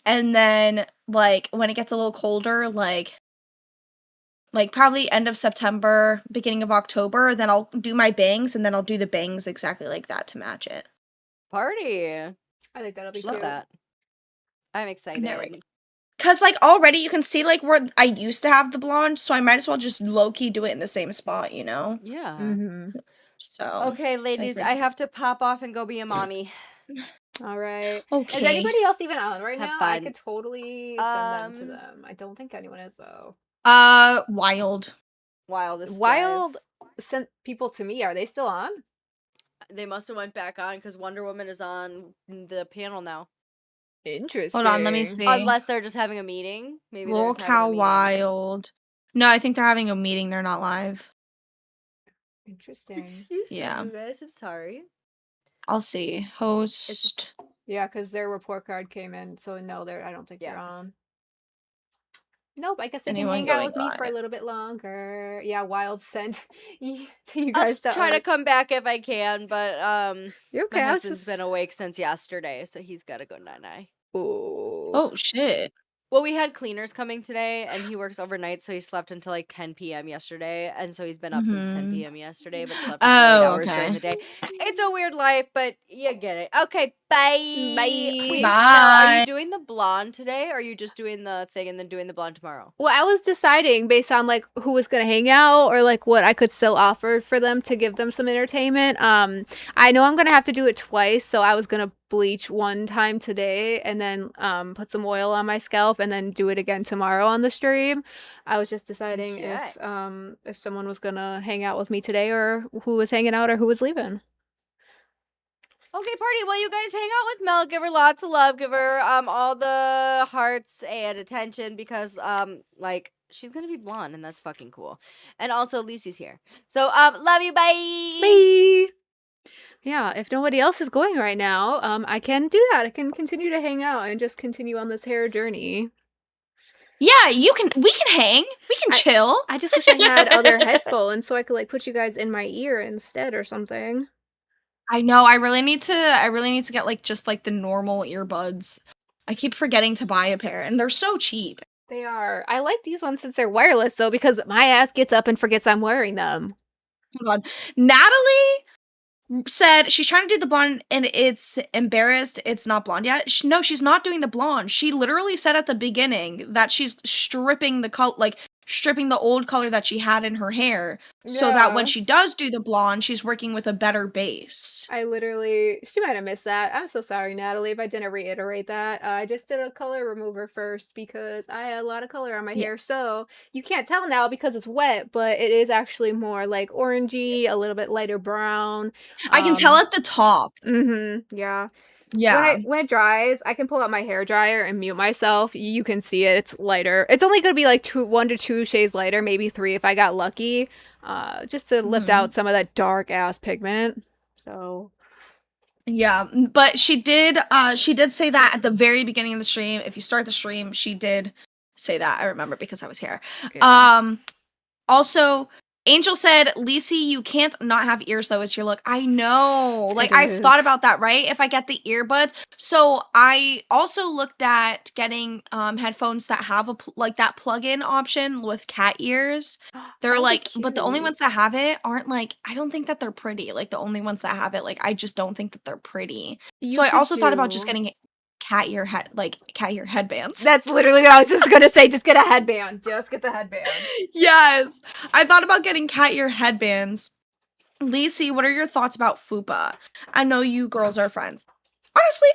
And then when it gets a little colder, probably end of September, beginning of October, then I'll do my bangs and then I'll do the bangs exactly like that to match it. Party. I think that'll be Love cute. that. I'm excited. There we go. Cause already you can see where I used to have the blonde, so I might as well just low key do it in the same spot, you know? Yeah. Mm-hmm. So Okay, ladies, I have to pop off and go be a mommy. All right. Okay. Is anybody else even on right Have now? I fun. could totally send them to them. I don't think anyone is though. Wild. Wildest Wild sent people to me. Are they still on? They must have went back on because Wonder Woman is on the panel now. Interesting. Hold on, let me see. Unless they're just having a meeting. Maybe they're Look just having a how meeting. wild. No, I think they're having a meeting. They're not live. Interesting. Excuse Yeah. me, you guys. I'm sorry. I'll see. Host. Yeah, because their report card came in, so no, I don't think they're on. Nope, I guess they Anyone can hang out going with me for a live? little bit longer. Yeah, Wild sent you guys I'll to try to us. come back if I can, but You're okay. my I was husband's just been awake since yesterday, so he's got to go night-night. Oh shit. Well, we had cleaners coming today, and he works overnight, so he slept until like 10 p.m. yesterday, and so he's been up since 10 p.m. yesterday, but slept until 8 hours during the day. It's a weird life, but you get it. Okay, bye. Bye. Wait, Mel, are you doing the blonde today, or are you just doing the thing and then doing the blonde tomorrow? Well, I was deciding based on like who was gonna hang out or like what I could still offer for them to give them some entertainment. I know I'm gonna have to do it twice, so I was gonna bleach one time today and then put some oil on my scalp and then do it again tomorrow on the stream. I was just deciding if someone was gonna hang out with me today or who was hanging out or who was leaving. Okay, party. Well, you guys hang out with Mel. Give her lots of love. Give her all the hearts and attention because like she's gonna be blonde and that's fucking cool. And also Lisi's here. So love you. Bye. Bye. Yeah, if nobody else is going right now, I can do that. I can continue to hang out and just continue on this hair journey. Yeah, we can hang. We can chill. I just wish I had other headphones so I could like put you guys in my ear instead or something. I know. I really need to get like just like the normal earbuds. I keep forgetting to buy a pair, and they're so cheap. They are. I like these ones since they're wireless though, because my ass gets up and forgets I'm wearing them. Hold on. Natalie said she's trying to do the blonde and it's embarrassed it's not blonde yet. No, she's not doing the blonde. She literally said at the beginning that she's stripping the old color that she had in her hair so that when Yeah. she does do the blonde, she's working with a better base. She might have missed that. I'm so sorry, Natalie, if I didn't reiterate that. I just did a color remover first because I had a lot of color on my hair. So you can't tell now because it's wet, but it is actually more like orangey, a little bit lighter brown. I can tell at the top. Yeah. Yeah. When it dries, I can pull out my hair dryer and mute myself. You can see it. It's lighter. It's only going to be like 1 to 2 shades lighter, maybe 3 if I got lucky. Just to lift out some of that dark ass pigment. So yeah, but she did say that at the very beginning of the stream. If you start the stream, she did say that. I remember because I was here. Yeah. Also, Angel said, Lisi, you can't not have ears though. It's your look. I know. Like, I've thought about that, right? If I get the earbuds. So I also looked at getting headphones that have that plug-in option with cat ears. They're like, but the only ones that have it aren't like, I don't think that they're pretty. Like, the only ones that have it, like, I just don't think that they're pretty. So I also thought about just getting cat ear headbands. That's literally what I was just gonna say. Just get a headband. Just get the headband. Yes. I thought about getting cat ear headbands. Lisi, what are your thoughts about fupa? I know you girls are friends. Honestly,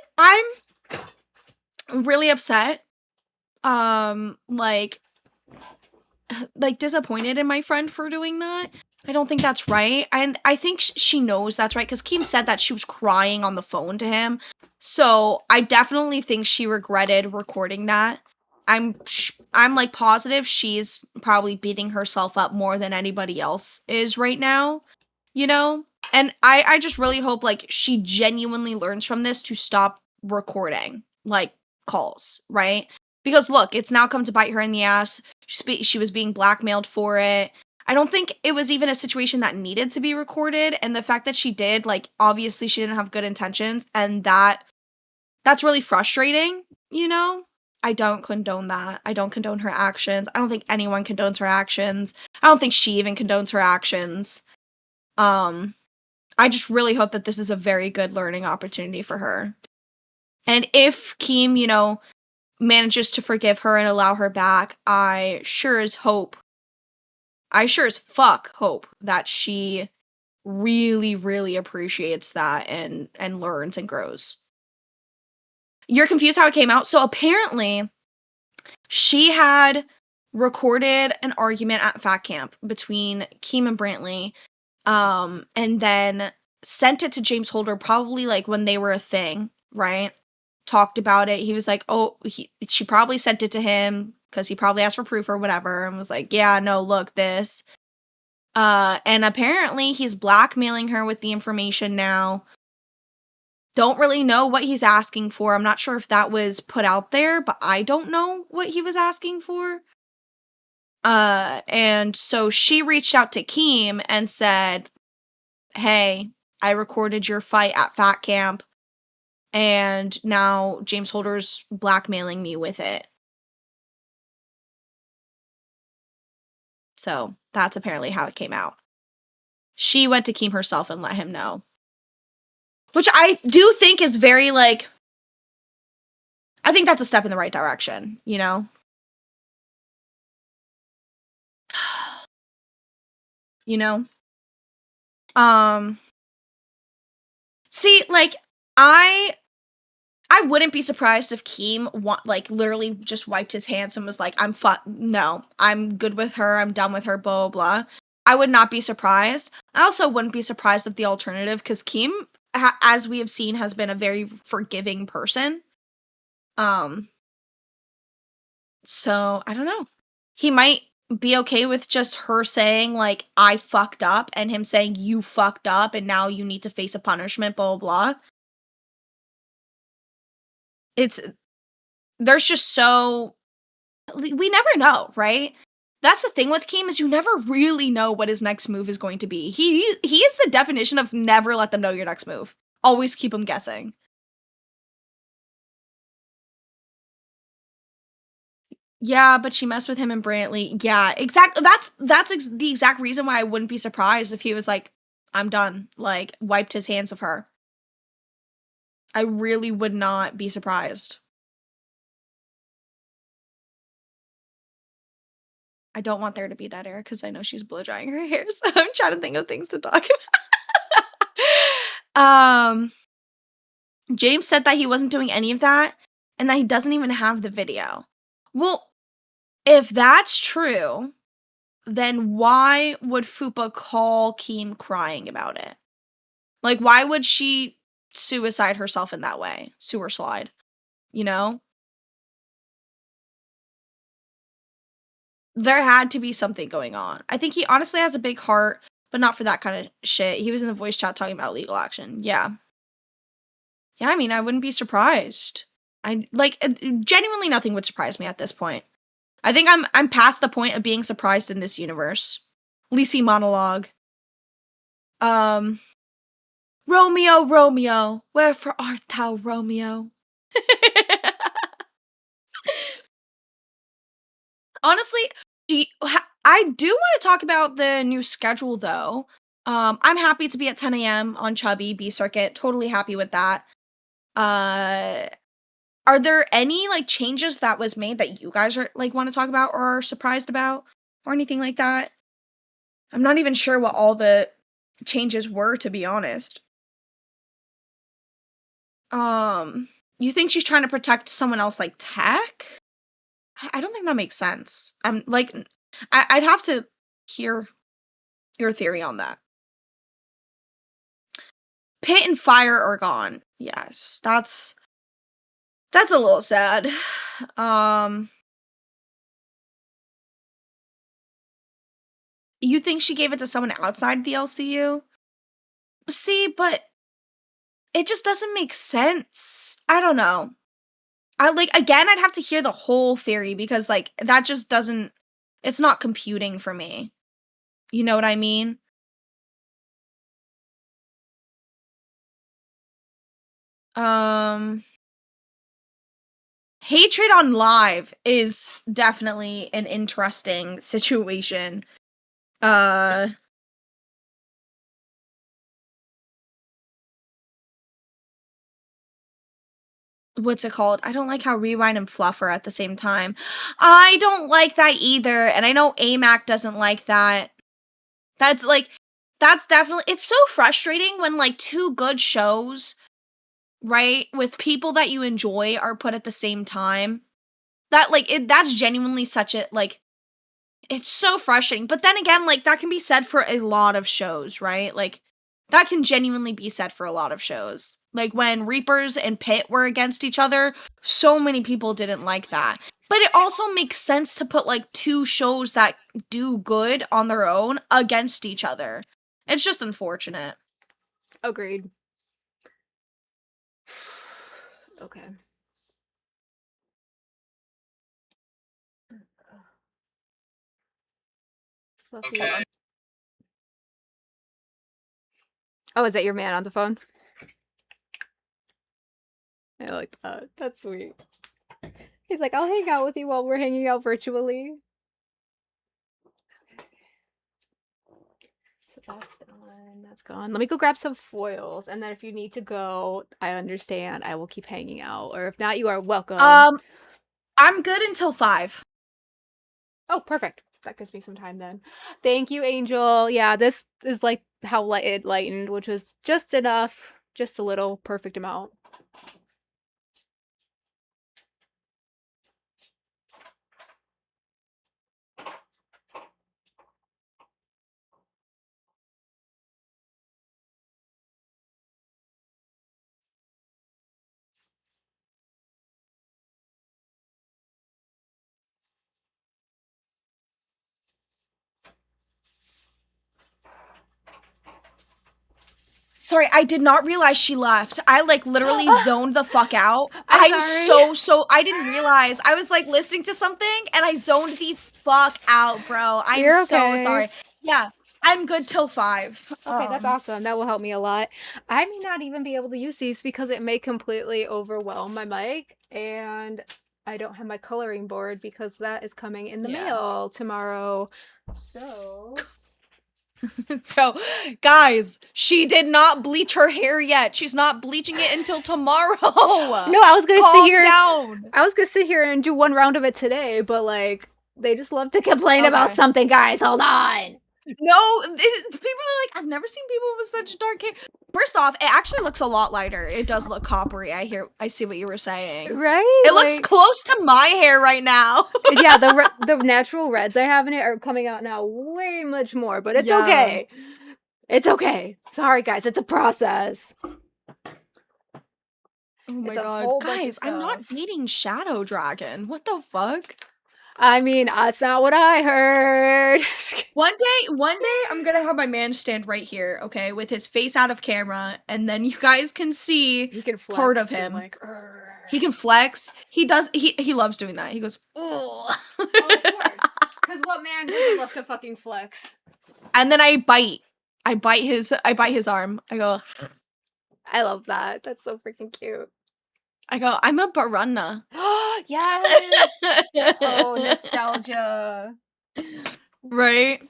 I'm really upset. Like disappointed in my friend for doing that. I don't think that's right. And I think she knows that's right because Keem said that she was crying on the phone to him. So I definitely think she regretted recording that. I'm like positive she's probably beating herself up more than anybody else is right now, you know? And I just really hope like she genuinely learns from this to stop recording like calls, right? Because look, it's now come to bite her in the ass. She was being blackmailed for it. I don't think it was even a situation that needed to be recorded. And the fact that she did, like, obviously she didn't have good intentions. And that's really frustrating, you know? I don't condone that. I don't condone her actions. I don't think anyone condones her actions. I don't think she even condones her actions. I just really hope that this is a very good learning opportunity for her. And if Keem, you know, manages to forgive her and allow her back, I sure as fuck hope that she really, really appreciates that and learns and grows. You're confused how it came out? So apparently, she had recorded an argument at Fat Camp between Keem and Brantley, and then sent it to James Holder probably like when they were a thing, right? Talked about it. He was like, oh, she probably sent it to him because he probably asked for proof or whatever, and was like, yeah, no, look, this. And apparently he's blackmailing her with the information now. Don't really know what he's asking for. I'm not sure if that was put out there, but I don't know what he was asking for. And so she reached out to Keem and said, hey, I recorded your fight at Fat Camp, and now James Holder's blackmailing me with it. So that's apparently how it came out. She went to Keem herself and let him know. Which I do think is very, like, I think that's a step in the right direction, you know? You know? See, like, I wouldn't be surprised if Keem like literally just wiped his hands and was like, no, I'm good with her, I'm done with her, blah, blah, blah. I would not be surprised. I also wouldn't be surprised if the alternative, because Keem, as we have seen, has been a very forgiving person. So, I don't know. He might be okay with just her saying, like, I fucked up, and him saying, you fucked up, and now you need to face a punishment, blah, blah, blah. There's just so, we never know, right? That's the thing with Keem, is you never really know what his next move is going to be. He is the definition of never let them know your next move. Always keep them guessing. Yeah, but she messed with him and Brantley. Yeah, exactly. That's the exact reason why I wouldn't be surprised if he was like, I'm done. Like, wiped his hands of her. I really would not be surprised. I don't want there to be dead air because I know she's blow drying her hair, so I'm trying to think of things to talk about. James said that he wasn't doing any of that and that he doesn't even have the video. Well, if that's true, then why would Fupa call Keem crying about it? Like, why would she suicide herself in that way? Sewer slide, you know? There had to be something going on. I think he honestly has a big heart, but not for that kind of shit. He was in the voice chat talking about legal action. Yeah. Yeah, I mean, I wouldn't be surprised. Genuinely nothing would surprise me at this point. I think I'm past the point of being surprised in this universe. Lisi monologue. Romeo, Romeo, wherefore art thou, Romeo? Honestly, I do want to talk about the new schedule, though. I'm happy to be at 10 a.m. on Chubby B Circuit. Totally happy with that. Are there any, like, changes that was made that you guys are, like, want to talk about or are surprised about or anything like that? I'm not even sure what all the changes were, to be honest. You think she's trying to protect someone else, like Tech? I don't think that makes sense. I'm like, I'd have to hear your theory on that. Pit and Fire are gone. Yes, that's a little sad. You think she gave it to someone outside the LCU? See, but it just doesn't make sense. I don't know. Again, I'd have to hear the whole theory because, like, that just doesn't, it's not computing for me. You know what I mean? Hatred on Live is definitely an interesting situation. What's it called? I don't like how Rewind and Fluff are at the same time. I don't like that either, and I know AMAC doesn't like that. That's like, That's definitely, it's so frustrating when like two good shows, right, with people that you enjoy are put at the same time. That like that's genuinely such a like it's so frustrating. But then again, like that can be said for a lot of shows, right? Like that can genuinely be said for a lot of shows. Like when Reapers and Pit were against each other, so many people didn't like that. But it also makes sense to put like two shows that do good on their own against each other. It's just unfortunate. Agreed. Okay. Fluffy. Okay. Oh, is that your man on the phone? I like that. That's sweet. He's like, I'll hang out with you while we're hanging out virtually. So that's done. That's gone. Let me go grab some foils, and then if you need to go, I understand. I will keep hanging out, or if not, you are welcome. I'm good until 5. Oh, perfect. That gives me some time then. Thank you, Angel. Yeah, this is like how it lightened, which was just enough, just a little perfect amount. Sorry, I did not realize she left. I like literally zoned the fuck out. I'm so I didn't realize. I was like listening to something and I zoned the fuck out, bro. I'm You're so okay. sorry. Yeah, I'm good till 5. Okay, that's awesome. That will help me a lot. I may not even be able to use these because it may completely overwhelm my mic, and I don't have my coloring board because that is coming in the mail tomorrow. So Bro, guys, she did not bleach her hair yet. She's not bleaching it until tomorrow. no, I was gonna Calm sit here. down. I was gonna sit here and do one round of it today, but like they just love to complain about something, guys. Hold on. No, people are like, I've never seen people with such dark hair. First off, it actually looks a lot lighter. It does look coppery. I see what you were saying. Right? It looks close to my hair right now. Yeah, the natural reds I have in it are coming out now way much more, but it's okay. It's okay. Sorry, guys. It's a process. Oh my It's a god, whole bunch of guys, I'm not dating Shadow Dragon. What the fuck? I mean, that's not what I heard. One day, I'm gonna have my man stand right here, okay, with his face out of camera, and then you guys can see He can flex part of and, him. like, he can flex. He does. He loves doing that. He goes, ugh. Because what man doesn't love to fucking flex? And then I bite. I bite his arm. I go. I love that. That's so freaking cute. I go. I'm a Barunna. Yes. Oh, nostalgia. Right.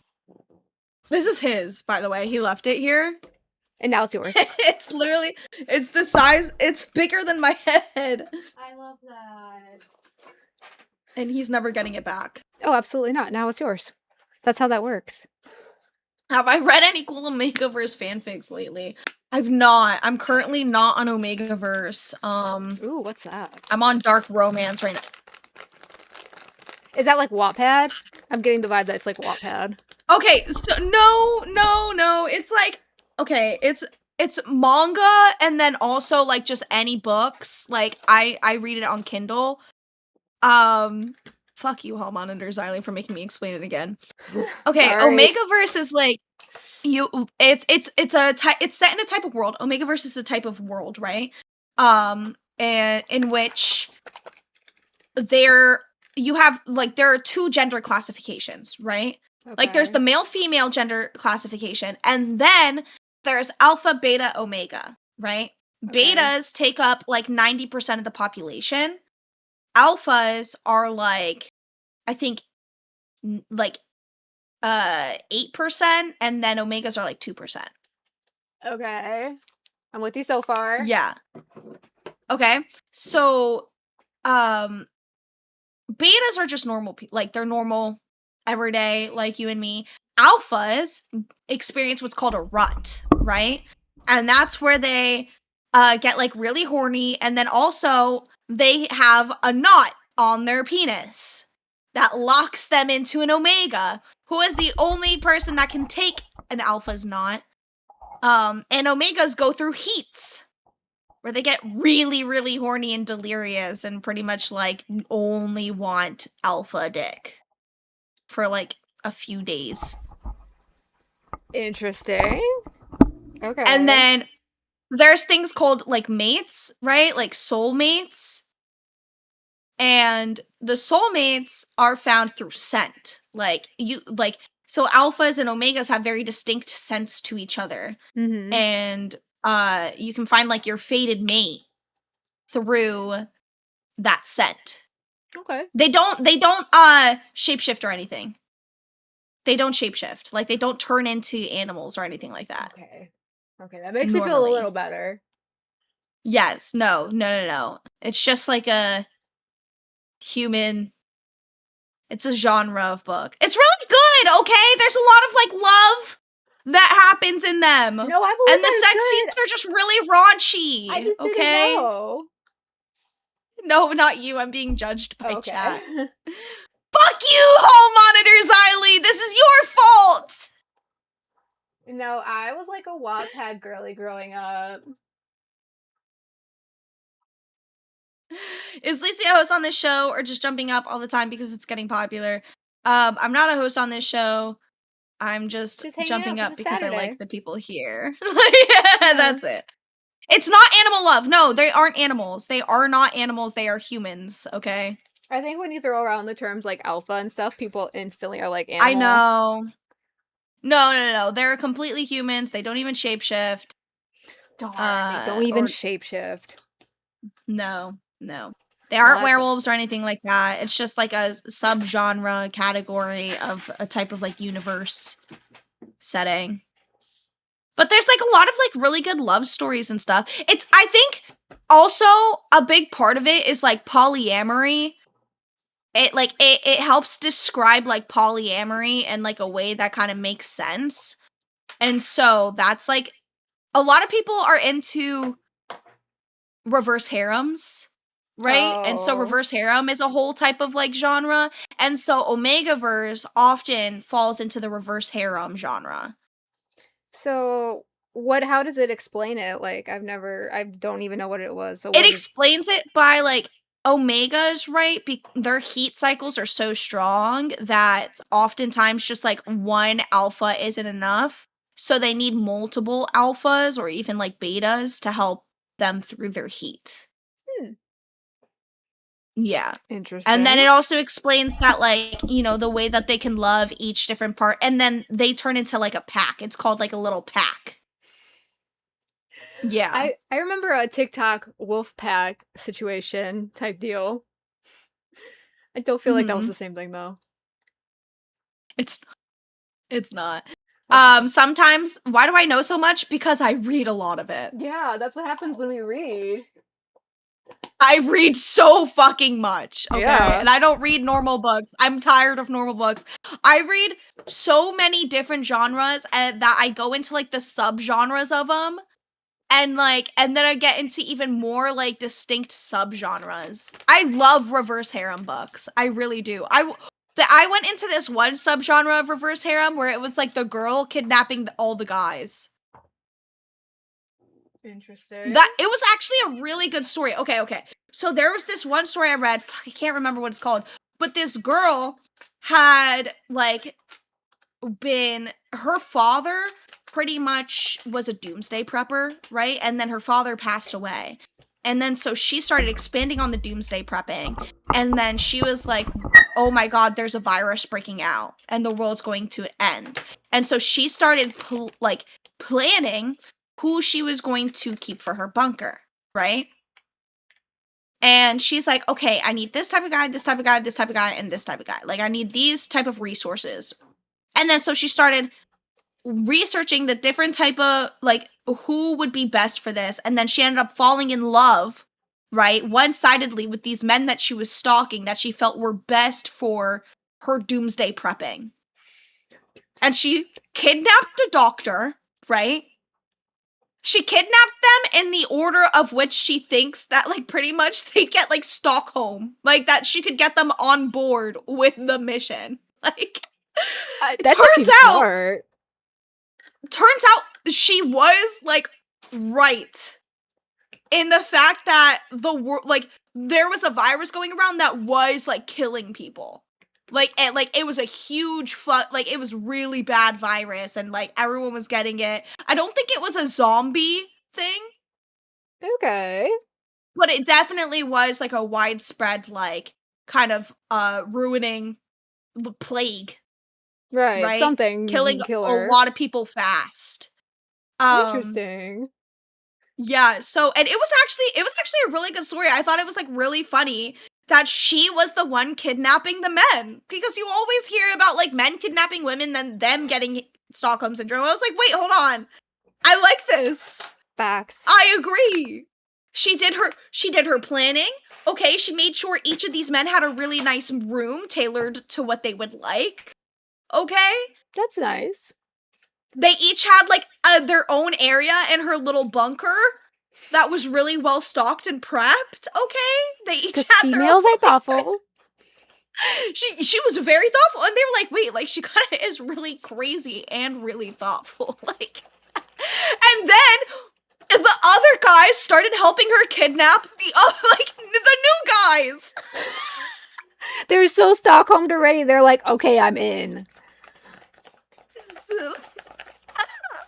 This is his, by the way. He left it here. And now it's yours. It's literally, it's the size, it's bigger than my head. I love that. And he's never getting it back. Oh, absolutely not. Now it's yours. That's how that works. Have I read any cool Omegaverse fanfics lately? I've not. I'm currently not on Omegaverse. Ooh, what's that? I'm on Dark Romance right now. Is that like Wattpad? I'm getting the vibe that it's like Wattpad. Okay, so no. It's like, okay, it's manga and then also like just any books. Like I read it on Kindle. Fuck you, Hall Monitor Xylee, for making me explain it again. Okay, Sorry. Omegaverse is like it's set in a type of world. Omegaverse is a type of world, right? And in which there are 2 gender classifications, right? Like there's the male female gender classification, and then there's alpha, beta, omega, right? Betas take up like 90% of the population. Alphas are like, I think, like 8%, and then omegas are like 2%. Okay. I'm with you so far. Yeah. Okay. So betas are just normal people, like they're normal everyday, like you and me. alphas experience what's called a rut, right? And that's where they get like really horny, and then also they have a knot on their penis that locks them into an omega, who is the only person that can take an alpha's knot. And omegas go through heats where they get really, really horny and delirious and pretty much like only want alpha dick for like a few days. Interesting. Okay. And then there's things called like mates, right? Like soulmates. And the soulmates are found through scent. So alphas and omegas have very distinct scents to each other. Mm-hmm. And you can find like your fated mate through that scent. Okay. They don't shapeshift or anything. They don't shapeshift. Like they don't turn into animals or anything like that. Okay. Okay, that makes me feel a Normally. little better. Yes, no. It's just like a human. It's a genre of book. It's really good, okay? There's a lot of like love that happens in them. No, I believe And the that sex it's scenes are just really raunchy. I just okay? didn't know. No, not you. I'm being judged by Okay. chat. Fuck you, hall monitor Xylee! This is your fault! No, I was like a Wattpad girly growing up. Is Lisa a host on this show or just jumping up all the time because it's getting popular? I'm not a host on this show. I'm just hanging jumping out 'cause up it's because I Saturday. like the people here. Yeah, that's it. It's not animal love. No, they aren't animals. They are not animals. They are humans, okay? I think when you throw around the terms like alpha and stuff, people instantly are like animal. I know. No. They're completely humans. They don't even shapeshift. Darn, they don't even or- shapeshift. No. They Well, aren't that's werewolves or anything like that. It's just like a subgenre category of a type of like universe setting. But there's like a lot of like really good love stories and stuff. I think also a big part of it is like polyamory. It helps describe like polyamory in like a way that kind of makes sense. And so that's like a lot of people are into reverse harems, right? And so Oh. reverse harem is a whole type of like genre. And so Omegaverse often falls into the reverse harem genre. So how does it explain it? Like I don't even know what it was. So It explains it by like omegas, right? Their heat cycles are so strong that oftentimes just like one alpha isn't enough. So they need multiple alphas or even like betas to help them through their heat. Yeah. Interesting. And then it also explains that like, the way that they can love each different part, and then they turn into like a pack. It's called like a little pack. Yeah. I remember a TikTok wolf pack situation type deal. I don't feel like that was the same thing though. It's not. Sometimes, why do I know so much? Because I read a lot of it. Yeah, that's what happens when we read. I read so fucking much, okay? Yeah. And I don't read normal books. I'm tired of normal books. I read so many different genres that I go into like the subgenres of them. And then I get into even more like distinct subgenres. I love reverse harem books. I really do. I went into this one subgenre of reverse harem where it was like the girl kidnapping all the guys. Interesting. It was actually a really good story. Okay. So there was this one story I read. Fuck, I can't remember what it's called. But this girl had like her father pretty much was a doomsday prepper, right? And then her father passed away. And then so she started expanding on the doomsday prepping. And then she was like, oh my God, there's a virus breaking out and the world's going to end. And so she started planning who she was going to keep for her bunker, right? And she's like, okay, I need this type of guy, this type of guy, this type of guy, and this type of guy. Like I need these type of resources. And then so she started researching the different type of like who would be best for this, and then she ended up falling in love, right, one-sidedly with these men that she was stalking that she felt were best for her doomsday prepping. and she kidnapped a doctor, right? She kidnapped them in the order of which she thinks that, like, pretty much they get, like, Stockholm. Like, that she could get them on board with the mission. Like, That it just seems smart. turns out she was, like, right in the fact that the world, like, there was a virus going around that was, like, killing people. Like, and, like, it was a huge like, it was really bad virus, and, like, everyone was getting it. I don't think it was a zombie thing, Okay. but it definitely was, like, a widespread, like, kind of, ruining the plague, Right. right? Something Killing a killer. lot of people fast. Interesting. Yeah, so, and it was actually a really good story. I thought it was, like, really funny that she was the one kidnapping the men, because you always hear about, like, men kidnapping women, then them getting Stockholm syndrome. I was like, wait, hold on. I like this. Facts. I agree. She did her planning. Okay, she made sure each of these men had a really nice room tailored to what they would like. Okay? That's nice. They each had, like, their own area in her little bunker that was really well stocked and prepped. Okay? They each had their females own are thoughtful. She was very thoughtful, and they were like, wait, like, she kind of is really crazy and really thoughtful. Like, and then the other guys started helping her kidnap the new guys. They're so Stockholmed already. They're like, okay, I'm in.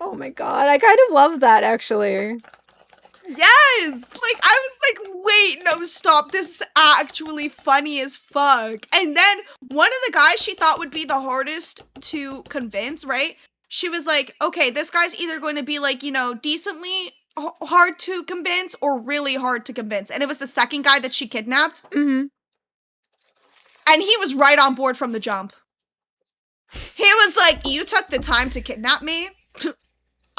Oh my god, I kind of love that, actually. Yes! Like, I was like, wait, no, stop. This is actually funny as fuck. And then one of the guys she thought would be the hardest to convince, right? She was like, okay, this guy's either going to be, like, you know, decently hard to convince or really hard to convince. And it was the second guy that she kidnapped. Mm-hmm. And he was right on board from the jump. He was like, you took the time to kidnap me.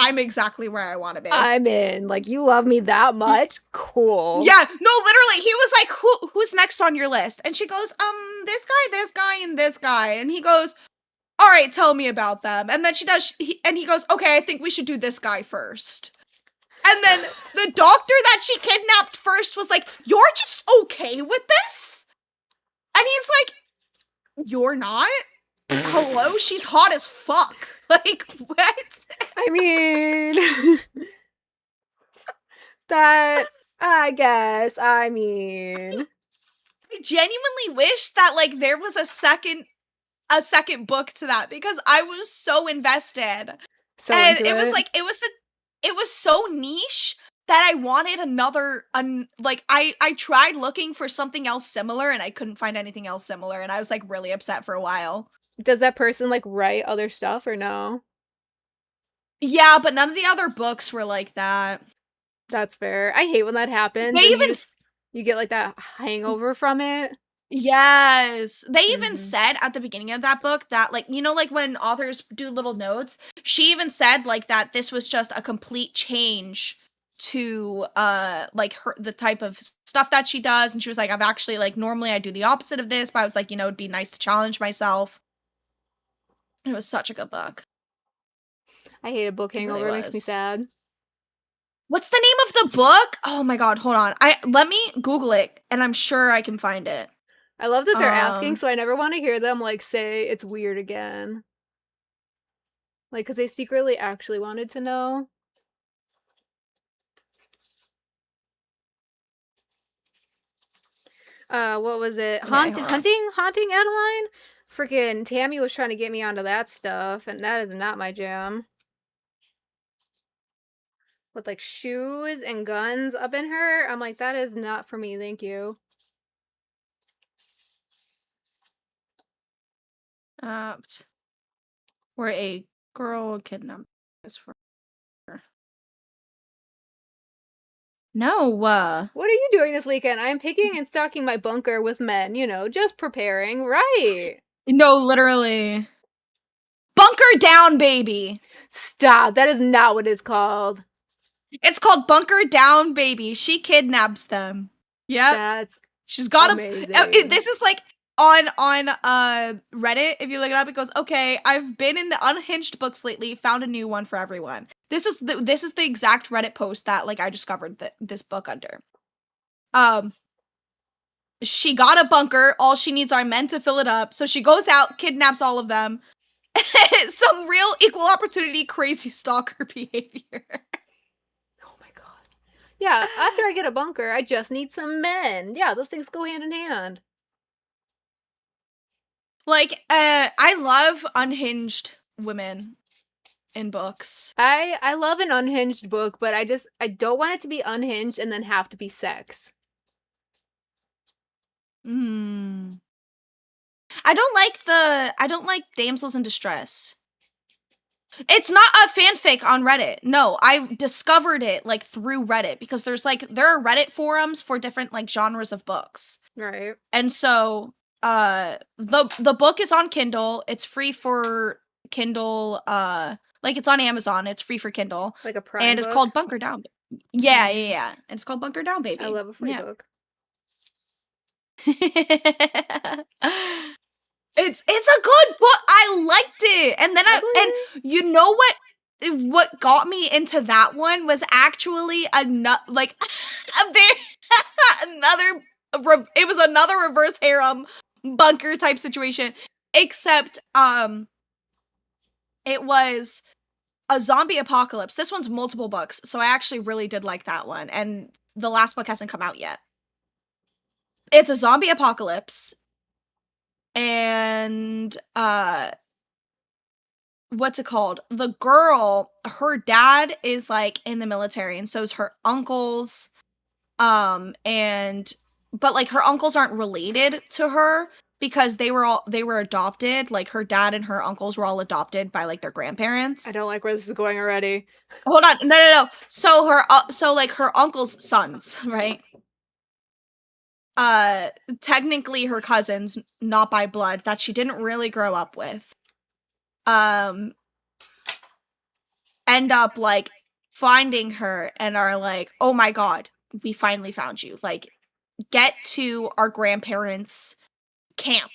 I'm exactly where I want to be. I'm in. Like, you love me that much? Cool. Yeah, no, literally, he was like, who's next on your list? And she goes, this guy, and this guy. And he goes, all right, tell me about them. And then he goes, okay, I think we should do this guy first. And then the doctor that she kidnapped first was like, you're just okay with this? And he's like, you're not? Hello? She's hot as fuck. Like, what? I mean, that, I guess, I mean. I genuinely wish that, like, there was a second book to that, because I was so invested. So and into it was it. like, it was so niche that I wanted another, like, I tried looking for something else similar, and I couldn't find anything else similar, and I was, like, really upset for a while. Does that person, like, write other stuff or no? Yeah, but none of the other books were like that. That's fair. I hate when that happens. They and even you get, like, that hangover from it. Yes. They even said at the beginning of that book that, like, you know, like, when authors do little notes, she even said, like, that this was just a complete change to, like, the type of stuff that she does. And she was like, I've actually, like, normally I do the opposite of this, but I was like, you know, it'd be nice to challenge myself. It was such a good book. I hate a book hangover. It makes me sad. What's the name of the book? Oh my god, hold on. Let me Google it, and I'm sure I can find it. I love that they're asking, so I never want to hear them, like, say it's weird again. Like, because they secretly actually wanted to know. What was it? Okay, Haunting Adeline? Freaking Tammy was trying to get me onto that stuff, and that is not my jam. With, like, shoes and guns up in her, I'm like, that is not for me, thank you. Where a girl kidnapped is for her. No, What are you doing this weekend? I'm picking and stocking my bunker with men, you know, just preparing, right? No, literally. Bunker Down, baby. Stop, that is not what it's called. It's called Bunker Down, baby. She kidnaps them. Yep. That's She's got amazing. This is like on Reddit, if you look it up, it goes, okay, I've been in the unhinged books lately, found a new one for everyone. This is the exact Reddit post that like I discovered this book under. She got a bunker, all she needs are men to fill it up, so she goes out, kidnaps all of them. Some real equal opportunity crazy stalker behavior. Oh my god. Yeah, after I get a bunker, I just need some men. Yeah, those things go hand in hand. Like, I love unhinged women in books. I love an unhinged book, but I don't want it to be unhinged and then have to be sex. I don't like damsels in distress. It's not a fanfic on Reddit. No, I discovered it like through Reddit because there are Reddit forums for different like genres of books. Right. And so the book is on Kindle. It's free for Kindle, like it's on Amazon. It's free for Kindle. Like a Prime and it's book? called Bunker Down. Yeah. And it's called Bunker Down, baby. I love a free Yeah. book. It's a good book. I liked it. And then and you know what got me into that one was actually another it was another reverse harem bunker type situation, except it was a zombie apocalypse. This one's multiple books, so I actually really did like that one, and the last book hasn't come out yet. It's a zombie apocalypse, and what's it called? The girl, her dad is like in the military, and so is her uncles. But like her uncles aren't related to her because they were adopted. Like her dad and her uncles were all adopted by like their grandparents. I don't like where this is going already. Hold on, no. So her uncle's sons, right? Technically her cousins, not by blood, that she didn't really grow up with, end up like finding her and are like, oh my god, we finally found you. Like, get to our grandparents' camp.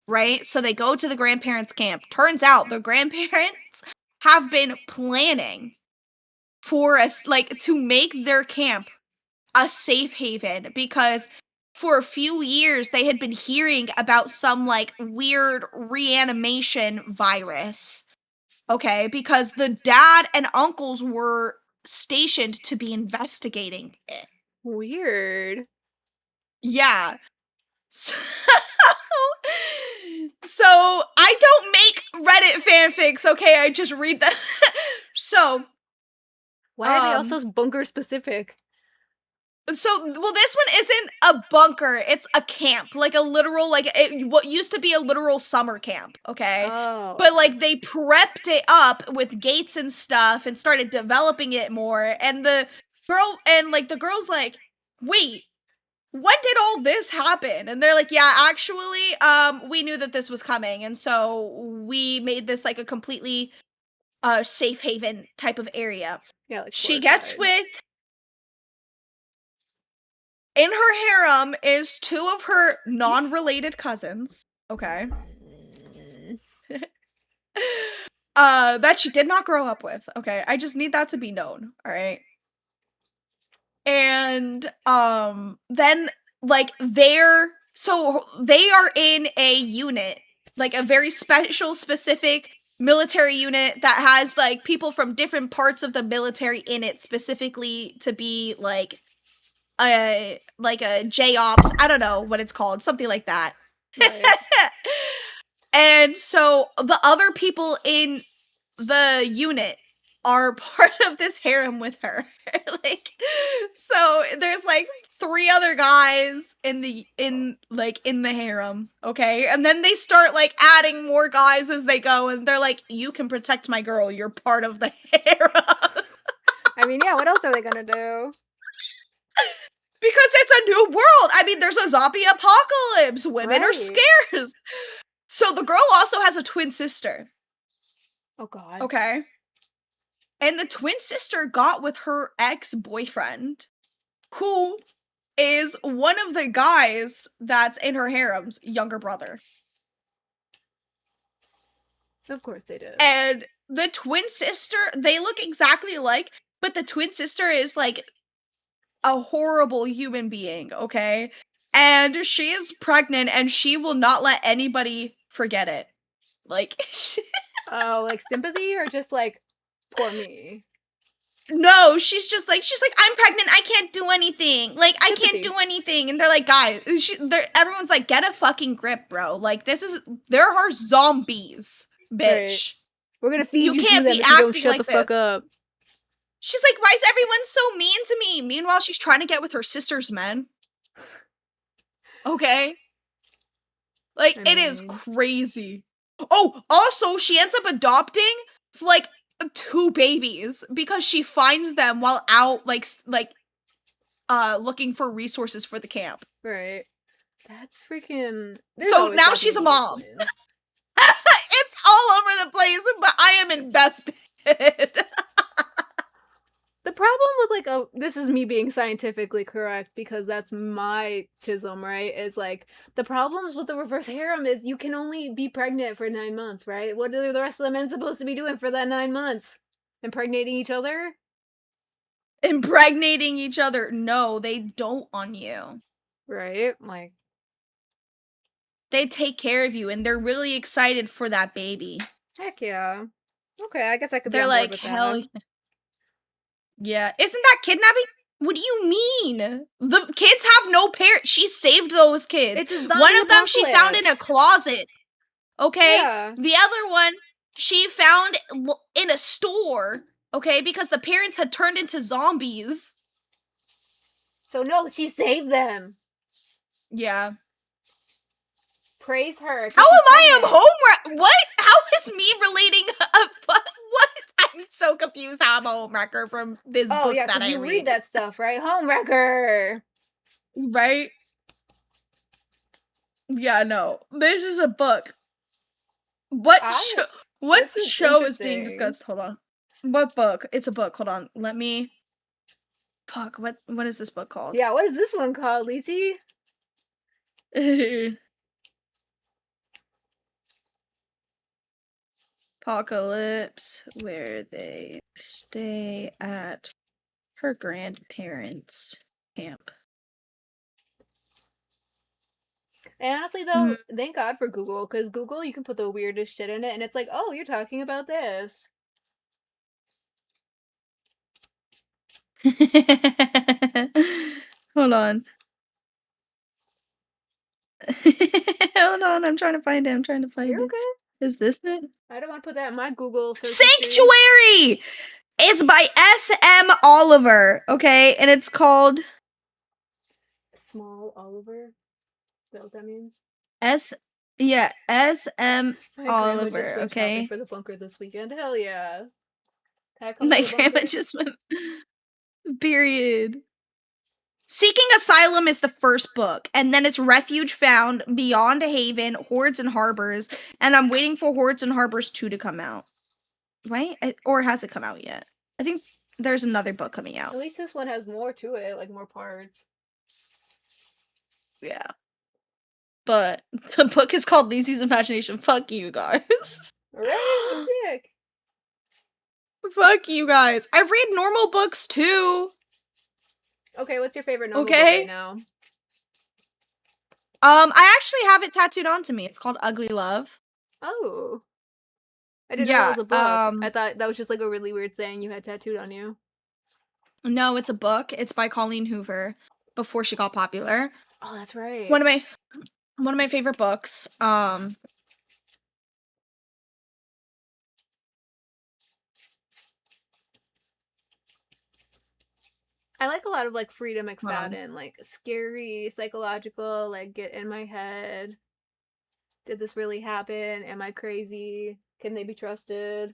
Right? So they go to the grandparents' camp. Turns out the grandparents have been planning for us, like, to make their camp a safe haven because for a few years they had been hearing about some like weird reanimation virus. Okay, because the dad and uncles were stationed to be investigating it. Weird. Yeah. So I don't make Reddit fanfics, okay? I just read them. So why are they also bunker specific? So, well, this one isn't a bunker. It's a camp, like a literal, what used to be a literal summer camp, okay? Oh. But, like, they prepped it up with gates and stuff and started developing it more. And the girl's like, wait, when did all this happen? And they're like, yeah, actually, we knew that this was coming. And so we made this, like, a completely safe haven type of area. Yeah, like she gets with... In her harem is two of her non-related cousins, okay? That she did not grow up with, okay? I just need that to be known, all right? And then like they are in a unit, like a very special specific military unit that has like people from different parts of the military in it specifically to be like a J-Ops, I don't know what it's called, something like that. Right. And so the other people in the unit are part of this harem with her. Like, so there's like 3 other guys in the harem, okay? And then they start like adding more guys as they go, and they're like, you can protect my girl, you're part of the harem. I mean, yeah, what else are they gonna do? Because it's a new world. I mean, there's a zombie apocalypse. Women are scarce. So the girl also has a twin sister. Oh, God. Okay. And the twin sister got with her ex-boyfriend, who is one of the guys that's in her harem's younger brother. Of course they did. And the twin sister, they look exactly alike, but the twin sister is like a horrible human being, okay? And she is pregnant and she will not let anybody forget it. Like, Oh, like sympathy or just like poor me? no, she's like, I'm pregnant, I can't do anything. Like, I can't do anything. And they're like, guys, everyone's like, get a fucking grip, bro. Like, there are zombies, bitch. Right. We're gonna feed you can't to them be if you don't acting shut like the fuck this. up. She's like, why is everyone so mean to me? Meanwhile, she's trying to get with her sister's men. Okay? Like, it is crazy. Oh, also, she ends up adopting, like, 2 babies because she finds them while out, like, looking for resources for the camp. Right. That's freaking... So now she's a mom. It's all over the place, but I am invested. The problem with like this is me being scientifically correct because that's my tism, right? Is like the problems with the reverse harem is you can only be pregnant for 9 months, right? What are the rest of the men supposed to be doing for that 9 months? Impregnating each other? Impregnating each other. No, they don't on you. Right? Like they take care of you and they're really excited for that baby. Heck yeah. Okay, I guess I could be They're on board like, with hell that. yeah. Isn't that kidnapping? What do you mean? The kids have no parents. She saved those kids. It's a zombie one of them she found in a apocalypse. closet. Okay? Yeah. The other one she found in a store. Okay? Because the parents had turned into zombies. So no, she saved them. Yeah. Praise her. How am I a home what? How is me relating what? I'm so confused how I'm a homewrecker from this book yeah, that I you read. read that stuff, right? Homewrecker. Right? Yeah, no. This is a book. What show is being discussed? Hold on. What book? It's a book. Hold on. Let me Fuck, what is this book called? Yeah, what is this one called, Lacey? Apocalypse, where they stay at her grandparents' camp. And honestly, though, thank God for Google, because Google, you can put the weirdest shit in it, and it's like, oh, you're talking about this. Hold on. Hold on, I'm trying to find it. You're okay. Is this it? I don't want to put that in my Google search Sanctuary! It's by S.M. Oliver, okay? And it's called... Small Oliver? Is that what that means? S.M. My grandma just Oliver, went shopping okay? for the bunker this weekend. Hell yeah. My grandma just went... Period. Seeking Asylum is the first book, and then it's Refuge Found, Beyond Haven, Hordes and Harbors, and I'm waiting for Hordes and Harbors 2 to come out. Right? Or has it come out yet? I think there's another book coming out. At least this one has more to it, like more parts. Yeah. But the book is called Lacey's Imagination. Fuck you guys. Right? Sick. Fuck you guys. I read normal books too. Okay, what's your favorite normal book right now? I actually have it tattooed onto me. It's called Ugly Love. Oh. I didn't know it was a book. I thought that was just like a really weird saying you had tattooed on you. No, it's a book. It's by Colleen Hoover before she got popular. Oh, that's right. One of my favorite books. I like a lot of like Frida McFadden, like scary, psychological, like get in my head. Did this really happen? Am I crazy? Can they be trusted?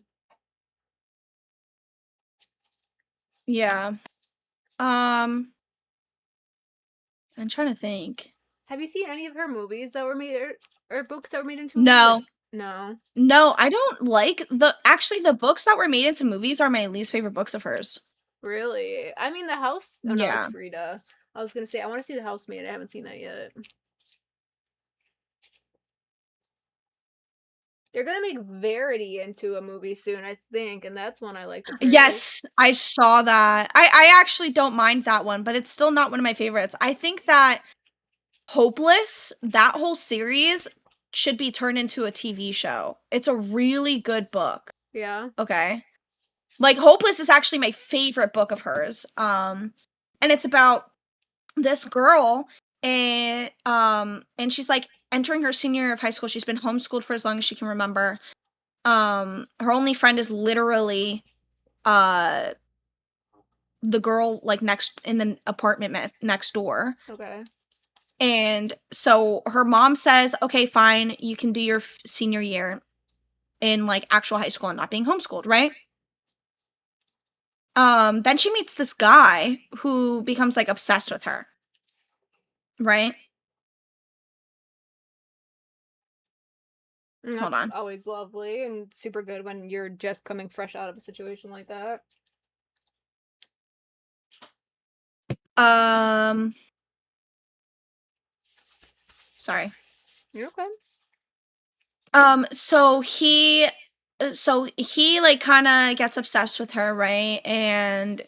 Yeah. I'm trying to think. Have you seen any of her movies that were made or books that were made into movies? No. No, I don't like the books that were made into movies are my least favorite books of hers. Really? I mean, The House. Oh no, Yeah. it's Frida. I was gonna say I want to see The Housemaid. I haven't seen that yet. They're gonna make Verity into a movie soon, I think, and that's one I like the trailers. Yes, I saw that. I actually don't mind that one, but it's still not one of my favorites. I think that Hopeless, that whole series, should be turned into a TV show. It's a really good book. Yeah. Okay. Like Hopeless is actually my favorite book of hers. And it's about this girl and she's like entering her senior year of high school. She's been homeschooled for as long as she can remember. Her only friend is literally the girl like next in the apartment next door. Okay. And so her mom says, okay, fine, you can do your senior year in like actual high school and not being homeschooled, right? Then she meets this guy who becomes like obsessed with her. Right? Hold on. Always lovely and super good when you're just coming fresh out of a situation like that. Sorry. You're okay. So he like kind of gets obsessed with her, right? And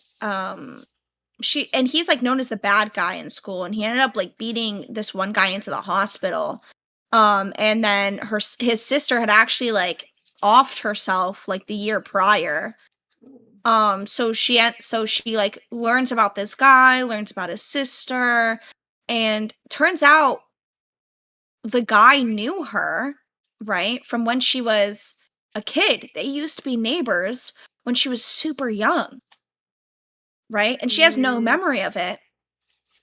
he's like known as the bad guy in school, and he ended up like beating this one guy into the hospital. And then his sister had actually like offed herself like the year prior. So she like learns about this guy, learns about his sister, and turns out the guy knew her, right? From when she was a kid. They used to be neighbors when she was super young. Right? And she has no memory of it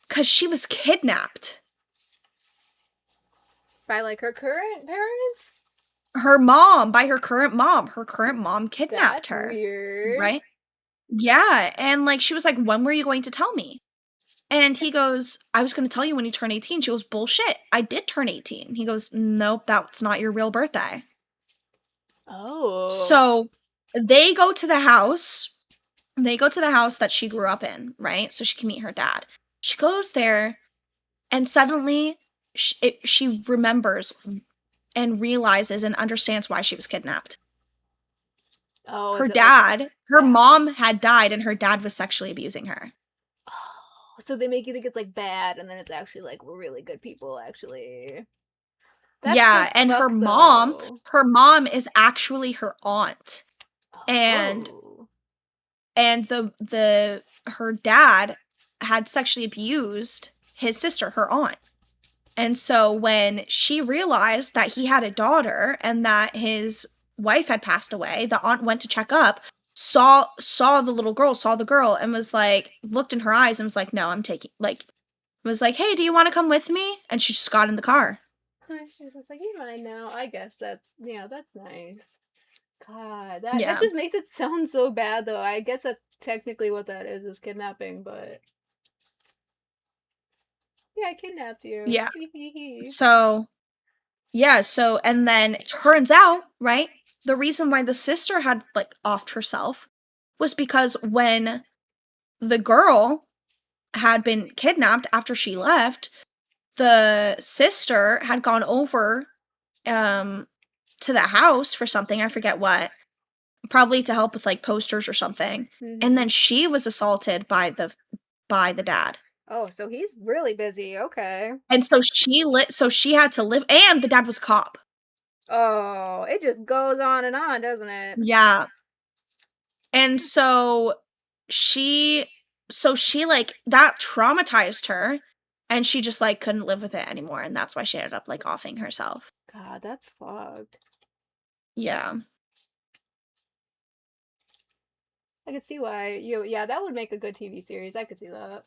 because she was kidnapped. By like her current parents? By her current mom. Her current mom kidnapped her. Weird. Right? Yeah. And like she was like, when were you going to tell me? And he goes, I was going to tell you when you turn 18. She goes, bullshit. I did turn 18. He goes, nope, that's not your real birthday. Oh. So they go to the house. They go to the house that she grew up in, right? So she can meet her dad. She goes there, and suddenly she remembers and realizes and understands why she was kidnapped. Oh, her mom had died, and her dad was sexually abusing her. Oh, so they make you think it's like bad, and then it's actually like we're really good people, actually. That's yeah, and her mom is actually her aunt, and her dad had sexually abused his sister, her aunt. And so when she realized that he had a daughter and that his wife had passed away, the aunt went to check up, saw the little girl, saw the girl, and was like, looked in her eyes and was like, no, I'm taking, like, was like, hey, do you want to come with me? And she just got in the car. She's just like, you're mine now. I guess that's nice. God, that just makes it sound so bad, though. I guess that's technically what that is kidnapping, but... Yeah, I kidnapped you. Yeah. So, and then it turns out, right, the reason why the sister had, like, offed herself was because when the girl had been kidnapped after she left, the sister had gone over to the house for something, I forget what, probably to help with like posters or something. Mm-hmm. And then she was assaulted by the dad. Oh, so he's really busy. Okay. And so she had to live, and the dad was a cop. Oh, it just goes on, doesn't it? Yeah. And so she like that traumatized her, and she just like couldn't live with it anymore, and that's why she ended up like offing herself. God, that's fucked. Yeah. I could see why that would make a good TV series. I could see that.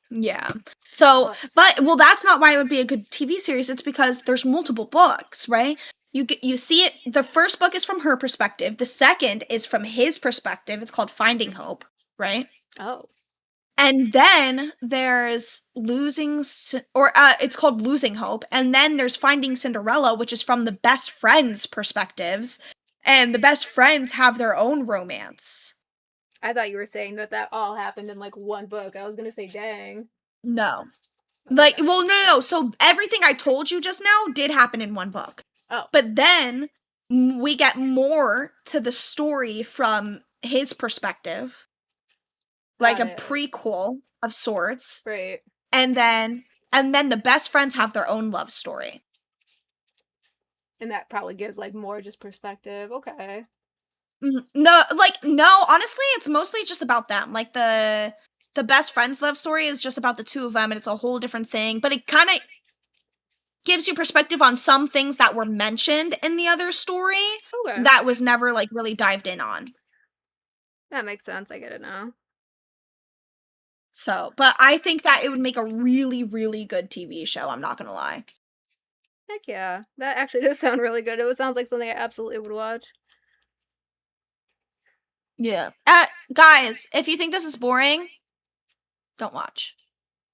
Yeah. So, well, that's not why it would be a good TV series. It's because there's multiple books, right? You see it. The first book is from her perspective. The second is from his perspective. It's called Finding Hope, right? Oh. And then there's it's called Losing Hope. And then there's Finding Cinderella, which is from the best friends' perspectives. And the best friends have their own romance. I thought you were saying that all happened in like one book. I was gonna say, dang. No. Like, well, no. So everything I told you just now did happen in one book. Oh. But then we get more to the story from his perspective. Like Got a it. prequel of sorts. Right. And then the best friends have their own love story. And that probably gives like more just perspective. Okay. No, honestly, it's mostly just about them. Like the best friends love story is just about the two of them, and it's a whole different thing. But it kind of gives you perspective on some things that were mentioned in the other story Okay. that was never like really dived in on. That makes sense. I get it now. So, but I think that it would make a really, really good TV show. I'm not gonna lie. Heck yeah. That actually does sound really good. It sounds like something I absolutely would watch. Yeah. Guys, if you think this is boring, don't watch.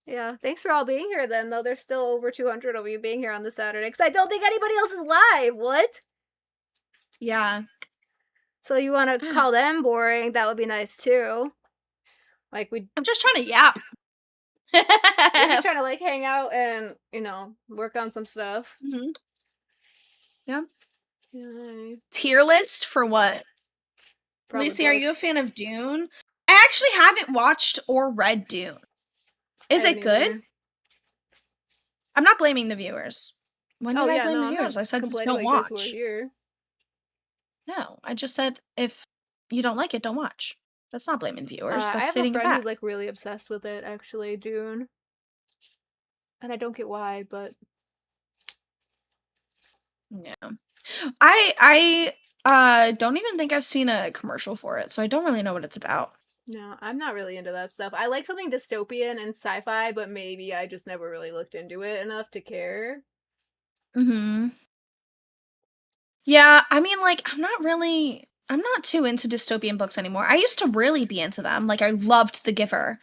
Yeah. Thanks for all being here then, though. There's still over 200 of you being here on the Saturday, because I don't think anybody else is live. What? Yeah. So you want to call them boring? That would be nice too. Like I'm just trying to yap. We're just trying to like hang out and work on some stuff. Mm-hmm. Yeah. Yay. Tier list for what? Probably Lucy, are books. you a fan of Dune? I actually haven't watched or read Dune. Is it good? I'm not blaming the viewers. When did I blame the viewers? I said just don't watch. We're here. No, I just said if you don't like it, don't watch. That's not blaming the viewers. I That's have a stating a friend who's fact. like really obsessed with it, actually, Dune. And I don't get why, but Yeah. I don't even think I've seen a commercial for it, so I don't really know what it's about. no, I'm not really into that stuff. I like something dystopian and sci-fi, but maybe I just never really looked into it enough to care. Mm-hmm. Yeah, I mean, like, I'm not too into dystopian books anymore. I used to really be into them. Like, I loved The Giver.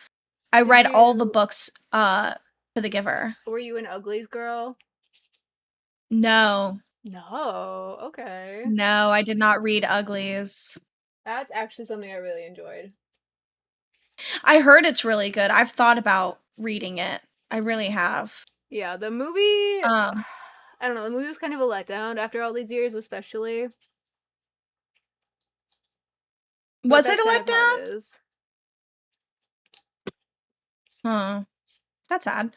I read all the books for The Giver. Were you an Uglies girl? No. No, okay. No, I did not read Uglies. That's actually something I really enjoyed. I heard it's really good. I've thought about reading it. I really have. Yeah, the movie I don't know, the movie was kind of a letdown after all these years, especially. Was it a kind of how letdown? it is. Huh. That's sad.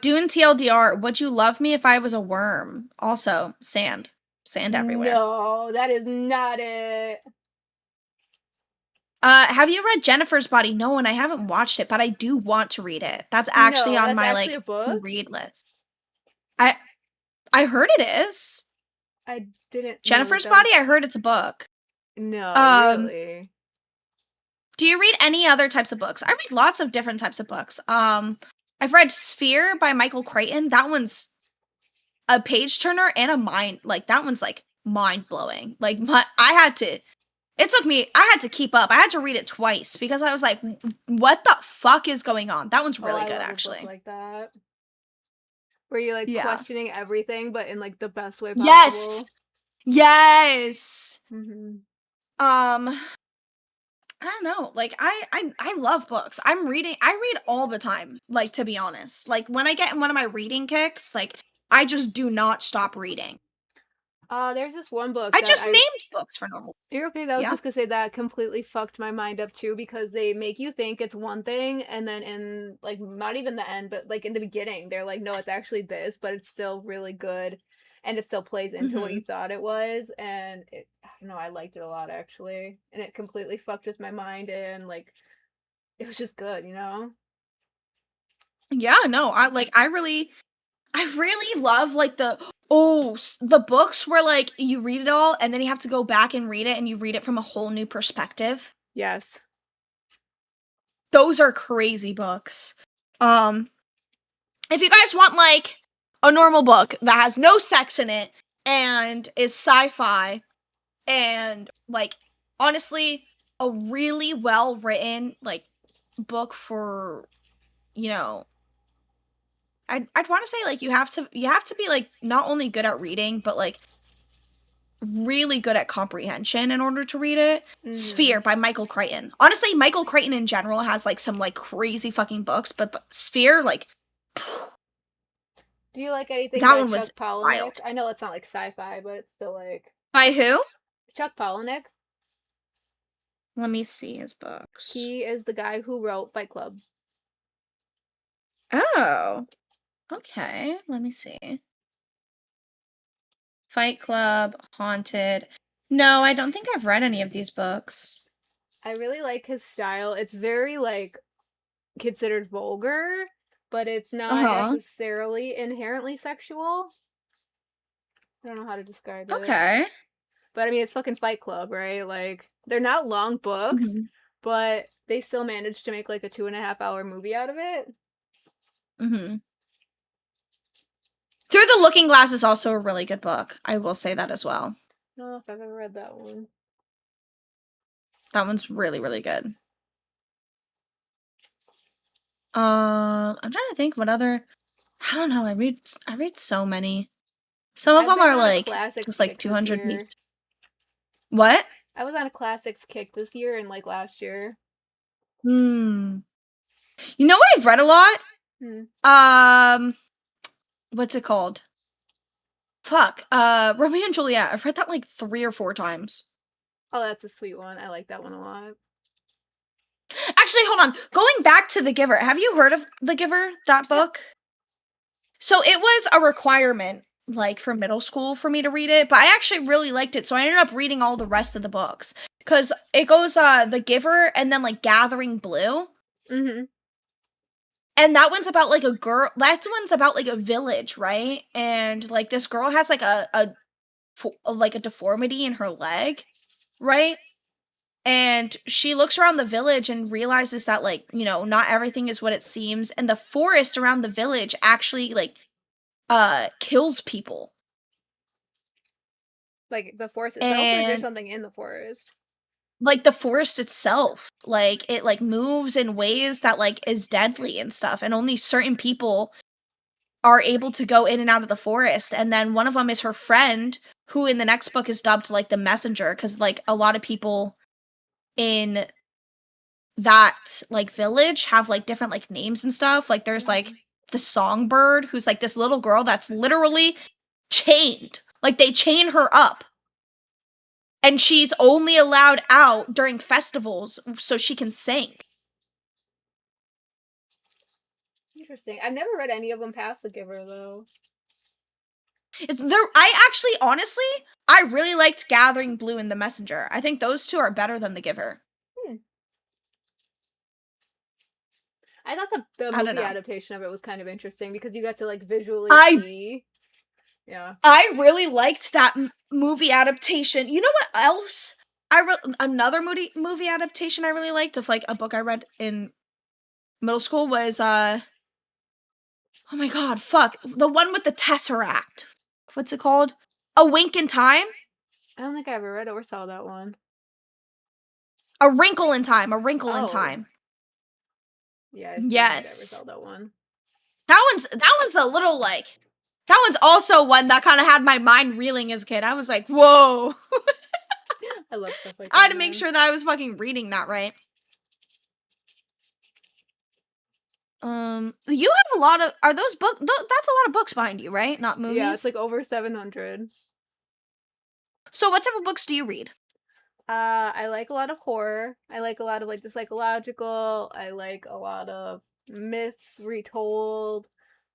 Dune TLDR, would you love me if I was a worm? Also, sand. Sand everywhere. No, that is not it. Have you read Jennifer's Body? No, and I haven't watched it, but I do want to read it. That's actually No, on that's my actually like a book? to read list. I heard it is. I didn't know Jennifer's that Body, I heard it's a book. No, really. Do you read any other types of books? I read lots of different types of books. I've read Sphere by Michael Crichton. That one's a page turner and a mind, like that one's like mind blowing. Like I had to keep up. I had to read it twice because I was like, what the fuck is going on? That one's really I good love a book actually. like that. Where you're like Yeah. questioning everything, but in like the best way possible. Yes. Yes. Mhm. I don't know. Like I love books. I read all the time, like to be honest. Like when I get in one of my reading kicks, like I just do not stop reading. There's this one book I that just named books for normal. You're okay. That was Yeah. just gonna say that completely fucked my mind up too, because they make you think it's one thing, and then in like not even the end, but like in the beginning, they're like, no, it's actually this, but it's still really good, and it still plays into what you thought it was, and I don't know, I liked it a lot actually, and it completely fucked with my mind, and like it was just good, you know? Yeah, no, I really love like the books where like you read it all and then you have to go back and read it and you read it from a whole new perspective. Yes. Those are crazy books. If you guys want like a normal book that has no sex in it and is sci-fi and like honestly a really well written like book for, you know, I'd want to say like you have to be like not only good at reading but like really good at comprehension in order to read it. Sphere Mhm. by Michael Crichton. Honestly, Michael Crichton in general has like some like crazy fucking books, but Sphere, like, Do you like anything that by one was Chuck Palahniuk? wild. I know it's not like sci-fi, but it's still like By who? Chuck Palahniuk. Let me see his books. He is the guy who wrote Fight Club. Oh, okay. Let me see. Fight Club, Haunted. No, I don't think I've read any of these books. I really like his style. It's very like considered vulgar, but it's not necessarily inherently sexual. I don't know how to describe it. Okay. But I mean, it's fucking Fight Club, right? Like, they're not long books, but they still managed to make like a 2.5-hour movie out of it. Mm-hmm. Through the Looking Glass is also a really good book. I will say that as well. I don't know if I've ever read that one. That one's really, really good. I'm trying to think what other. I don't know. I read so many. Some of I've them been are on a like classics just like kick this 200 year. each. What? I was on a classics kick this year and like last year. You know what I've read a lot? What's it called? Fuck. Romeo and Juliet. I've read that like 3 or 4 times. Oh, that's a sweet one. I like that one a lot. Actually, hold on. Going back to The Giver. Have you heard of The Giver? That book? So it was a requirement like for middle school for me to read it, but I actually really liked it. So I ended up reading all the rest of the books cuz it goes The Giver and then like Gathering Blue. Mhm. And that one's about like a girl. That one's about like a village, right? And like this girl has like a deformity in her leg, right? And she looks around the village and realizes that like, you know, not everything is what it seems, and the forest around the village actually like kills people. Like the forest itself, or is there And something in the forest? like the forest itself, like it like moves in ways that like is deadly and stuff, and only certain people are able to go in and out of the forest. And then one of them is her friend, who in the next book is dubbed like the messenger, because like a lot of people in that like village have like different like names and stuff. Like there's like the songbird, who's like this little girl that's literally chained. Like they chain her up. And she's only allowed out during festivals so she can sing. Interesting. I've never read any of them past The Giver though. Honestly, I really liked Gathering Blue and The Messenger. I think those two are better than The Giver. I thought the I don't movie know. adaptation of it was kind of interesting because you got to like visually see. Yeah. I really liked that movie adaptation. You know what else? Another movie adaptation I really liked of like a book I read in middle school was oh my god, fuck. The one with the Tesseract. What's it called? A Wink in Time? I don't think I ever read or saw that one. A Wrinkle in Time. A Wrinkle in Oh. Time. Yeah, I still Yes. think I ever saw that one. That one's a little like, that one's also one that kind of had my mind reeling as a kid. I was like, whoa. I love stuff like that. I had to make sure that I was fucking reading that right. You have a lot of, are those books, that's a lot of books behind you, right? Not movies? Yeah, it's like over 700. So what type of books do you read? I like a lot of horror. I like a lot of like the psychological. I like a lot of myths retold.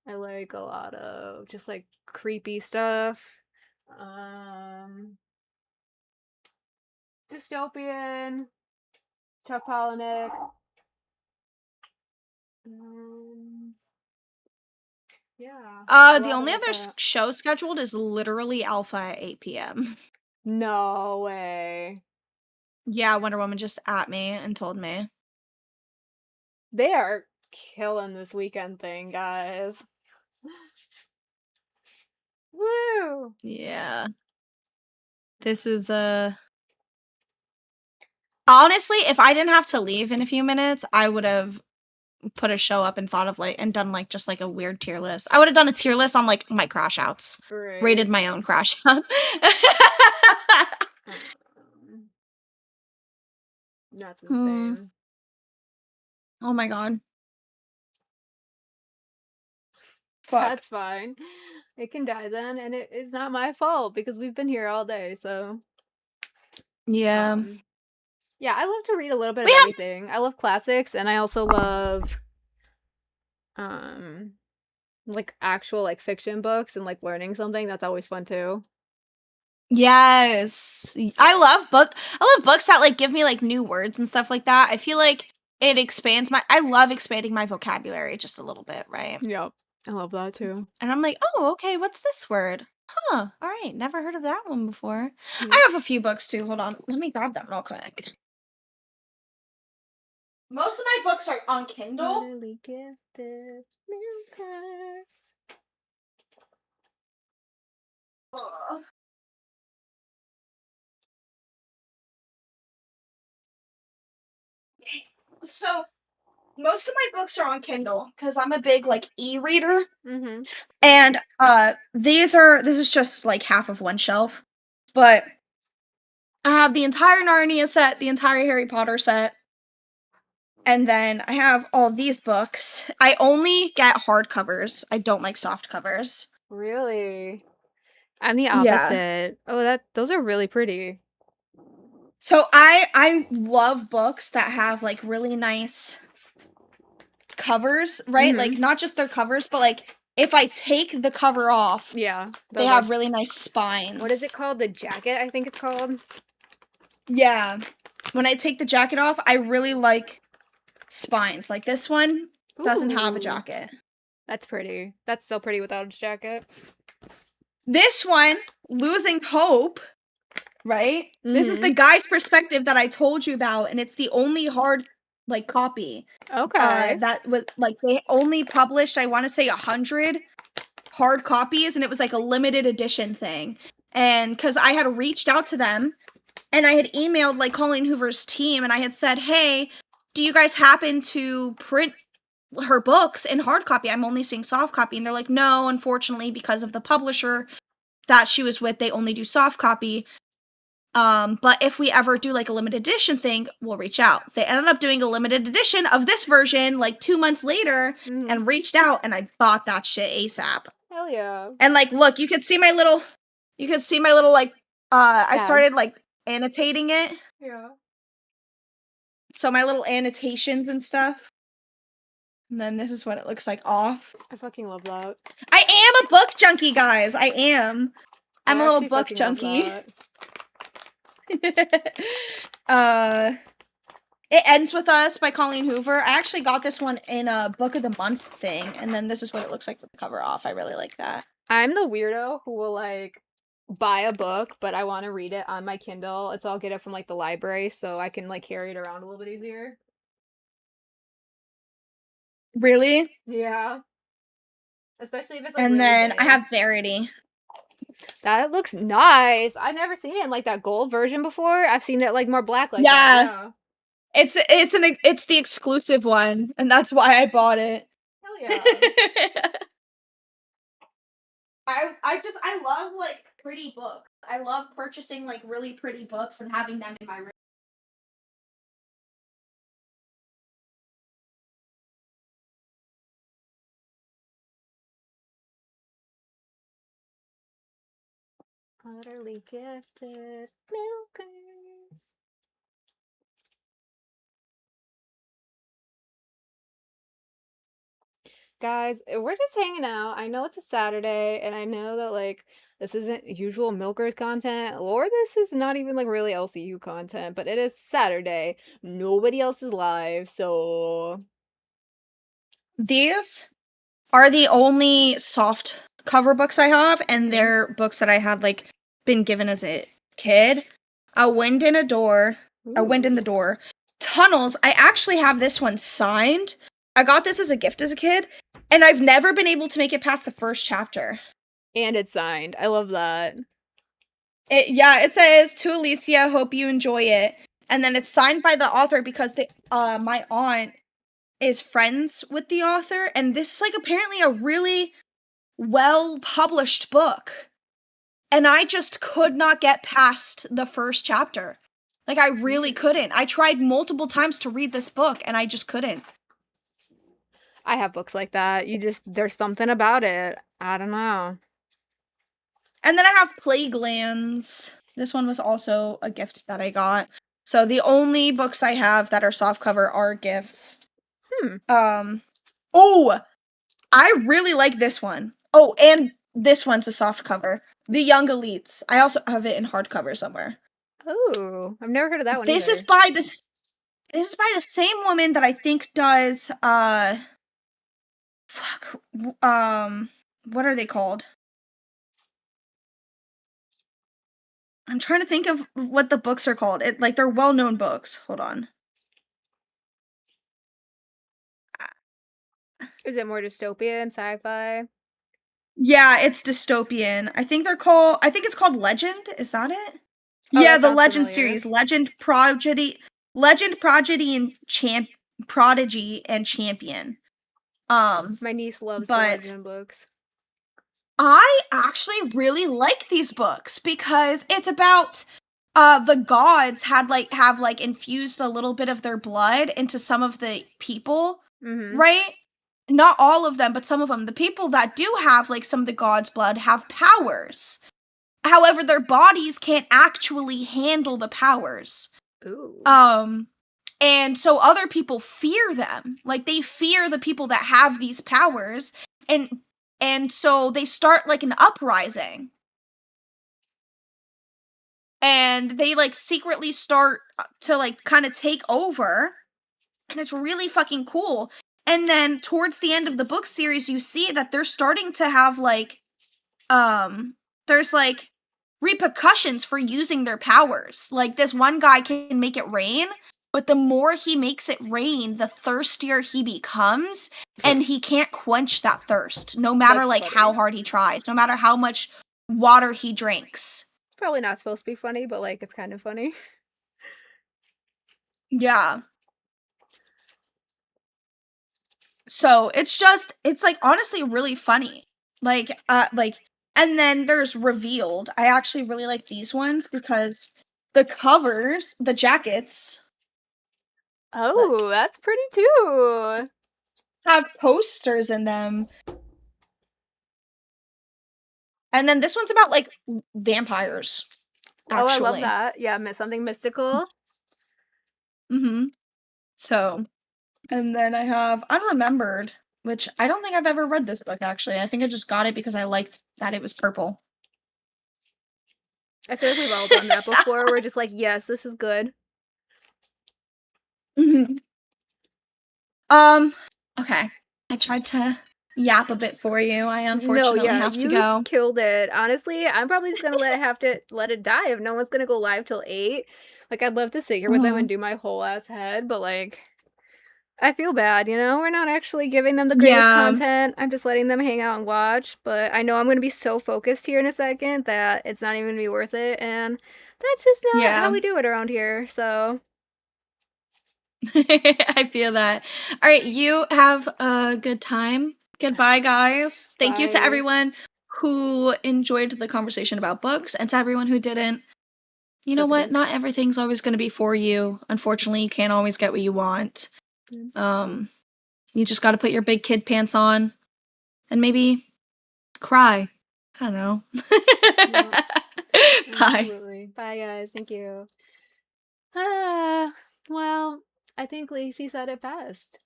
I like a lot of just like creepy stuff. Dystopian. Chuck Palahniuk. Yeah. The only other show scheduled is literally Alpha at 8 p.m. No way. Yeah, Wonder Woman just at me and told me. They are killing this weekend thing, guys. Woo! Yeah. This is honestly, if I didn't have to leave in a few minutes, I would have put a show up and thought of like and done like just like a weird tier list. I would have done a tier list on like my crash outs. Rated my own crash outs. That's insane. Oh my god. Fuck. That's fine. It can die then, and it is not my fault because we've been here all day, so. Yeah. Yeah, I love to read a little bit of everything. I love classics, and I also love, like actual like fiction books and like learning something. That's always fun too. Yes. I love books that like give me like new words and stuff like that. I feel like it expands I love expanding my vocabulary just a little bit, right? Yep. I love that too. And I'm like, oh, okay, what's this word? Huh. All right. Never heard of that one before. I have a few books too. Hold on. Let me grab them real quick. Most of my books are on Kindle. Utterly gifted milkers. Ugh. So most of my books are on Kindle because I'm a big like e-reader. Mm-hmm. And this is just like half of one shelf. But I have the entire Narnia set, the entire Harry Potter set. And then I have all these books. I only get hardcovers. I don't like soft covers. Really? I'm the Yeah. opposite. Oh, those are really pretty. So I love books that have like really nice covers, right? Like not just their covers, but like if I take the cover off, they have really nice spines. What is it called? The jacket, I think it's called. Yeah. When I take the jacket off, I really like spines. Like this one doesn't have a Ooh. jacket. That's pretty. That's so pretty without a jacket. This one, Losing Hope, right? This is the guy's perspective that I told you about, and it's the only hard like copy. Okay. That was like they only published, I want to say 100 hard copies, and it was like a limited edition thing. And because I had reached out to them, and I had emailed like Colleen Hoover's team, and I had said, "Hey, do you guys happen to print her books in hard copy? I'm only seeing soft copy." And they're like, "No, unfortunately, because of the publisher that she was with, they only do soft copy. But if we ever do like a limited edition thing, we'll reach out." They ended up doing a limited edition of this version like 2 months later and reached out, and I bought that shit ASAP. Hell yeah. And like, look, you could see my little like I started like annotating it. Yeah. So my little annotations and stuff. And then this is what it looks like off. I fucking love that. I am a book junkie, guys. I am. I'm a little actually book fucking love junkie. that. It Ends With Us by Colleen Hoover. I actually got this one in a book of the month thing, and then this is what it looks like with the cover off. I really like that. I'm the weirdo who will like buy a book, but I want to read it on my Kindle. So I'll get it from like the library so I can like carry it around a little bit easier. Really? Yeah. Especially if it's like And really then I big. have Verity. That looks nice. I've never seen it in like that gold version before. I've seen it like more black like Yeah. that. It's the exclusive one, and that's why I bought it. Hell yeah. I love like pretty books. I love purchasing like really pretty books and having them in my room. Utterly gifted milkers. Guys, we're just hanging out. I know it's a Saturday, and I know that like this isn't usual milkers content, or this is not even like really LCU content, but it is Saturday. Nobody else is live, so These are the only soft cover books I have, and they're books that I had like been given as a kid. A Wind in the Door. Tunnels. I actually have this one signed. I got this as a gift as a kid, and I've never been able to make it past the first chapter. And it's signed. I love that. It says, "To Alicia, hope you enjoy it." And then it's signed by the author because my aunt is friends with the author, and this is like apparently a really well published book. And I just could not get past the first chapter. Like, I really couldn't. I tried multiple times to read this book, and I just couldn't. I have books like that. There's something about it. I don't know. And then I have Plaguelands. This one was also a gift that I got. So the only books I have that are softcover are gifts. Oh, I really like this one. Oh, and this one's a softcover. The Young Elites. I also have it in hardcover somewhere. Oh, I've never heard of that one This either. is by the same woman that I think does what are they called? I'm trying to think of what the books are called. Like, they're well-known books. Hold on. Is it more dystopian, sci-fi? Yeah, it's dystopian. I think it's called Legend. Is that it? Oh, Yeah, that the sounds Legend familiar. series. Legend, Prodigy, and Prodigy and Champion. My niece loves the but Legend books. I actually really like these books because it's about the gods have infused a little bit of their blood into some of the people, right? Not all of them, but some of them. The people that do have like some of the gods' blood have powers. However, their bodies can't actually handle the powers. Ooh. And so other people fear them. Like, they fear the people that have these powers, and so they start like an uprising. And they like secretly start to like kind of take over, and it's really fucking cool. And then towards the end of the book series, you see that they're starting to have like there's like repercussions for using their powers. Like, this one guy can make it rain, but the more he makes it rain, the thirstier he becomes, and he can't quench that thirst, no matter That's like funny. how hard he tries, no matter how much water he drinks. It's probably not supposed to be funny, but like it's kind of funny. Yeah. So it's like honestly really funny. And then there's Revealed. I actually really like these ones because the covers, the jackets, Oh, that's pretty too. have posters in them. And then this one's about like vampires. Actually. Oh, I love that. Yeah, something mystical. So, and then I have Unremembered, which I don't think I've ever read this book actually. I think I just got it because I liked that it was purple. I feel like we've all done that before. We're just like, yes, this is good. Okay. I tried to yap a bit for you. I No, unfortunately yeah, have to you go. killed it. Honestly, I'm probably just gonna let it die if no one's gonna go live till 8. Like, I'd love to sit here with them and do my whole ass head, but like, I feel bad, you know? We're not actually giving them the greatest content. I'm just letting them hang out and watch, but I know I'm gonna be so focused here in a second that it's not even gonna be worth it, and that's just not how we do it around here, so. I feel that. All right, you have a good time. Goodbye, guys. Thank you to Bye. everyone who enjoyed the conversation about books, and to everyone who didn't. You know what? Not everything's always going to be for you. Unfortunately, you can't always get what you want. You just got to put your big kid pants on and maybe cry. I don't know. Bye. Absolutely. Bye, guys. Thank you. Well, I think Lacey said it best.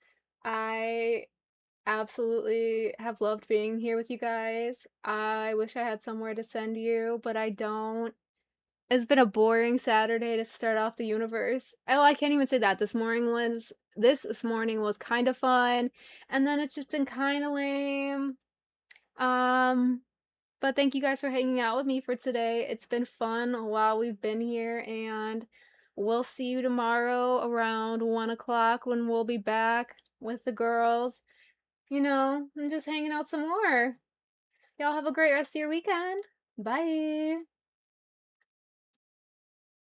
I absolutely have loved being here with you guys. I wish I had somewhere to send you, but I don't. It's been a boring Saturday to start off the universe. Oh, I can't even say that. This morning was kind of fun, and then it's just been kind of lame. But thank you guys for hanging out with me for today. It's been fun while we've been here, and we'll see you tomorrow around 1 o'clock when we'll be back with the girls, you know, and just hanging out some more. Y'all have a great rest of your weekend. Bye.